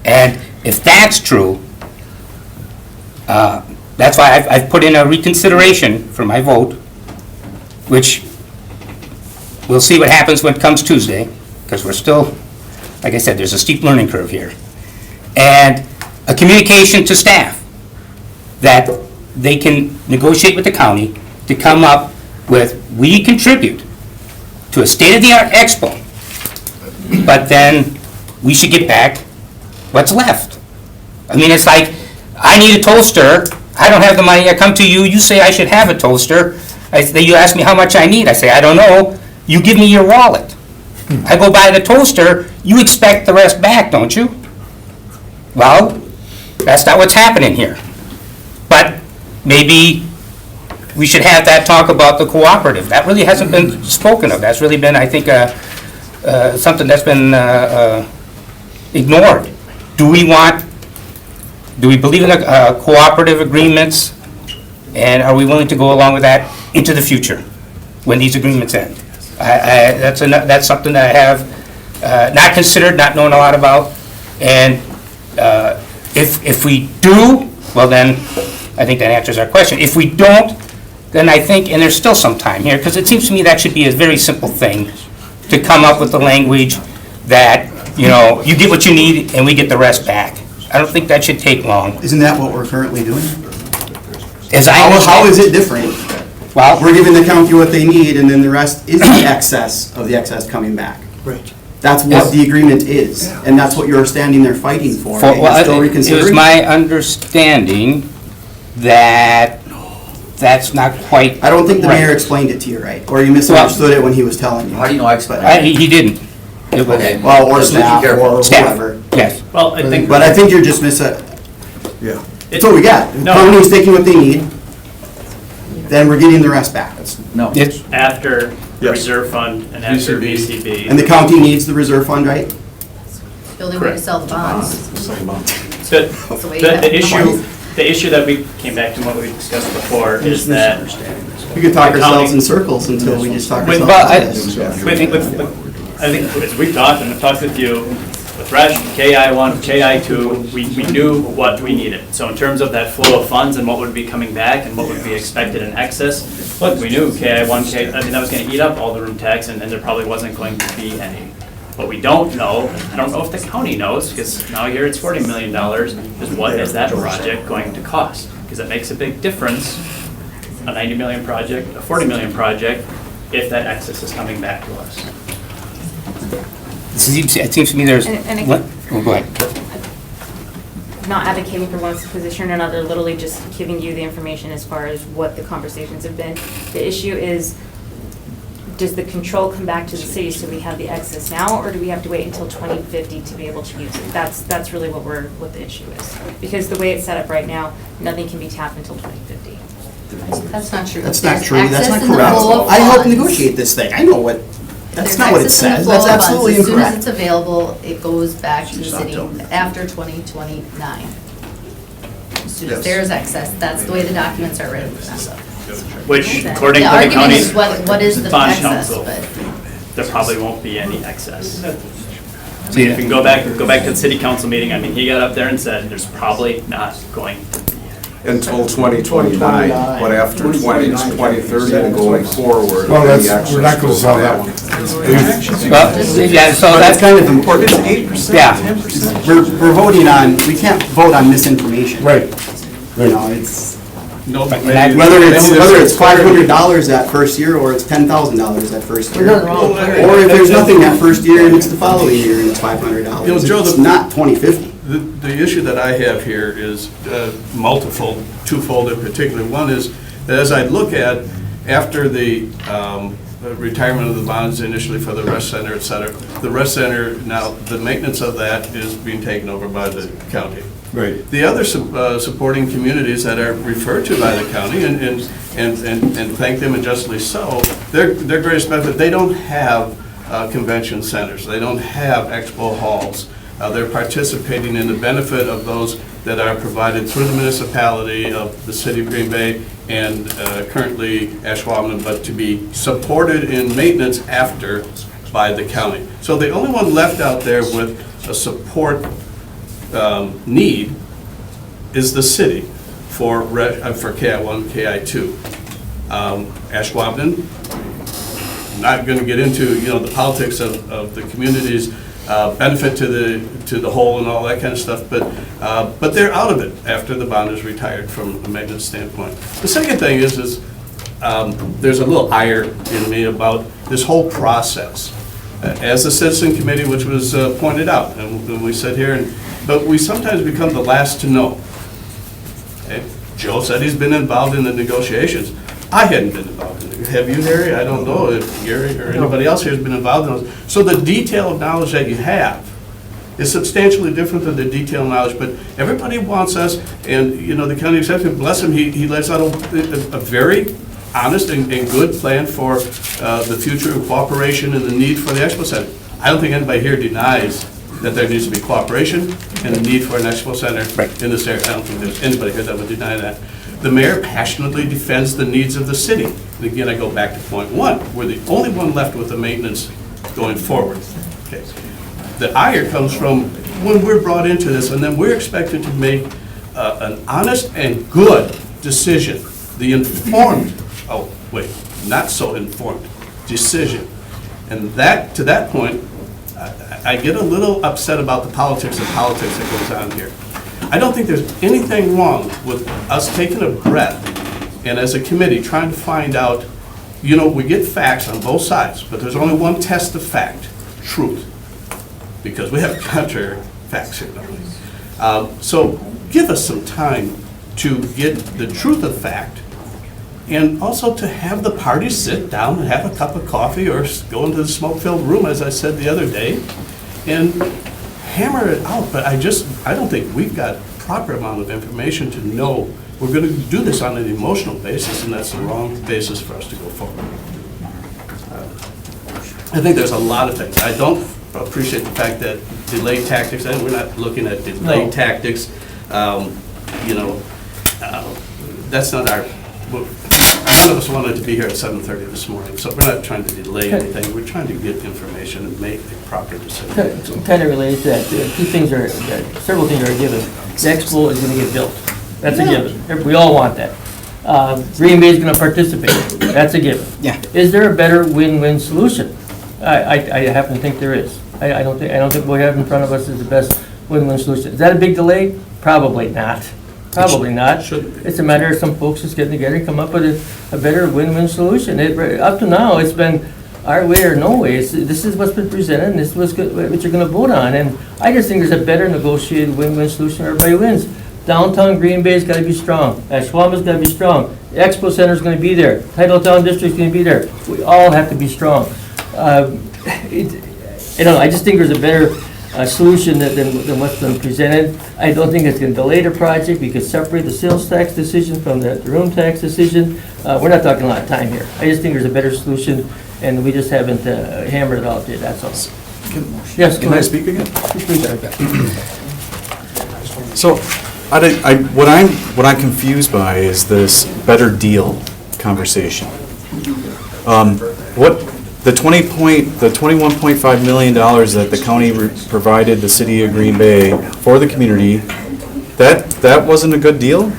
And if that's true, that's why I've put in a reconsideration for my vote, which we'll see what happens when it comes Tuesday, because we're still, like I said, there's a steep learning curve here. And a communication to staff that they can negotiate with the county to come up with, we contribute to a state-of-the-art expo, but then we should get back what's left. I mean, it's like, I need a toaster, I don't have the money, I come to you, you say I should have a toaster, you ask me how much I need, I say, I don't know, you give me your wallet. I go buy the toaster, you expect the rest back, don't you? Well, that's not what's happening here. But maybe we should have that talk about the cooperative. That really hasn't been spoken of. That's really been, I think, something that's been ignored. Do we believe in cooperative agreements, and are we willing to go along with that into the future when these agreements end? That's something that I have not considered, not known a lot about, and if we do, well then, I think that answers our question. If we don't, then I think, and there's still some time here, because it seems to me that should be a very simple thing, to come up with the language that, you know, you get what you need and we get the rest back. I don't think that should take long. Isn't that what we're currently doing? How is it different? Well, We're giving the county what they need, and then the rest is the excess of the excess coming back. Right. That's what the agreement is, and that's what you're standing there fighting for. and you're still It was reconsidering? my understanding that that's not quite. I don't think the right. mayor explained it to you right, or you misunderstood it when he was telling you. How do you know I explained it? He didn't. It was- Okay. Well, or Just be staff, careful. or Staff. whoever. Yes. Well, I think. But I think you're just Yeah. that's what we got. The No. county's taking what they need. then we're getting the rest back. No. After the Yes. reserve fund and after VCB. And the county needs the reserve fund, right? The only way to sell the bonds. The, That's the way you have the the the issue that we came back to what we discussed before is that. We could talk the ourselves county- in circles until we just talk With- ourselves. I think as we've talked, and I've talked with you, with Raj, KI1, KI2, we knew what we needed. So in terms of that flow of funds and what would be coming back and what would be expected in excess, look, we knew KI1, that was gonna eat up all the room tax, and there probably wasn't going to be any. What we don't know, I don't know if the county knows, because now here it's $40 million, is what is that project going to cost? Because it makes a big difference, a 90 million project, a 40 million project, if that excess is coming back to us. It seems to me there's, And what? Oh, go ahead. Not advocating for one position or another, literally just giving you the information as far as what the conversations have been. The issue is, does the control come back to the city so we have the excess now, or do we have to wait until 2050 to be able to use it? That's really what the issue is. Because the way it's set up right now, nothing can be tapped until 2050. That's not true. That's not There's true, that's access not in the correct. flow of I helped funds. negotiate this thing, I know what, that's There's not what it access in the says, flow that's of funds. absolutely As soon as it's incorrect. available, it goes back to the city after 2029. As soon as there's excess, that's the way the documents are written. Which, according The to the argument county's is what is the bond excess, council, but there probably won't be any excess. I mean, if you can go back to the city council meeting, I mean, he got up there and said, there's probably not going to be. Until 2029, but after 2030 and going forward. Well, we're not gonna sell that one. Well, yeah, so But that's that's, kind of important. yeah. We're voting on, we can't vote on misinformation. Right. You know, it's, No, but And I- maybe- whether maybe it's this- $500 that first year, or it's $10,000 that first year. nothing wrong with that. Or if there's nothing that first year, and it's the following year, and it's $500. You know, Joe, It's the- not 2050. The issue that I have here is multiple, twofold in particular. One is, that as I look at, after the retirement of the bonds initially for the rest center, et cetera, the rest center, now, the maintenance of that is being taken over by the county. Right. The other supporting communities that are referred to by the county, and thank them, and justly so, their greatest benefit, they don't have convention centers, they don't have expo halls. They're participating in the benefit of those that are provided through the municipality of the city of Green Bay and currently Ashwaubenon, but to be supported in maintenance after by the county. So the only one left out there with a support need is the city for KI1, KI2. Ashwaubenon, not going to get into, you know, the politics of the community's benefit to the whole and all that kind of stuff, but they're out of it after the bond is retired from a maintenance standpoint. The second thing is there's a little ire in me about this whole process. As a citizen committee, which was pointed out, and we sit here, but we sometimes become the last to know. Okay? Joe said he's been involved in the negotiations. I hadn't been involved in it. Have you, Harry? I don't know if Gary or anybody else here has been involved in those. So the detail of knowledge that you have is substantially different than the detailed knowledge, but everybody wants us, and, you know, the county executive, bless him, he lays out a very honest and good plan for the future of cooperation and the need for the Expo Center. I don't think anybody here denies that there needs to be cooperation and the need for an Expo Center in this area. I don't think there's anybody here that would deny that. The mayor passionately defends the needs of the city. And again, I go back to point one, we're the only one left with the maintenance going forward. Okay. The ire comes from when we're brought into this, and then we're expected to make an honest and good decision, the informed, oh, wait, not so informed decision. And that, to that point, I get a little upset about the politics that goes on here. I don't think there's anything wrong with us taking a breath and as a committee trying to find out, you know, we get facts on both sides, but there's only one test of fact, truth. Because we have contrary facts here, don't we? So give us some time to get the truth of fact, and also to have the parties sit down and have a cup of coffee or go into the smoke-filled room, as I said the other day, and hammer it out. But I don't think we've got proper amount of information to know we're gonna do this on an emotional basis, and that's the wrong basis for us to go forward. I think there's a lot of things. I don't appreciate the fact that delay tactics, and we're not looking at delay No. tactics, you know, that's not our, none of us wanted to be here at 7:30 this morning, so we're not trying to delay anything. We're trying to get information and make a proper decision. Kind of related to that, two things are, several things are a given. The expo is gonna get built, that's a given, we all want that. Green Bay is gonna participate, that's a given. Yeah. Is there a better win-win solution? I happen to think there is. I don't think what we have in front of us is the best win-win solution. Is that a big delay? Probably not. Probably not. It's a matter of some folks just getting together and come up with a better win-win solution. Up to now, it's been our way or no way. This is what's been presented, and this is what you're gonna vote on. And I just think there's a better negotiated win-win solution where everybody wins. Downtown Green Bay's gotta be strong. Ashwaubenu's gotta be strong. The Expo Center's gonna be there. Titletown District's gonna be there. We all have to be strong. I just think there's a better solution than what's been presented. I don't think it's gonna delay the project. We could separate the sales tax decision from the room tax decision. We're not talking a lot of time here. I just think there's a better solution, and we just haven't hammered it out there, that's all. Yes, Can I speak again? Please. So, what I'm confused by is this better deal conversation. The $21.5 million that the county provided the city of Green Bay for the community, that wasn't a good deal?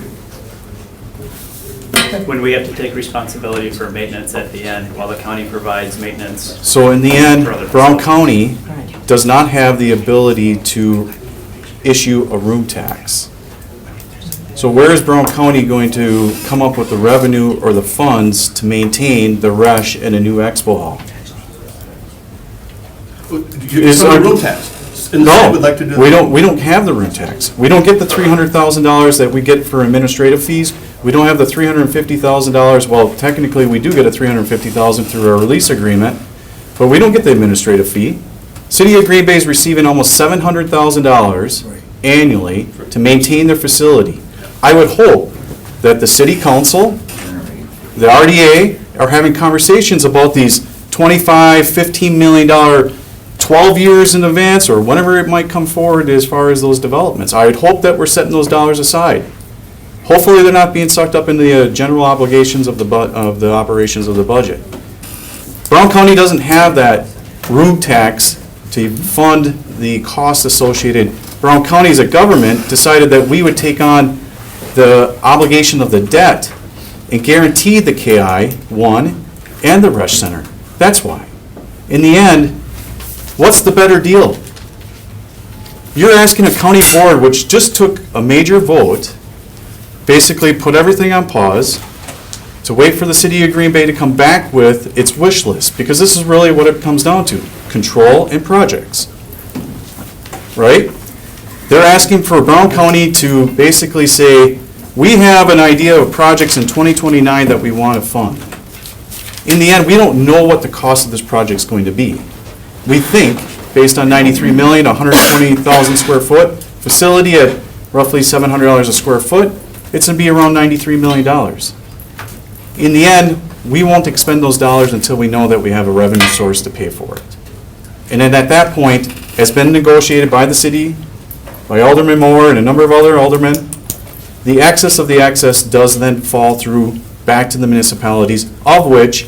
When we have to take responsibility for maintenance at the end, while the county provides maintenance. So in the end, for other Brown facilities. County does not have the ability to issue a room tax. So where is Brown County going to come up with the revenue or the funds to maintain the Resch and a new expo hall? It's not a room tax. And the city would like to do that. We don't have the room tax. We don't get the $300,000 that we get for administrative fees. We don't have the $350,000, well, technically, we do get a $350,000 through our lease agreement, but we don't get the administrative fee. City of Green Bay is receiving almost $700,000 annually to maintain their facility. I would hope that the city council, the RDA, are having conversations about these $25, $15 million 12 years in advance, or whenever it might come forward as far as those developments. I would hope that we're setting those dollars aside. Hopefully, they're not being sucked up in the general obligations of the operations of the budget. Brown County doesn't have that room tax to fund the costs associated. Brown County as a government decided that we would take on the obligation of the debt and guarantee the KI-1 and the Resch Center. That's why. In the end, what's the better deal? You're asking a county board, which just took a major vote, basically put everything on pause, to wait for the city of Green Bay to come back with its wish list, because this is really what it comes down to, control and projects, right? They're asking for Brown County to basically say, we have an idea of projects in 2029 that we want to fund. In the end, we don't know what the cost of this project is going to be. We think, based on 93 million, 120,000 square foot facility at roughly $700 a square foot, it's going to be around $93 million. In the end, we won't expend those dollars until we know that we have a revenue source to pay for it. And then at that point, it's been negotiated by the city, by Alderman Moore and a number of other aldermen. The excess of the excess does then fall through back to the municipalities, of which,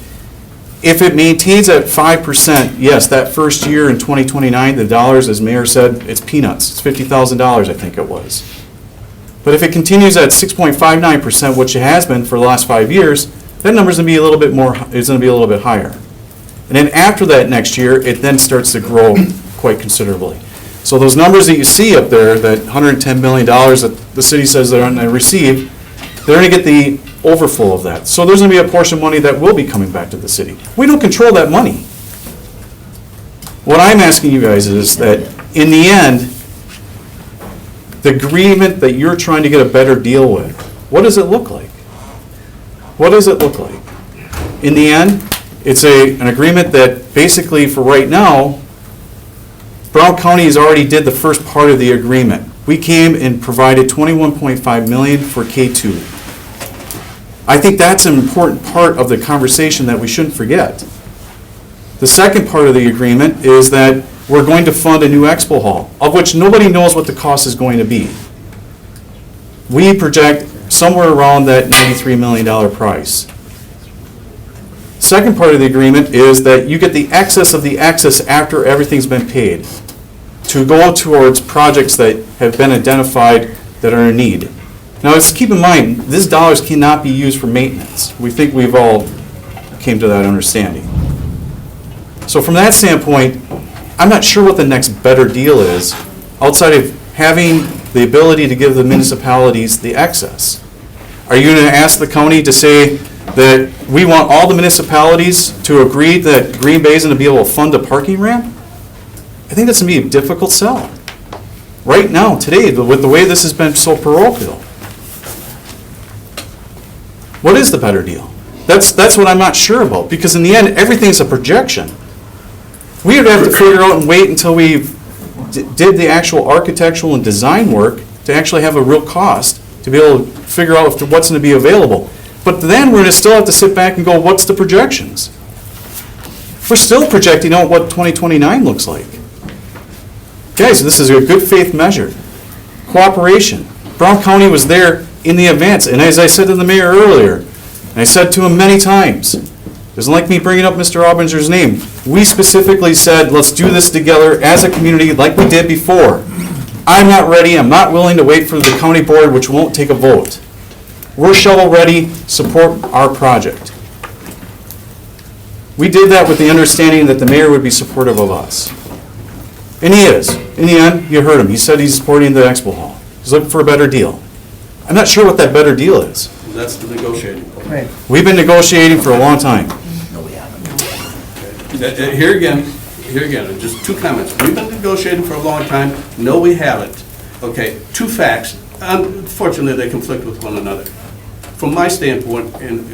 if it maintains at 5%, yes, that first year in 2029, the dollars, as Mayor said, it's peanuts. It's $50,000, I think it was. But if it continues at 6.59%, which it has been for the last 5 years, that number's gonna be a little bit more, it's gonna be a little bit higher. And then after that next year, it then starts to grow quite considerably. So those numbers that you see up there, that $110 million that the city says they're going to receive, they're going to get the overflow of that. So there's going to be a portion of money that will be coming back to the city. We don't control that money. What I'm asking you guys is that, in the end, the agreement that you're trying to get a better deal with, what does it look like? What does it look like? In the end, it's an agreement that basically, for right now, Brown County has already did the first part of the agreement. We came and provided $21.5 million for K2. I think that's an important part of the conversation that we shouldn't forget. The second part of the agreement is that we're going to fund a new expo hall, of which nobody knows what the cost is going to be. We project somewhere around that $93 million price. Second part of the agreement is that you get the excess of the excess after everything's been paid to go towards projects that have been identified that are in need. Now, let's keep in mind, these dollars cannot be used for maintenance. We think we've all came to that understanding. So from that standpoint, I'm not sure what the next better deal is outside of having the ability to give the municipalities the excess. Are you going to ask the county to say that we want all the municipalities to agree that Green Bay is going to be able to fund a parking ramp? I think that's going to be a difficult sell. Right now, today, with the way this has been so parochial. What is the better deal? That's what I'm not sure about, because in the end, everything's a projection. We would have to figure out and wait until we did the actual architectural and design work to actually have a real cost to be able to figure out what's going to be available. But then we're going to still have to sit back and go, what's the projections? We're still projecting out what 2029 looks like. Guys, this is a good faith measure. Cooperation. Brown County was there in the advance, and as I said to the mayor earlier, and I said to him many times, doesn't like me bringing up Mr. Albinger's name, we specifically said, let's do this together as a community like we did before. I'm not ready, I'm not willing to wait for the county board, which won't take a vote. We're shovel ready, support our project. We did that with the understanding that the mayor would be supportive of us. And he is. In the end, you heard him. He said he's supporting the expo hall. He's looking for a better deal. I'm not sure what that better deal is. That's the negotiating. Right. We've been negotiating for a long time. No, we haven't. Here again, just two comments. We've been negotiating for a long time. No, we haven't. Okay, two facts. Unfortunately, they conflict with one another. From my standpoint, and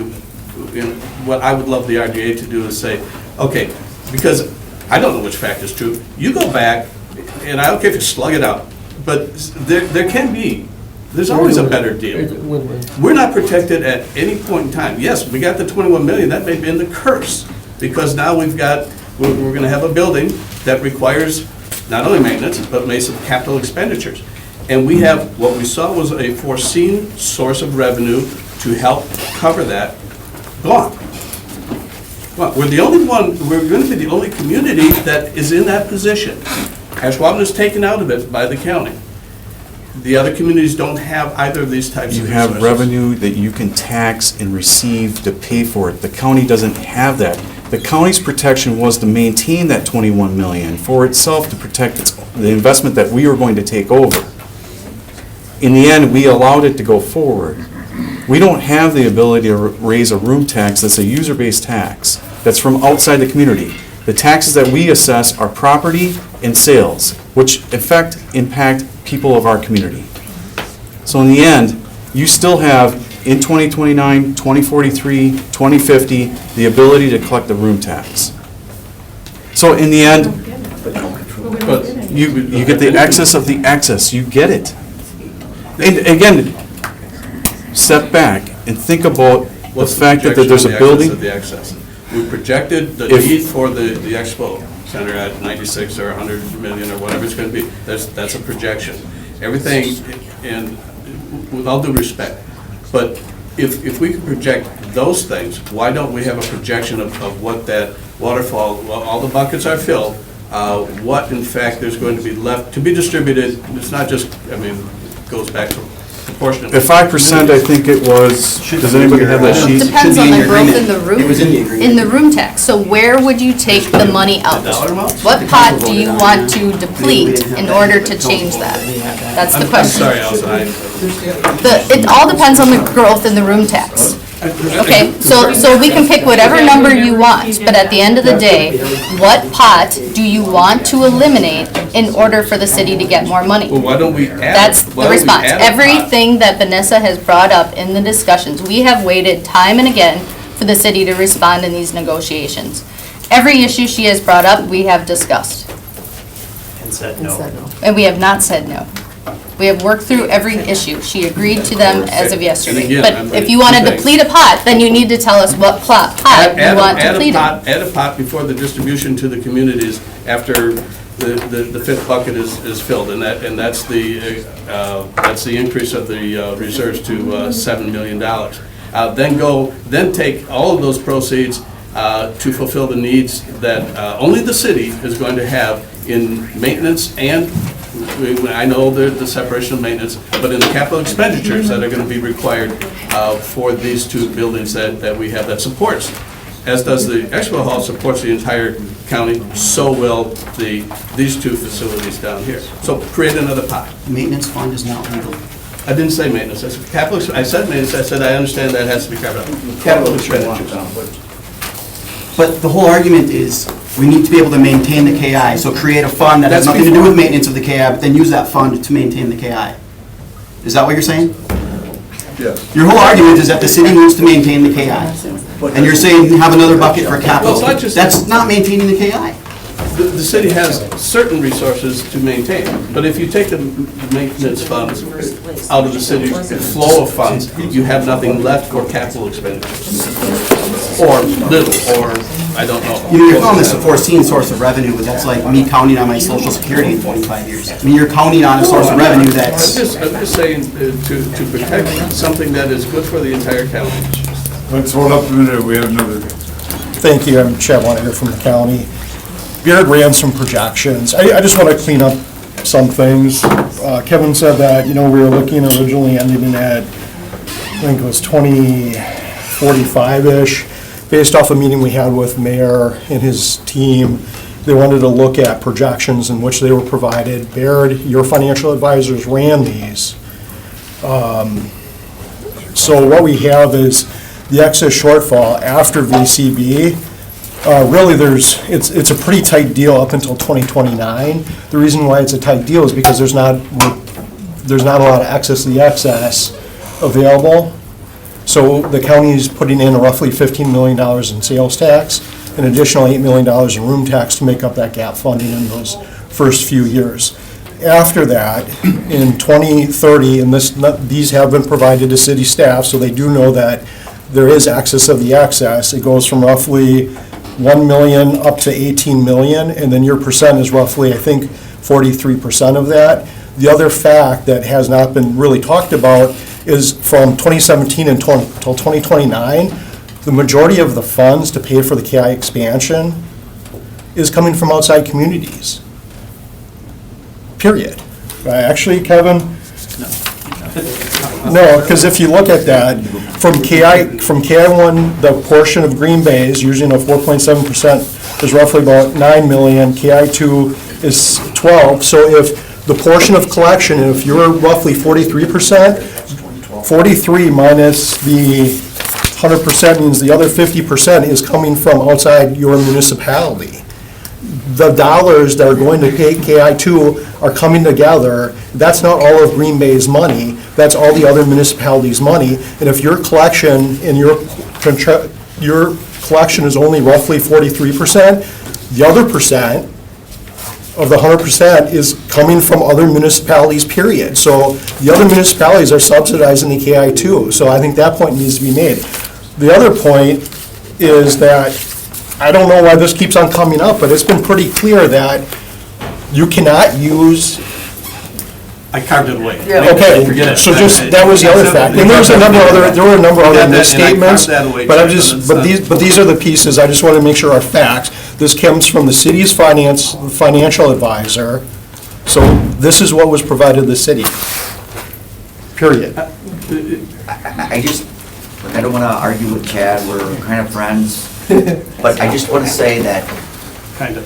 what I would love the RDA to do is say, okay, because I don't know which fact is true. You go back, and I don't care if you slug it out, but there can be, there's always a better deal. We're not protected at any point in time. Yes, we got the 21 million, that may be in the curse, because now we're going to have a building that requires not only maintenance, but may some capital expenditures. And we have, what we saw was a foreseen source of revenue to help cover that, gone. Well, we're the only one, we're going to be the only community that is in that position. Ashwaubenon is taken out of it by the county. The other communities don't have either of these types of You resources. have revenue that you can tax and receive to pay for it. The county doesn't have that. The county's protection was to maintain that 21 million for itself to protect the investment that we were going to take over. In the end, we allowed it to go forward. We don't have the ability to raise a room tax that's a user-based tax that's from outside the community. The taxes that we assess are property and sales, which in fact impact people of our community. So in the end, you still have in 2029, 2043, 2050, the ability to collect the room tax. So in the end, you get the excess of the excess, you get it. And again, step back and think about the fact that there's a building. What's the projection on the excess of the excess? We projected the need for the expo center at 96 or 100 million or whatever it's going to be. That's a projection. Everything, and with all due respect, but if we can project those things, why don't we have a projection of what that waterfall, well, all the buckets are filled, what in fact there's going to be left to be distributed. It's not just, I mean, it goes back to proportionate. At 5%, I think it was, does anybody have that sheet? Depends on the growth in the room. It was in the agreement. In the room tax. So where would you take the money out? Dollar amount? What pot do you want to deplete in order to change that? That's the I'm question. sorry, Allison, It all depends on the growth in the room tax. Okay, so we can pick whatever number you want, but at the end of the day, what pot do you want to eliminate in order for the city to get more money? well, why don't we add? That's the response. Everything that Vanessa has brought up in the discussions, we have waited time and again for the city to respond in these negotiations. Every issue she has brought up, we have discussed, And said no. and we have not said no. We have worked through every issue. She agreed to them as of yesterday. again, I'm But if you want to two things. deplete a pot, then you need to tell us what pot you want depleted. Add a pot before the distribution to the communities after the fifth bucket is filled, and that's the increase of the reserves to $7 million. Then take all of those proceeds to fulfill the needs that only the city is going to have in maintenance and, I know the separation of maintenance, but in the capital expenditures that are going to be required for these two buildings that we have that supports, as does the Expo Hall supports the entire county, so will these two facilities down here. So create another pot. Maintenance fund is not legal. I didn't say maintenance, I said capital, I said maintenance, I said I understand that has to be carved out. Capital expenditures. But the whole argument is, we need to be able to maintain the KI, so create a fund that has nothing to do with maintenance of the KI, but then use that fund to maintain the KI. Is that what you're saying? Yes. Your whole argument is that the city needs to maintain the KI. And you're saying have another bucket for capital. Well, it's not just- That's not maintaining the KI. The city has certain resources to maintain, but if you take the maintenance funds out of the city's flow of funds, you have nothing left for capital expenditures. Or little, or, I don't know. You're calling this a foreseen source of revenue, but that's like me counting on my social security in 25 years. I mean, you're counting on a source of revenue that's... I'm just saying to protect something that is good for the entire county. Let's hold up a minute, we have another. Thank you, I'm Chad Waniger from the county. Beard ran some projections. I just want to clean up some things. Kevin said that, we were looking originally ending at, I think it was 2045-ish, based off a meeting we had with Mayor and his team. They wanted to look at projections in which they were provided. Baird, your financial advisors ran these. So what we have is the excess shortfall after VCB. Really, it's a pretty tight deal up until 2029. The reason why it's a tight deal is because there's not a lot of excess of the excess available. So the county is putting in roughly $15 million in sales tax, an additional $8 million in room tax to make up that gap funding in those first few years. After that, in 2030, and these have been provided to city staff, so they do know that there is excess of the excess. It goes from roughly 1 million up to 18 million, and then your percent is roughly, I think, 43% of that. The other fact that has not been really talked about is from 2017 until 2029, the majority of the funds to pay for the KI expansion is coming from outside communities. Period. Actually, Kevin? No, because if you look at that, from KI1, the portion of Green Bay is using a 4.7%, is roughly about 9 million, KI2 is 12, so if the portion of collection, if you're roughly 43%, 43 minus the 100% means the other 50% is coming from outside your municipality. The dollars that are going to pay KI2 are coming together. That's not all of Green Bay's money. That's all the other municipalities' money. And if your collection and your collection is only roughly 43%, the other percent of the 100% is coming from other municipalities, period. So the other municipalities are subsidizing the KI2. So I think that point needs to be made. The other point is that I don't know why this keeps on coming up, but it's been pretty clear that you cannot use. I carved it away. Okay, Forget it. so that was the other fact. And there were a number of other misstatements, but these are the pieces, I just want to make sure are facts. This comes from the city's financial advisor, so this is what was provided to the city. Period. I don't want to argue with Chad, we're kind of friends, but I just want to say that, Kind of.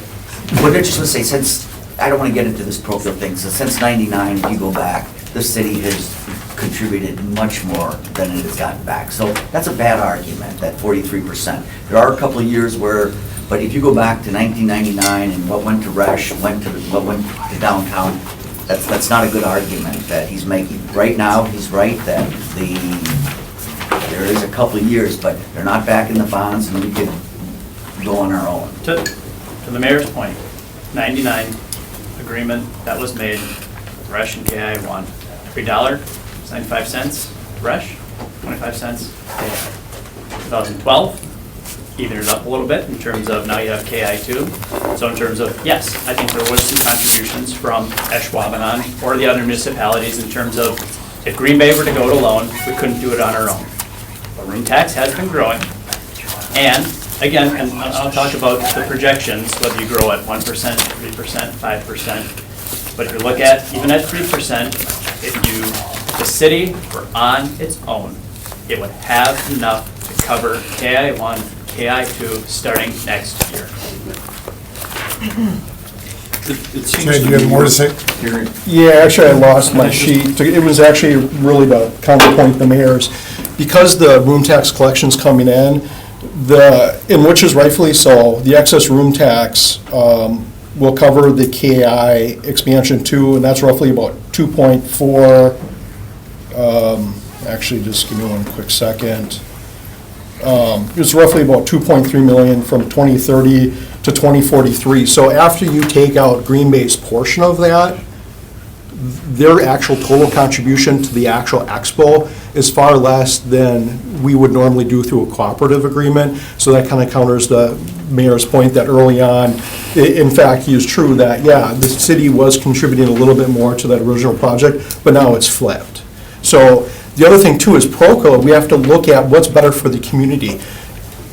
what I just want to say, since, I don't want to get into this parochial thing, so since '99, if you go back, the city has contributed much more than it has gotten back. So that's a bad argument, that 43%. There are a couple of years where, but if you go back to 1999 and what went to Resch, what went to downtown, that's not a good argument that he's making. Right now, he's right that there is a couple of years, but they're not back in the bonds, and we could go on our own. To the mayor's point, 99 agreement that was made with Resch and KI1, $3.95 fresh, 25 cents KI. 2012, evened it up a little bit in terms of now you have KI2. So in terms of, yes, I think there was some contributions from Ashwaubenon or the other municipalities in terms of if Green Bay were to go it alone, we couldn't do it on our own. But room tax has been growing. And again, and I'll talk about the projections, whether you grow at 1%, 3%, 5%. But if you look at, even at 3%, if the city were on its own, it would have enough to cover KI1, KI2 starting next year. It seems Chad, to do you have be more to say? hearing- Yeah, actually, I lost my sheet. It was actually really to counterpoint the mayor's. Because the room tax collection's coming in, which is rightfully so, the excess room tax will cover the KI expansion too, and that's roughly about 2.4, actually, just give me one quick second. It's roughly about 2.3 million from 2030 to 2043. So after you take out Green Bay's portion of that, their actual total contribution to the actual expo is far less than we would normally do through a cooperative agreement. So that kind of counters the mayor's point that early on, in fact, he is true that, yeah, the city was contributing a little bit more to that original project, but now it's flipped. So the other thing too is ProCo, we have to look at what's better for the community.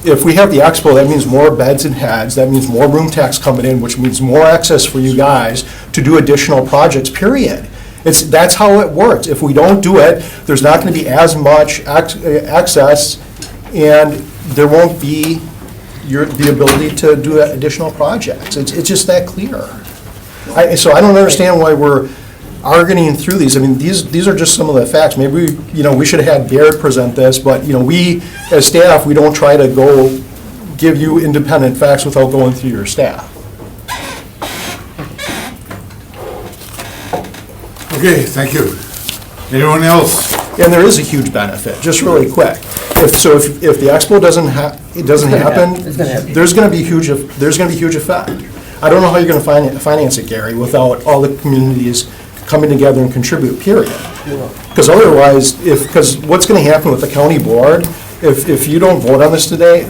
If we have the expo, that means more beds and heads, that means more room tax coming in, which means more access for you guys to do additional projects, period. That's how it works. If we don't do it, there's not going to be as much access, and there won't be the ability to do additional projects. It's just that clear. So I don't understand why we're arguing through these. I mean, these are just some of the facts. Maybe, we should have had Garrett present this, but, we, as staff, we don't try to go give you independent facts without going through your staff. Okay, thank you. Anyone else? And there is a huge benefit, just really quick. If the expo doesn't happen, It's gonna happen. there's gonna be huge effect. I don't know how you're gonna finance it, Gary, without all the communities coming together and contribute, period. Because otherwise, because what's gonna happen with the county board, if you don't vote on this today,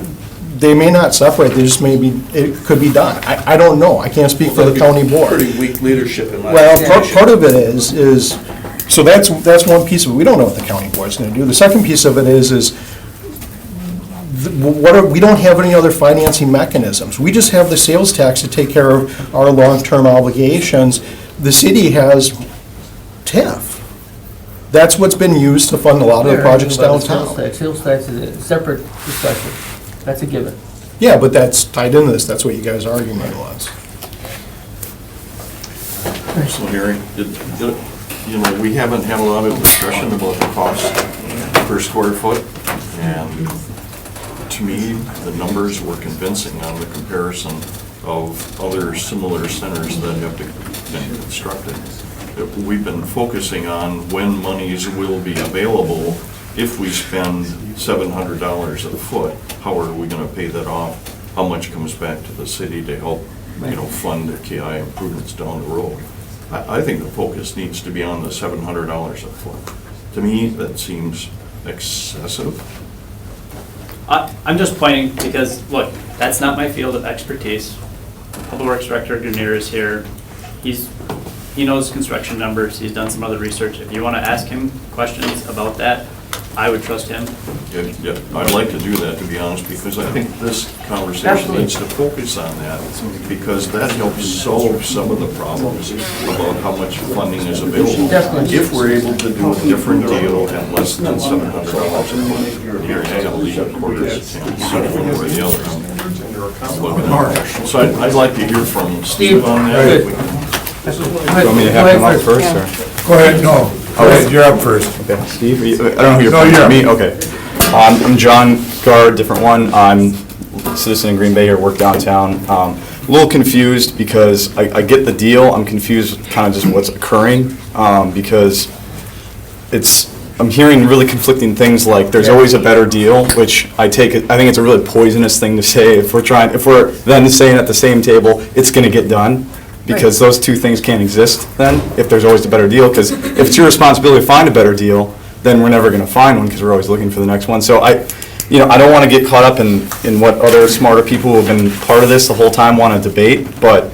they may not separate, it could be done. I don't know, I can't speak for the counny board. Pretty weak leadership in my Well, estimation. part of it is, so that's one piece of it, we don't know what the county board's gonna do. The second piece of it is we don't have any other financing mechanisms. We just have the sales tax to take care of our long-term obligations. The city has TIF. That's what's been used to fund a lot of the projects downtown. Sales tax is a separate discussion. That's a given. Yeah, but that's tied into this, that's what you guys' argument was. So Harry, we haven't had a lot of discussion about the cost per square foot, and to me, the numbers were convincing on the comparison of other similar centers that have been constructed. We've been focusing on when monies will be available. If we spend $700 a foot, how are we gonna pay that off? How much comes back to the city to help, fund the KI improvements down the road? I think the focus needs to be on the $700 a foot. To me, that seems excessive. I'm just pointing because, look, that's not my field of expertise. Public Works Director Grenier is here. He knows construction numbers, he's done some other research. If you want to ask him questions about that, I would trust him. Yeah, I'd like to do that, to be honest, because I think this conversation needs to focus on that, because that helps solve some of the problems about how much funding is available. Definitely. If we're able to do a different deal at less than $700 a foot, you're going to leave a quarter of the town, one or the other. I'm looking at it. So I'd like to hear from Steve on that. Good. You want me to have him up first, or? Go ahead, no. Okay, you're up first. Okay, Steve, I don't know who you're No, pointing you're at up. me, okay. I'm John Gard, different one. I'm a citizen in Green Bay here, work downtown. A little confused because I get the deal, I'm confused with kind of just what's occurring, because I'm hearing really conflicting things like there's always a better deal, which I think it's a really poisonous thing to say if we're then saying at the same table, it's gonna get done. because those two things can't exist then, if there's always a better deal, because if it's your responsibility to find a better deal, then we're never gonna find one, because we're always looking for the next one. So I don't wanna get caught up in what other smarter people who have been part of this the whole time wanna debate, but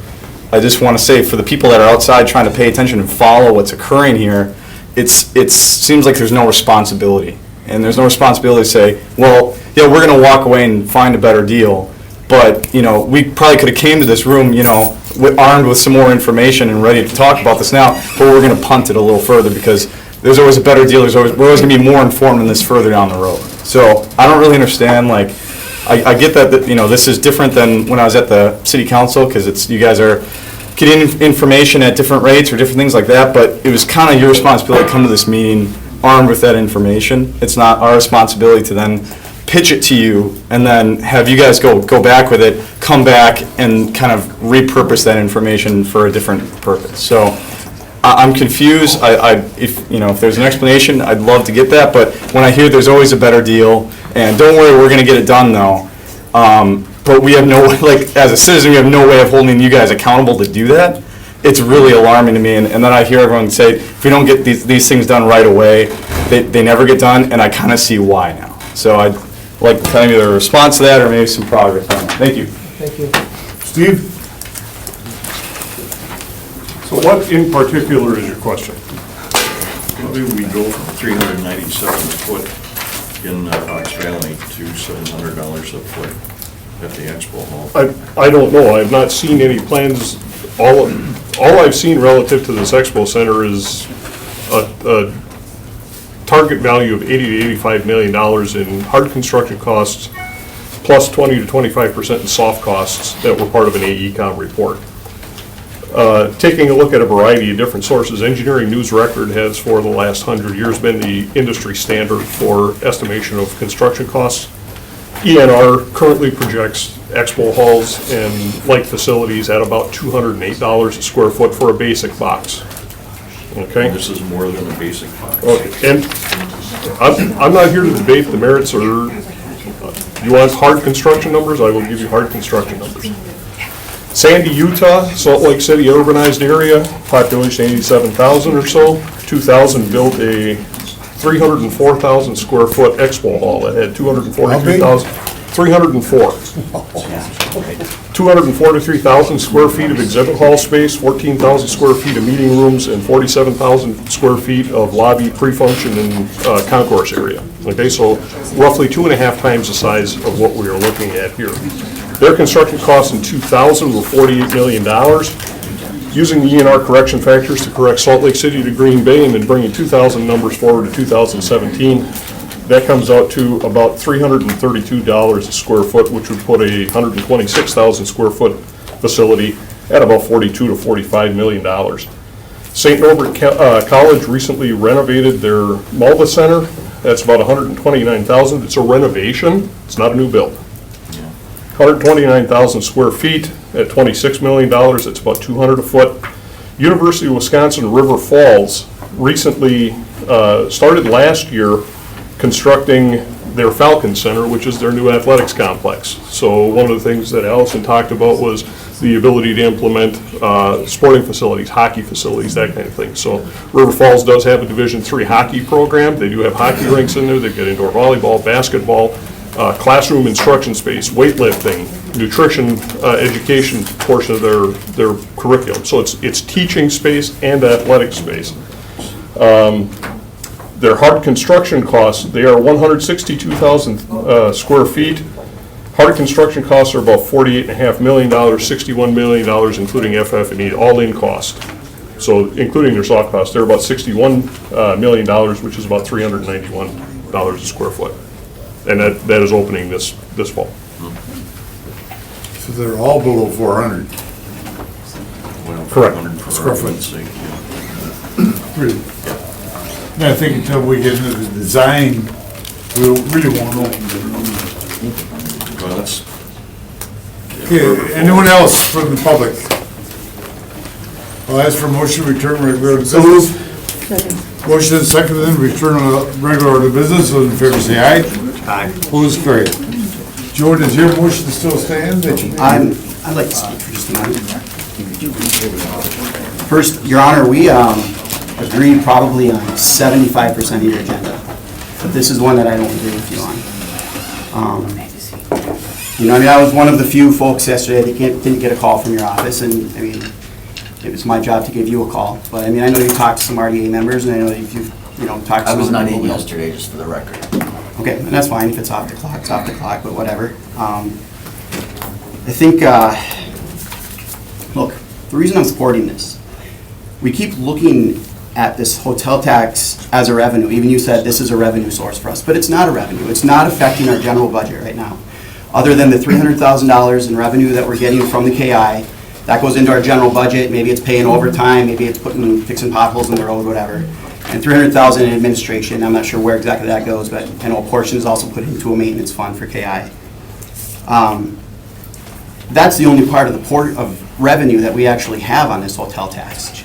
I just wanna say, for the people that are outside trying to pay attention and follow what's occurring here, it seems like there's no responsibility. And there's no responsibility to say, well, yeah, we're gonna walk away and find a better deal, but, we probably could have came to this room, armed with some more information and ready to talk about this now, but we're gonna punt it a little further because there's always a better deal, we're always gonna be more informed on this further down the road. So I don't really understand, I get that, this is different than when I was at the city council, because you guys are getting information at different rates or different things like that, but it was kind of your responsibility to come to this meeting armed with that information. It's not our responsibility to then pitch it to you and then have you guys go back with it, come back and kind of repurpose that information for a different purpose. So I'm confused. If there's an explanation, I'd love to get that, but when I hear there's always a better deal, and don't worry, we're gonna get it done though, but we have no, as a citizen, we have no way of holding you guys accountable to do that. It's really alarming to me, and then I hear everyone say, if we don't get these things done right away, they never get done, and I kind of see why now. So I'd like kind of either a response to that or maybe some progress on it. Thank you. Thank you. Steve? So what in particular is your question? How do we go from 397 a foot in Fox Valley to $700 a foot at the Expo Hall? I don't know. I have not seen any plans. All I've seen relative to this Expo Center is a target value of $80 to $85 million in hard construction costs, plus 20 to 25% in soft costs that were part of an AECOM report. Taking a look at a variety of different sources, Engineering News Record has for the last 100 years been the industry standard for estimation of construction costs. ENR currently projects expo halls and like facilities at about $208 a square foot for a basic box. Okay? This is more than a basic box. Okay. And I'm not here to debate the merits or, you want hard construction numbers? I will give you hard construction numbers. Sandy, Utah, Salt Lake City urbanized area, population 87,000 or so. 2000 built a 304,000 square foot expo hall that had 243,000. 304. 243,000 square feet of exhibit hall space, 14,000 square feet of meeting rooms, and 47,000 square feet of lobby, pre-function, and concourse area. Okay, so roughly 2.5 times the size of what we are looking at here. Their construction costs in 2000 were $48 million. Using the ENR correction factors to correct Salt Lake City to Green Bay and then bringing 2000 numbers forward to 2017, that comes out to about $332 a square foot, which would put a 126,000 square foot facility at about $42 to $45 million. St. Norbert College recently renovated their Malva Center. That's about $129,000. It's a renovation. It's not a new build. 129,000 square feet at $26 million. It's about $200 a foot. University of Wisconsin River Falls recently started last year constructing their Falcon Center, which is their new athletics complex. So one of the things that Allison talked about was the ability to implement sporting facilities, hockey facilities, that kind of thing. So River Falls does have a Division III hockey program. They do have hockey rinks in there. They've got indoor volleyball, basketball, classroom instruction space, weightlifting, nutrition education portion of their curriculum. So it's teaching space and athletic space. Their hard construction costs, they are 162,000 square feet. Hard construction costs are about $48.5 million, $61 million including FF&E, all-in cost. So including their soft costs, they're about $61 million, which is about $391 a square foot. And that is opening this fall. So they're all below 400. Well, Correct. 100 Square foot. argument's sake, yeah. Really? And I think until we get into the design, we really won't know. Well, that's. Okay, anyone else from the public? I'll ask for a motion to return regular business. Motion and second, then return on regular order of business. Those in favor say aye. Aye. Opposed, carried. Joe, does your motion still stand? I'd like to speak for just a moment. First, Your Honor, we agreed probably on 75% of your agenda, but this is one that I don't agree with you on. I was one of the few folks yesterday that didn't get a call from your office, and it was my job to give you a call. But I know you talked to some RDA members, and I know you've talked to some. I was not in people. yesterday, just for the record. Okay, and that's fine, if it's off the clock, it's off the clock, but whatever. I think, look, the reason I'm supporting this, we keep looking at this hotel tax as a revenue. Even you said this is a revenue source for us, but it's not a revenue. It's not affecting our general budget right now. Other than the $300,000 in revenue that we're getting from the KI, that goes into our general budget. Maybe it's paying overtime, maybe it's fixing potholes in the road, whatever. And $300,000 in administration. I'm not sure where exactly that goes, but I know a portion is also put into a maintenance fund for KI. That's the only part of the of revenue that we actually have on this hotel tax.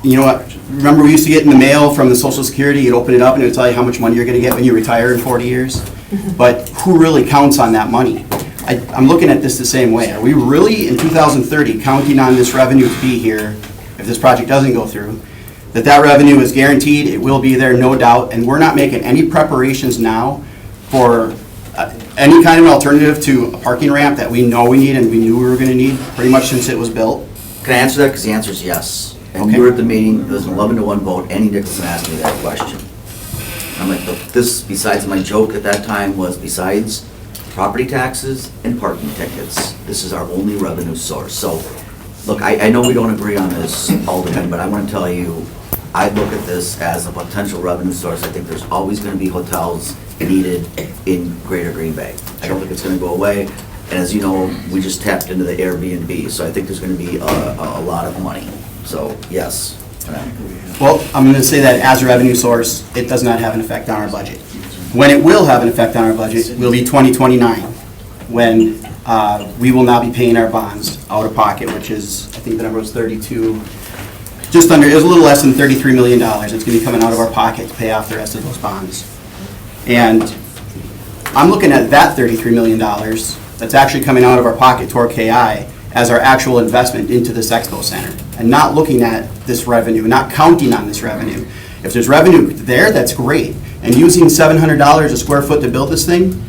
You know what? Remember we used to get in the mail from the Social Security, you'd open it up and it would tell you how much money you're going to get when you retire in 40 years? But who really counts on that money? I'm looking at this the same way. Are we really in 2030 counting on this revenue to be here if this project doesn't go through? That revenue is guaranteed, it will be there, no doubt, and we're not making any preparations now for any kind of an alternative to a parking ramp that we know we need and we knew we were going to need pretty much since it was built? Can I answer that? Because the answer is yes. And Okay. you were at the meeting, it was an 11-1 vote, Annie Dickinson asked me that question. I'm like, look, this, besides my joke at that time, was besides property taxes and parking tickets, this is our only revenue source. So, look, I know we don't agree on this all the time, but I want to tell you, I look at this as a potential revenue source. I think there's always going to be hotels needed in Greater Green Bay. I don't think it's going to go away. And as you know, we just tapped into the Airbnb, so I think there's going to be a lot of money. So, yes. Well, I'm going to say that as a revenue source, it does not have an effect on our budget. When it will have an effect on our budget will be 2029, when we will not be paying our bonds out of pocket, which is, I think the number was 32, just under, it was a little less than $33 million. It's going to be coming out of our pocket to pay off the rest of those bonds. And I'm looking at that $33 million that's actually coming out of our pocket toward KI as our actual investment into this expo center, and not looking at this revenue, not counting on this revenue. If there's revenue there, that's great. And using $700 a square foot to build this thing,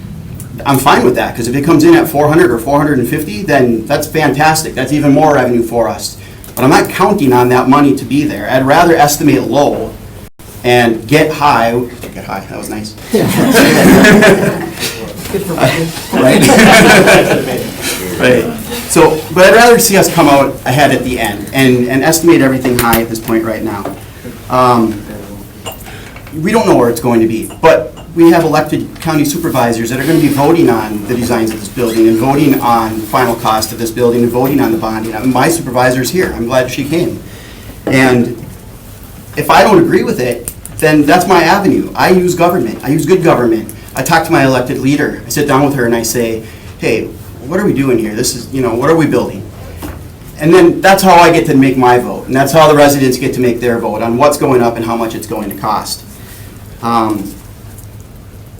I'm fine with that, because if it comes in at 400 or 450, then that's fantastic. That's even more revenue for us. But I'm not counting on that money to be there. I'd rather estimate low and get high. Get high, that was nice. Right? Right. So, but I'd rather see us come out ahead at the end and estimate everything high at this point right now. We don't know where it's going to be, but we have elected county supervisors that are going to be voting on the designs of this building and voting on the final cost of this building and voting on the bonding. My supervisor's here. I'm glad she came. And if I don't agree with it, then that's my avenue. I use government. I use good government. I talk to my elected leader. I sit down with her and I say, hey, what are we doing here? This is, what are we building? And then that's how I get to make my vote. And that's how the residents get to make their vote on what's going up and how much it's going to cost.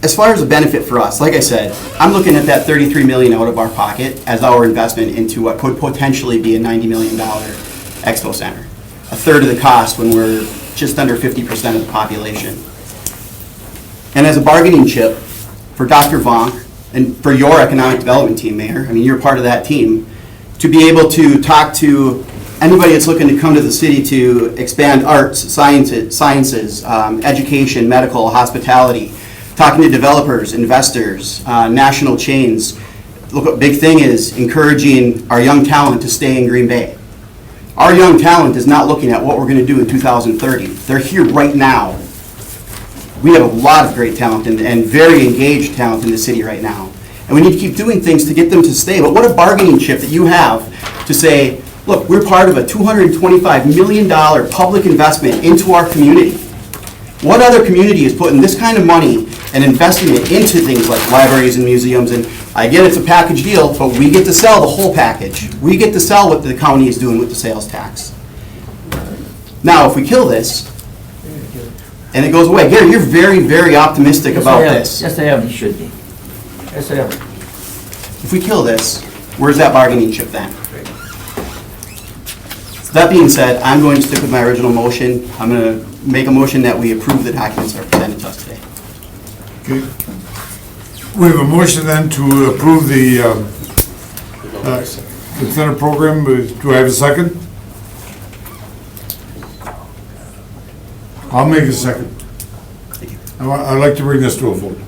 As far as the benefit for us, like I said, I'm looking at that $33 million out of our pocket as our investment into what could potentially be a $90 million expo center. A third of the cost when we're just under 50% of the population. And as a bargaining chip for Dr. Vonk and for your economic development team, Mayor, you're part of that team, to be able to talk to anybody that's looking to come to the city to expand arts, sciences, education, medical, hospitality, talking to developers, investors, national chains. Look, what big thing is encouraging our young talent to stay in Green Bay. Our young talent is not looking at what we're going to do in 2030. They're here right now. We have a lot of great talent and very engaged talent in the city right now. And we need to keep doing things to get them to stay. But what a bargaining chip that you have to say, look, we're part of a $225 million public investment into our community. What other community is putting this kind of money and investing it into things like libraries and museums? And I get it's a package deal, but we get to sell the whole package. We get to sell what the county is doing with the sales tax. Now, if we kill this, and it goes away, Gary, you're very, very optimistic about this. Yes, I am. You should be. Yes, I am. If we kill this, Where's that bargaining chip then? So that being said, I'm going to stick with my original motion. I'm going to make a motion that we approve the documents that are presented to us today. Okay. We have a motion then to approve the consent program. Do I have a second? I'll make a second. I'd like to bring this to a vote.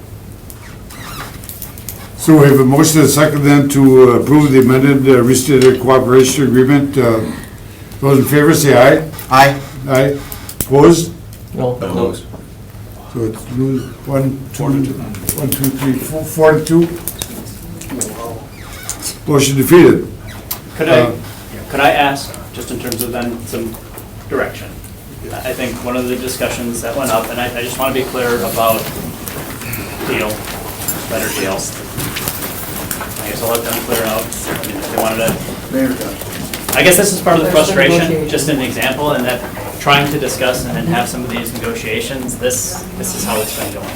So we have a motion and a second then to approve the amended restated cooperation agreement. Those in favor say aye. Aye. Aye. Opposed? No. Opposed. So it's 4 to 2. Motion defeated. Could I ask, just in terms of then some direction? I think one of the discussions that went up, and I just want to be clear about deal, better deal. I guess I'll let them clear out, I mean, if they wanted to. I guess this is part of the frustration, just an example, and that trying to discuss and then have some of these negotiations, this is how it's been going.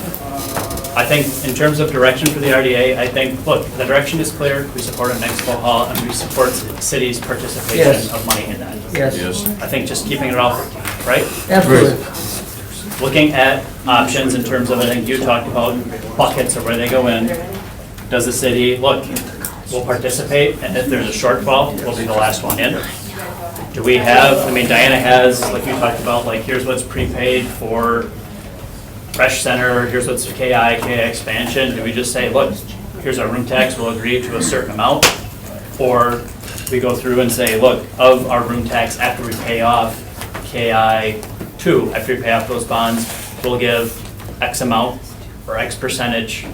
I think in terms of direction for the RDA, I think, look, the direction is clear. We support an expo hall and we support the city's participation Yes. of money in that. Yes. I think just keeping it all, right? Absolutely. Looking at options in terms of, I think you talked about buckets of where they go in. Does the city, look, we'll participate, and if there's a shortfall, we'll be the last one in. Do we have, I mean, Diana has, like you talked about, like, here's what's prepaid for Fresh Center, here's what's KI expansion. Do we just say, look, here's our room tax, we'll agree to a certain amount? Or we go through and say, look, of our room tax, after we pay off KI 2, after we pay off those bonds, we'll give X amount or X percentage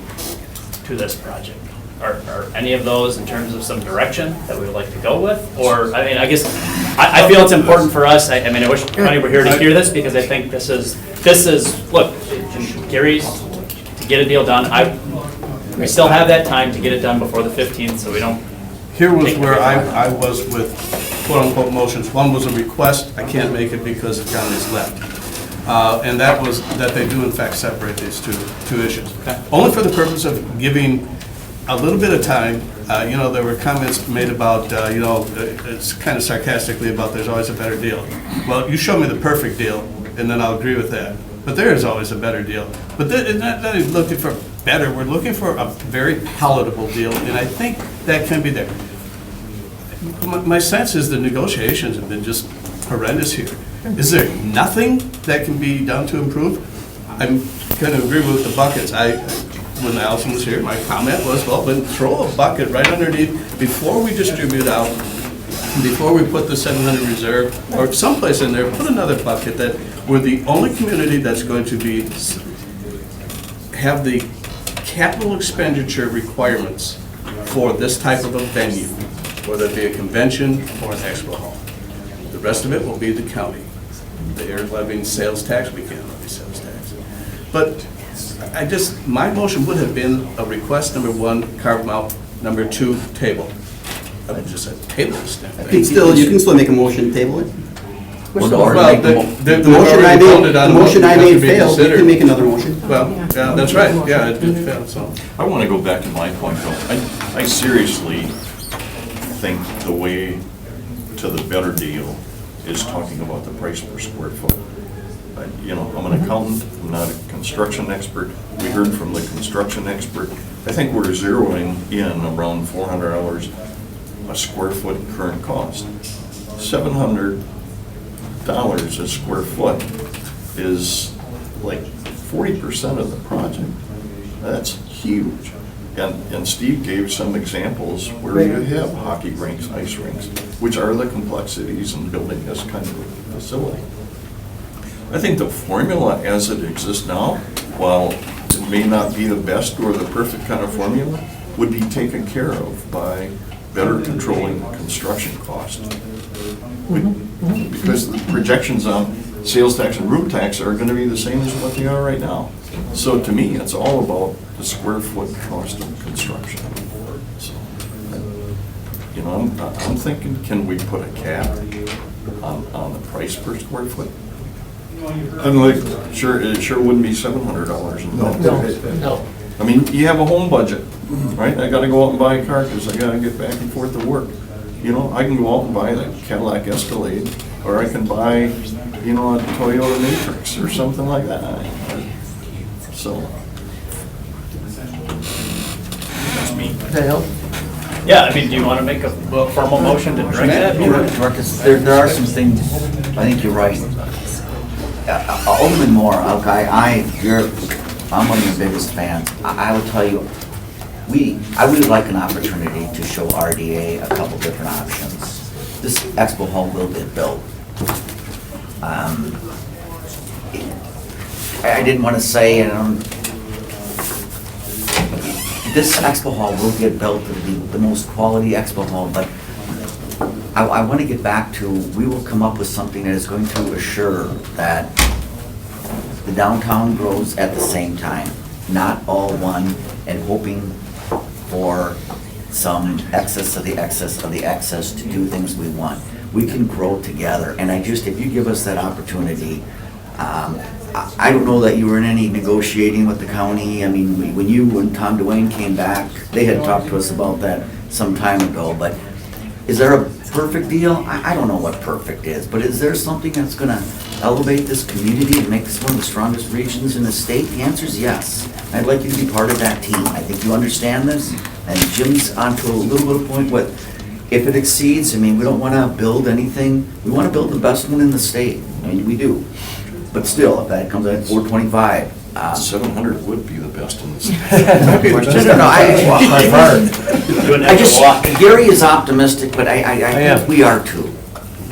to this project? Are any of those in terms of some direction that we would like to go with? Or, I mean, I guess, I feel it's important for us, I mean, I wish Connie were here to hear this, because I think this is, look, Gary's, to get a deal done, we still have that time to get it done before the 15th, so we don't. Here was where I was with quote-unquote motions. One was a request, I can't make it because John is left. And that was that they do in fact separate these two issues. Only for the purpose of giving a little bit of time. You know, there were comments made about, you know, it's kind of sarcastically about there's always a better deal. Well, you show me the perfect deal, and then I'll agree with that. But there is always a better deal. But not even looking for better, we're looking for a very palatable deal, and I think that can be there. My sense is the negotiations have been just horrendous here. Is there nothing that can be done to improve? I'm going to agree with the buckets. When Allison was here, my comment was, well, then throw a bucket right underneath before we distribute out, before we put the 700 reserve, or someplace in there, put another bucket that we're the only community that's going to be, have the capital expenditure requirements for this type of a venue, whether it be a convention or an expo hall. The rest of it will be the county. They're levying sales tax, we can't levy sales tax. But my motion would have been a request, number one, carve them out, number two, table. I would just say table this thing. You can still make a motion to table it. Well, The motion I made failed, you can make another motion. Well, yeah, that's right, yeah, it did fail, so. I want to go back to my point, though. I seriously think the way to the better deal is talking about the price per square foot. You know, I'm an accountant, I'm not a construction expert. We heard from the construction expert. I think we're zeroing in around $400 a square foot current cost. $700 a square foot is like 40% of the project. That's huge. And Steve gave some examples where you have hockey rinks, ice rinks, which are the complexities in building this kind of a facility. I think the formula as it exists now, while it may not be the best or the perfect kind of formula, would be taken care of by better controlling the construction cost. Because the projections on sales tax and room tax are going to be the same as what they are right now. So to me, it's all about the square foot cost of construction. So, you know, I'm thinking, can we put a cap on the price per square foot? Unlikely. Sure, it sure wouldn't be $700. No. I mean, you have a home budget, right? I gotta go out and buy a car because I gotta get back and forth to work. You know, I can go out and buy that Cadillac Escalade, or I can buy, you know, a Toyota Matrix or something like that. So. That's me. Does that help? Yeah, I mean, do you want to make a formal motion to direct that? Marcus, there are some things, I think you're right. Alderman Moore, okay, I'm one of your biggest fans. I will tell you, I would like an opportunity to show RDA a couple different options. This expo hall will get built. I didn't want to say, this expo hall will get built, it'll be the most quality expo hall, but I want to get back to, we will come up with something that is going to assure that the downtown grows at the same time, not all one, and hoping for some excess of the excess of the excess to do things we want. We can grow together, and if you give us that opportunity, I don't know that you were in any negotiating with the county. I mean, when you and Tom Duane came back, they had talked to us about that some time ago, but is there a perfect deal? I don't know what perfect is, but is there something that's gonna elevate this community and make us one of the strongest regions in the state? The answer is yes. I'd like you to be part of that team. I think you understand this, and Jim's onto a little bit of point with, if it exceeds, I mean, we don't wanna build anything, we wanna build the best one in the state. I mean, we do. But still, if that comes at 425, 700 would be the best in this. Gary is optimistic, but I think we are too.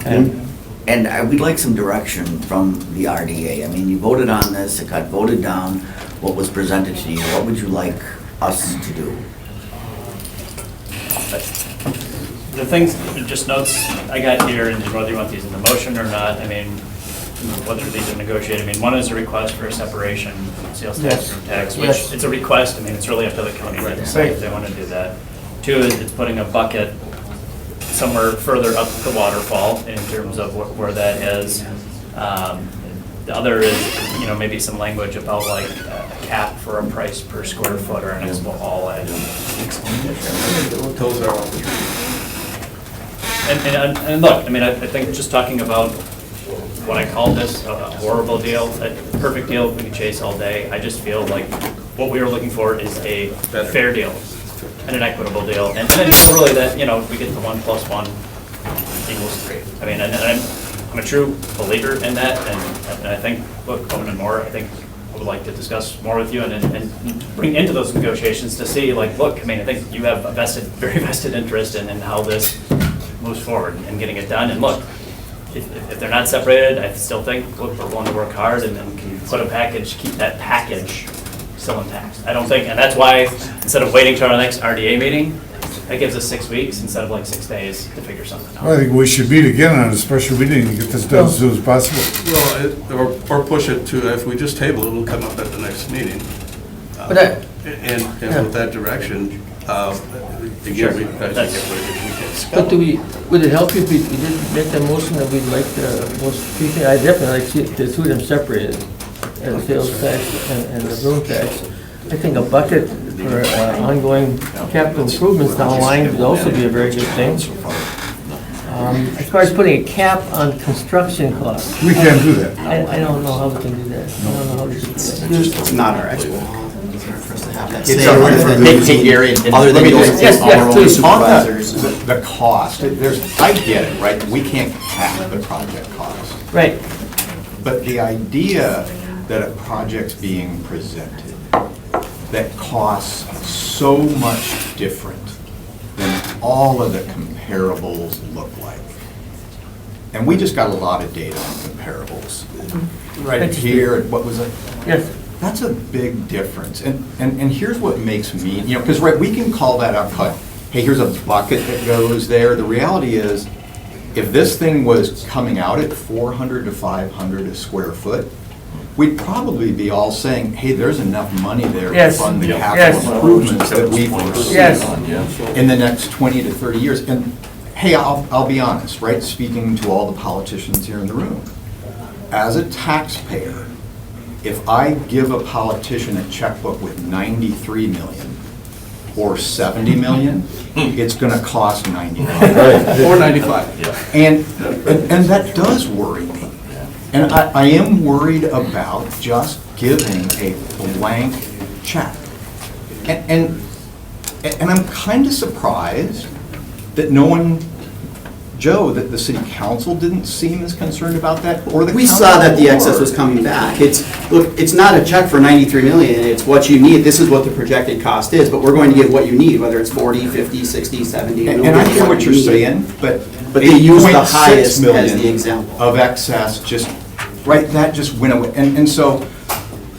And we'd like some direction from the RDA. I mean, you voted on this, it got voted down, what was presented to you, what would you like us to do? The things, just notes I got here, and whether you want these in the motion or not, I mean, whether these are negotiated, I mean, one is a request for a separation from sales tax from tax, which it's a request, I mean, it's really up to the county to decide if they want to do that. Two is it's putting a bucket somewhere further up the waterfall in terms of where that is. The other is, you know, maybe some language about like a cap for a price per square foot or an expo hall. Those are all. And look, I mean, I think just talking about what I called this a horrible deal, a perfect deal we could chase all day. I just feel like what we were looking for is a fair deal and an equitable deal. And then really that, you know, if we get the 1 + 1 equals 3. I mean, and I'm a true believer in that. And I think, look, Alderman Moore, I think I would like to discuss more with you and bring into those negotiations to see, like, look, I mean, I think you have a very vested interest in how this moves forward and getting it done. And look, if they're not separated, I still think, look, we're willing to work hard and can put a package, keep that package still intact. I don't think, and that's why instead of waiting till our next RDA meeting, that gives us 6 weeks instead of like 6 days to figure something out. I think we should meet again on a special meeting and get this done as soon as possible. Well, or push it to, if we just table it, it'll come up at the next meeting. But And with that direction, again, we But would it help you if we did make the motion that we'd like most people, I definitely like the two of them separated, the sales tax and the room tax. I think a bucket for ongoing capital improvements down the line would also be a very good thing. As far as putting a cap on construction costs. We can't do that. I don't know how we can do that. I don't know how we can do that. It's not our expo. Other than yes, please. the cost, I get it, right? We can't cap the project cost. Right. But the idea that a project's being presented that costs so much different than all of the comparables look like. And we just got a lot of data on comparables. Right here, what was it? Yes. That's a big difference. And here's what makes me, you know, because we can call that a cut. Hey, here's a bucket that goes there. The reality is, if this thing was coming out at 400 to 500 a square foot, we'd probably be all saying, hey, there's enough money there to fund the capital improvements that we foresee in the next 20 to 30 years. And hey, I'll be honest, right? Speaking to all the politicians here in the room, as a taxpayer, if I give a politician a checkbook with 93 million or 70 million, it's gonna cost 90 million. Or 95. And that does worry me. And I am worried about just giving a blank check. And I'm kind of surprised that no one, Joe, that the city council didn't seem as concerned about that, or the We saw that the excess board. was coming back. Look, it's not a check for 93 million, it's what you need, this is what the projected cost is, but we're going to give what you need, whether it's 40, 50, 60, 70. And I hear what you're saying, but they use the 8.6 highest as million the example. of excess, just, right, that just went away. And so,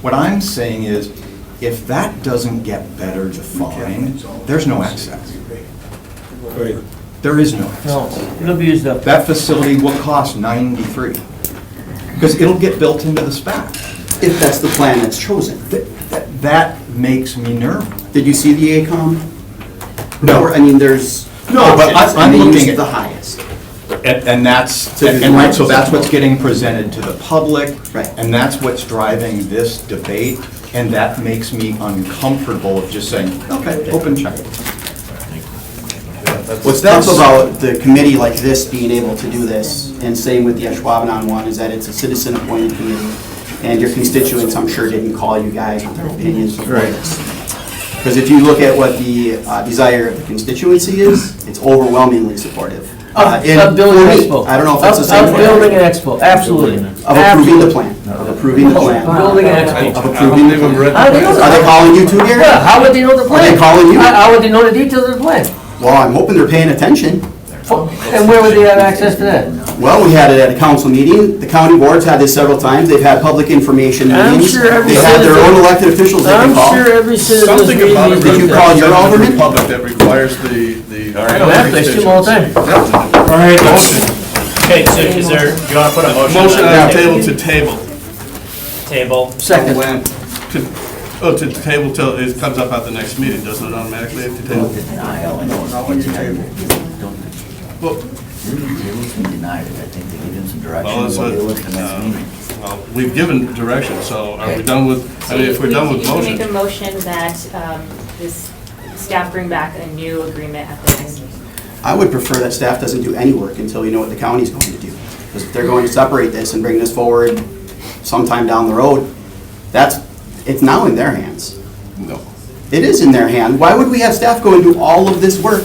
what I'm saying is, if that doesn't get better defined, there's no excess. There is no excess. No, it'll be used up. That facility will cost 93, because it'll get built into the spec. If that's the plan that's chosen. That makes me nervous. Did you see the ACOM? No. I mean, there's. No, but options, I'm and they looking used at the highest. And that's, and right, so that's what's getting presented to the public. Right. And that's what's driving this debate, and that makes me uncomfortable of just saying, okay, open check. What's tough about the committee like this being able to do this, and same with the Ashwaubenon one, is that it's a citizen-appointed committee, and your constituents, I'm sure, didn't call you guys with their opinions before this. Because if you look at what the desire of the constituency is, it's overwhelmingly supportive. Of And building for an me, expo. I don't know if that's the same Of for building everybody. an expo, absolutely. Of approving the plan, of approving the plan. Building an expo. Of approving the plan. How do they know Are they calling you too, Gary? Yeah, how would they know the plan? Are they calling you? How would they know the details of the plan? Well, I'm hoping they're paying attention. And where would they have access to that? Well, we had it at a council meeting. The county boards had this several times. They've had public information I'm meetings. sure every They have their citizen- own elected officials they can I'm call. sure every citizen. Something about it. Did you call your alderman? Public that requires the. I don't have to, I see them all the time. All right, motion. Okay, so is there, do you want to put a motion? Motion on on the table to table. Table. Second. To table till it comes up at the next meeting, doesn't it automatically have to table? Denial, I know it's Well, we denied it, I think they gave him some direction, Well, what that's they what, look at the next meeting. well, we've given direction, so are we done with, I mean, if we're done with You can motion. make a motion that this staff bring back a new agreement at the next meeting. I would prefer that staff doesn't do any work until we know what the county's going to do. Because if they're going to separate this and bring this forward sometime down the road, it's now in their hands. No. It is in their hand. Why would we have staff go and do all of this work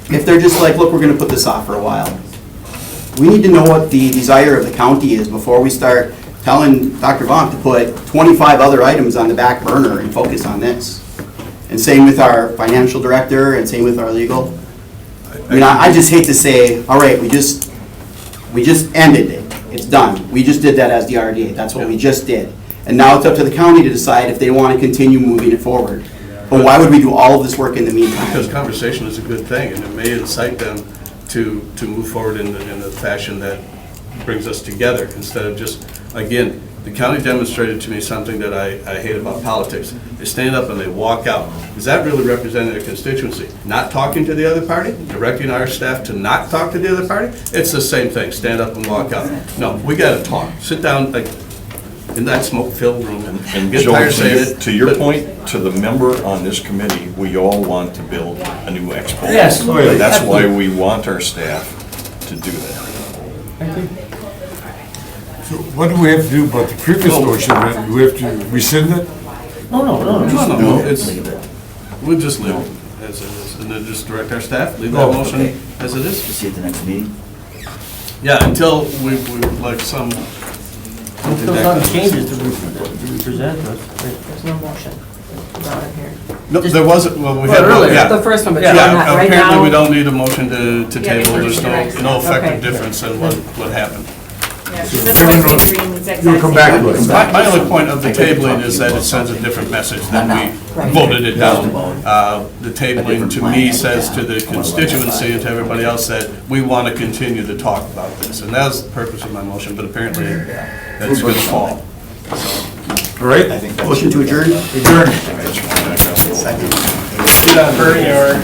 if they're just like, look, we're gonna put this off for a while? We need to know what the desire of the county is before we start telling Dr. Vonk to put 25 other items on the back burner and focus on this. And same with our financial director and same with our legal. I mean, I just hate to say, all right, we just ended it. It's done. We just did that as the RDA. That's what we just did. And now it's up to the county to decide if they want to continue moving it forward. But why would we do all of this work in the meantime? Because conversation is a good thing, and it may incite them to move forward in the fashion that brings us together, instead of just, again, the county demonstrated to me something that I hate about politics. They stand up and they walk out. Is that really representing a constituency? Not talking to the other party? Directing our staff to not talk to the other party? It's the same thing, stand up and walk out. No, we gotta talk. Sit down, like, in that smoke-filled room and get Joe, tired saying it. to your point, to the member on this committee, we all want to build a new expo. Yes. That's why we want our staff to do that. So what do we have to do about the previous motion? Do we have to rescind it? No, it's, we'll just leave it as it is, and then just direct our staff, leave that motion okay. as it is. See you at the next meeting? Yeah, until we like some. Until something changes to present us. There's no motion brought in here. No, there wasn't, well, we Well, had, earlier. yeah. The first one, but Yeah, you're not right apparently now. we don't need a motion to Yeah, table, we're there's just direct. no effective Okay. difference in what happened. Yeah, so that's why we're reading the exact You'll come back same to us. thing. My only point of the tabling is that it sends a different message than we voted it down. The tabling to me says to the constituency and to everybody else that we want to continue to talk about this. And that's the purpose of my motion, but apparently that's going to fall. All right? Motion to adjourn? Adjourn. Per your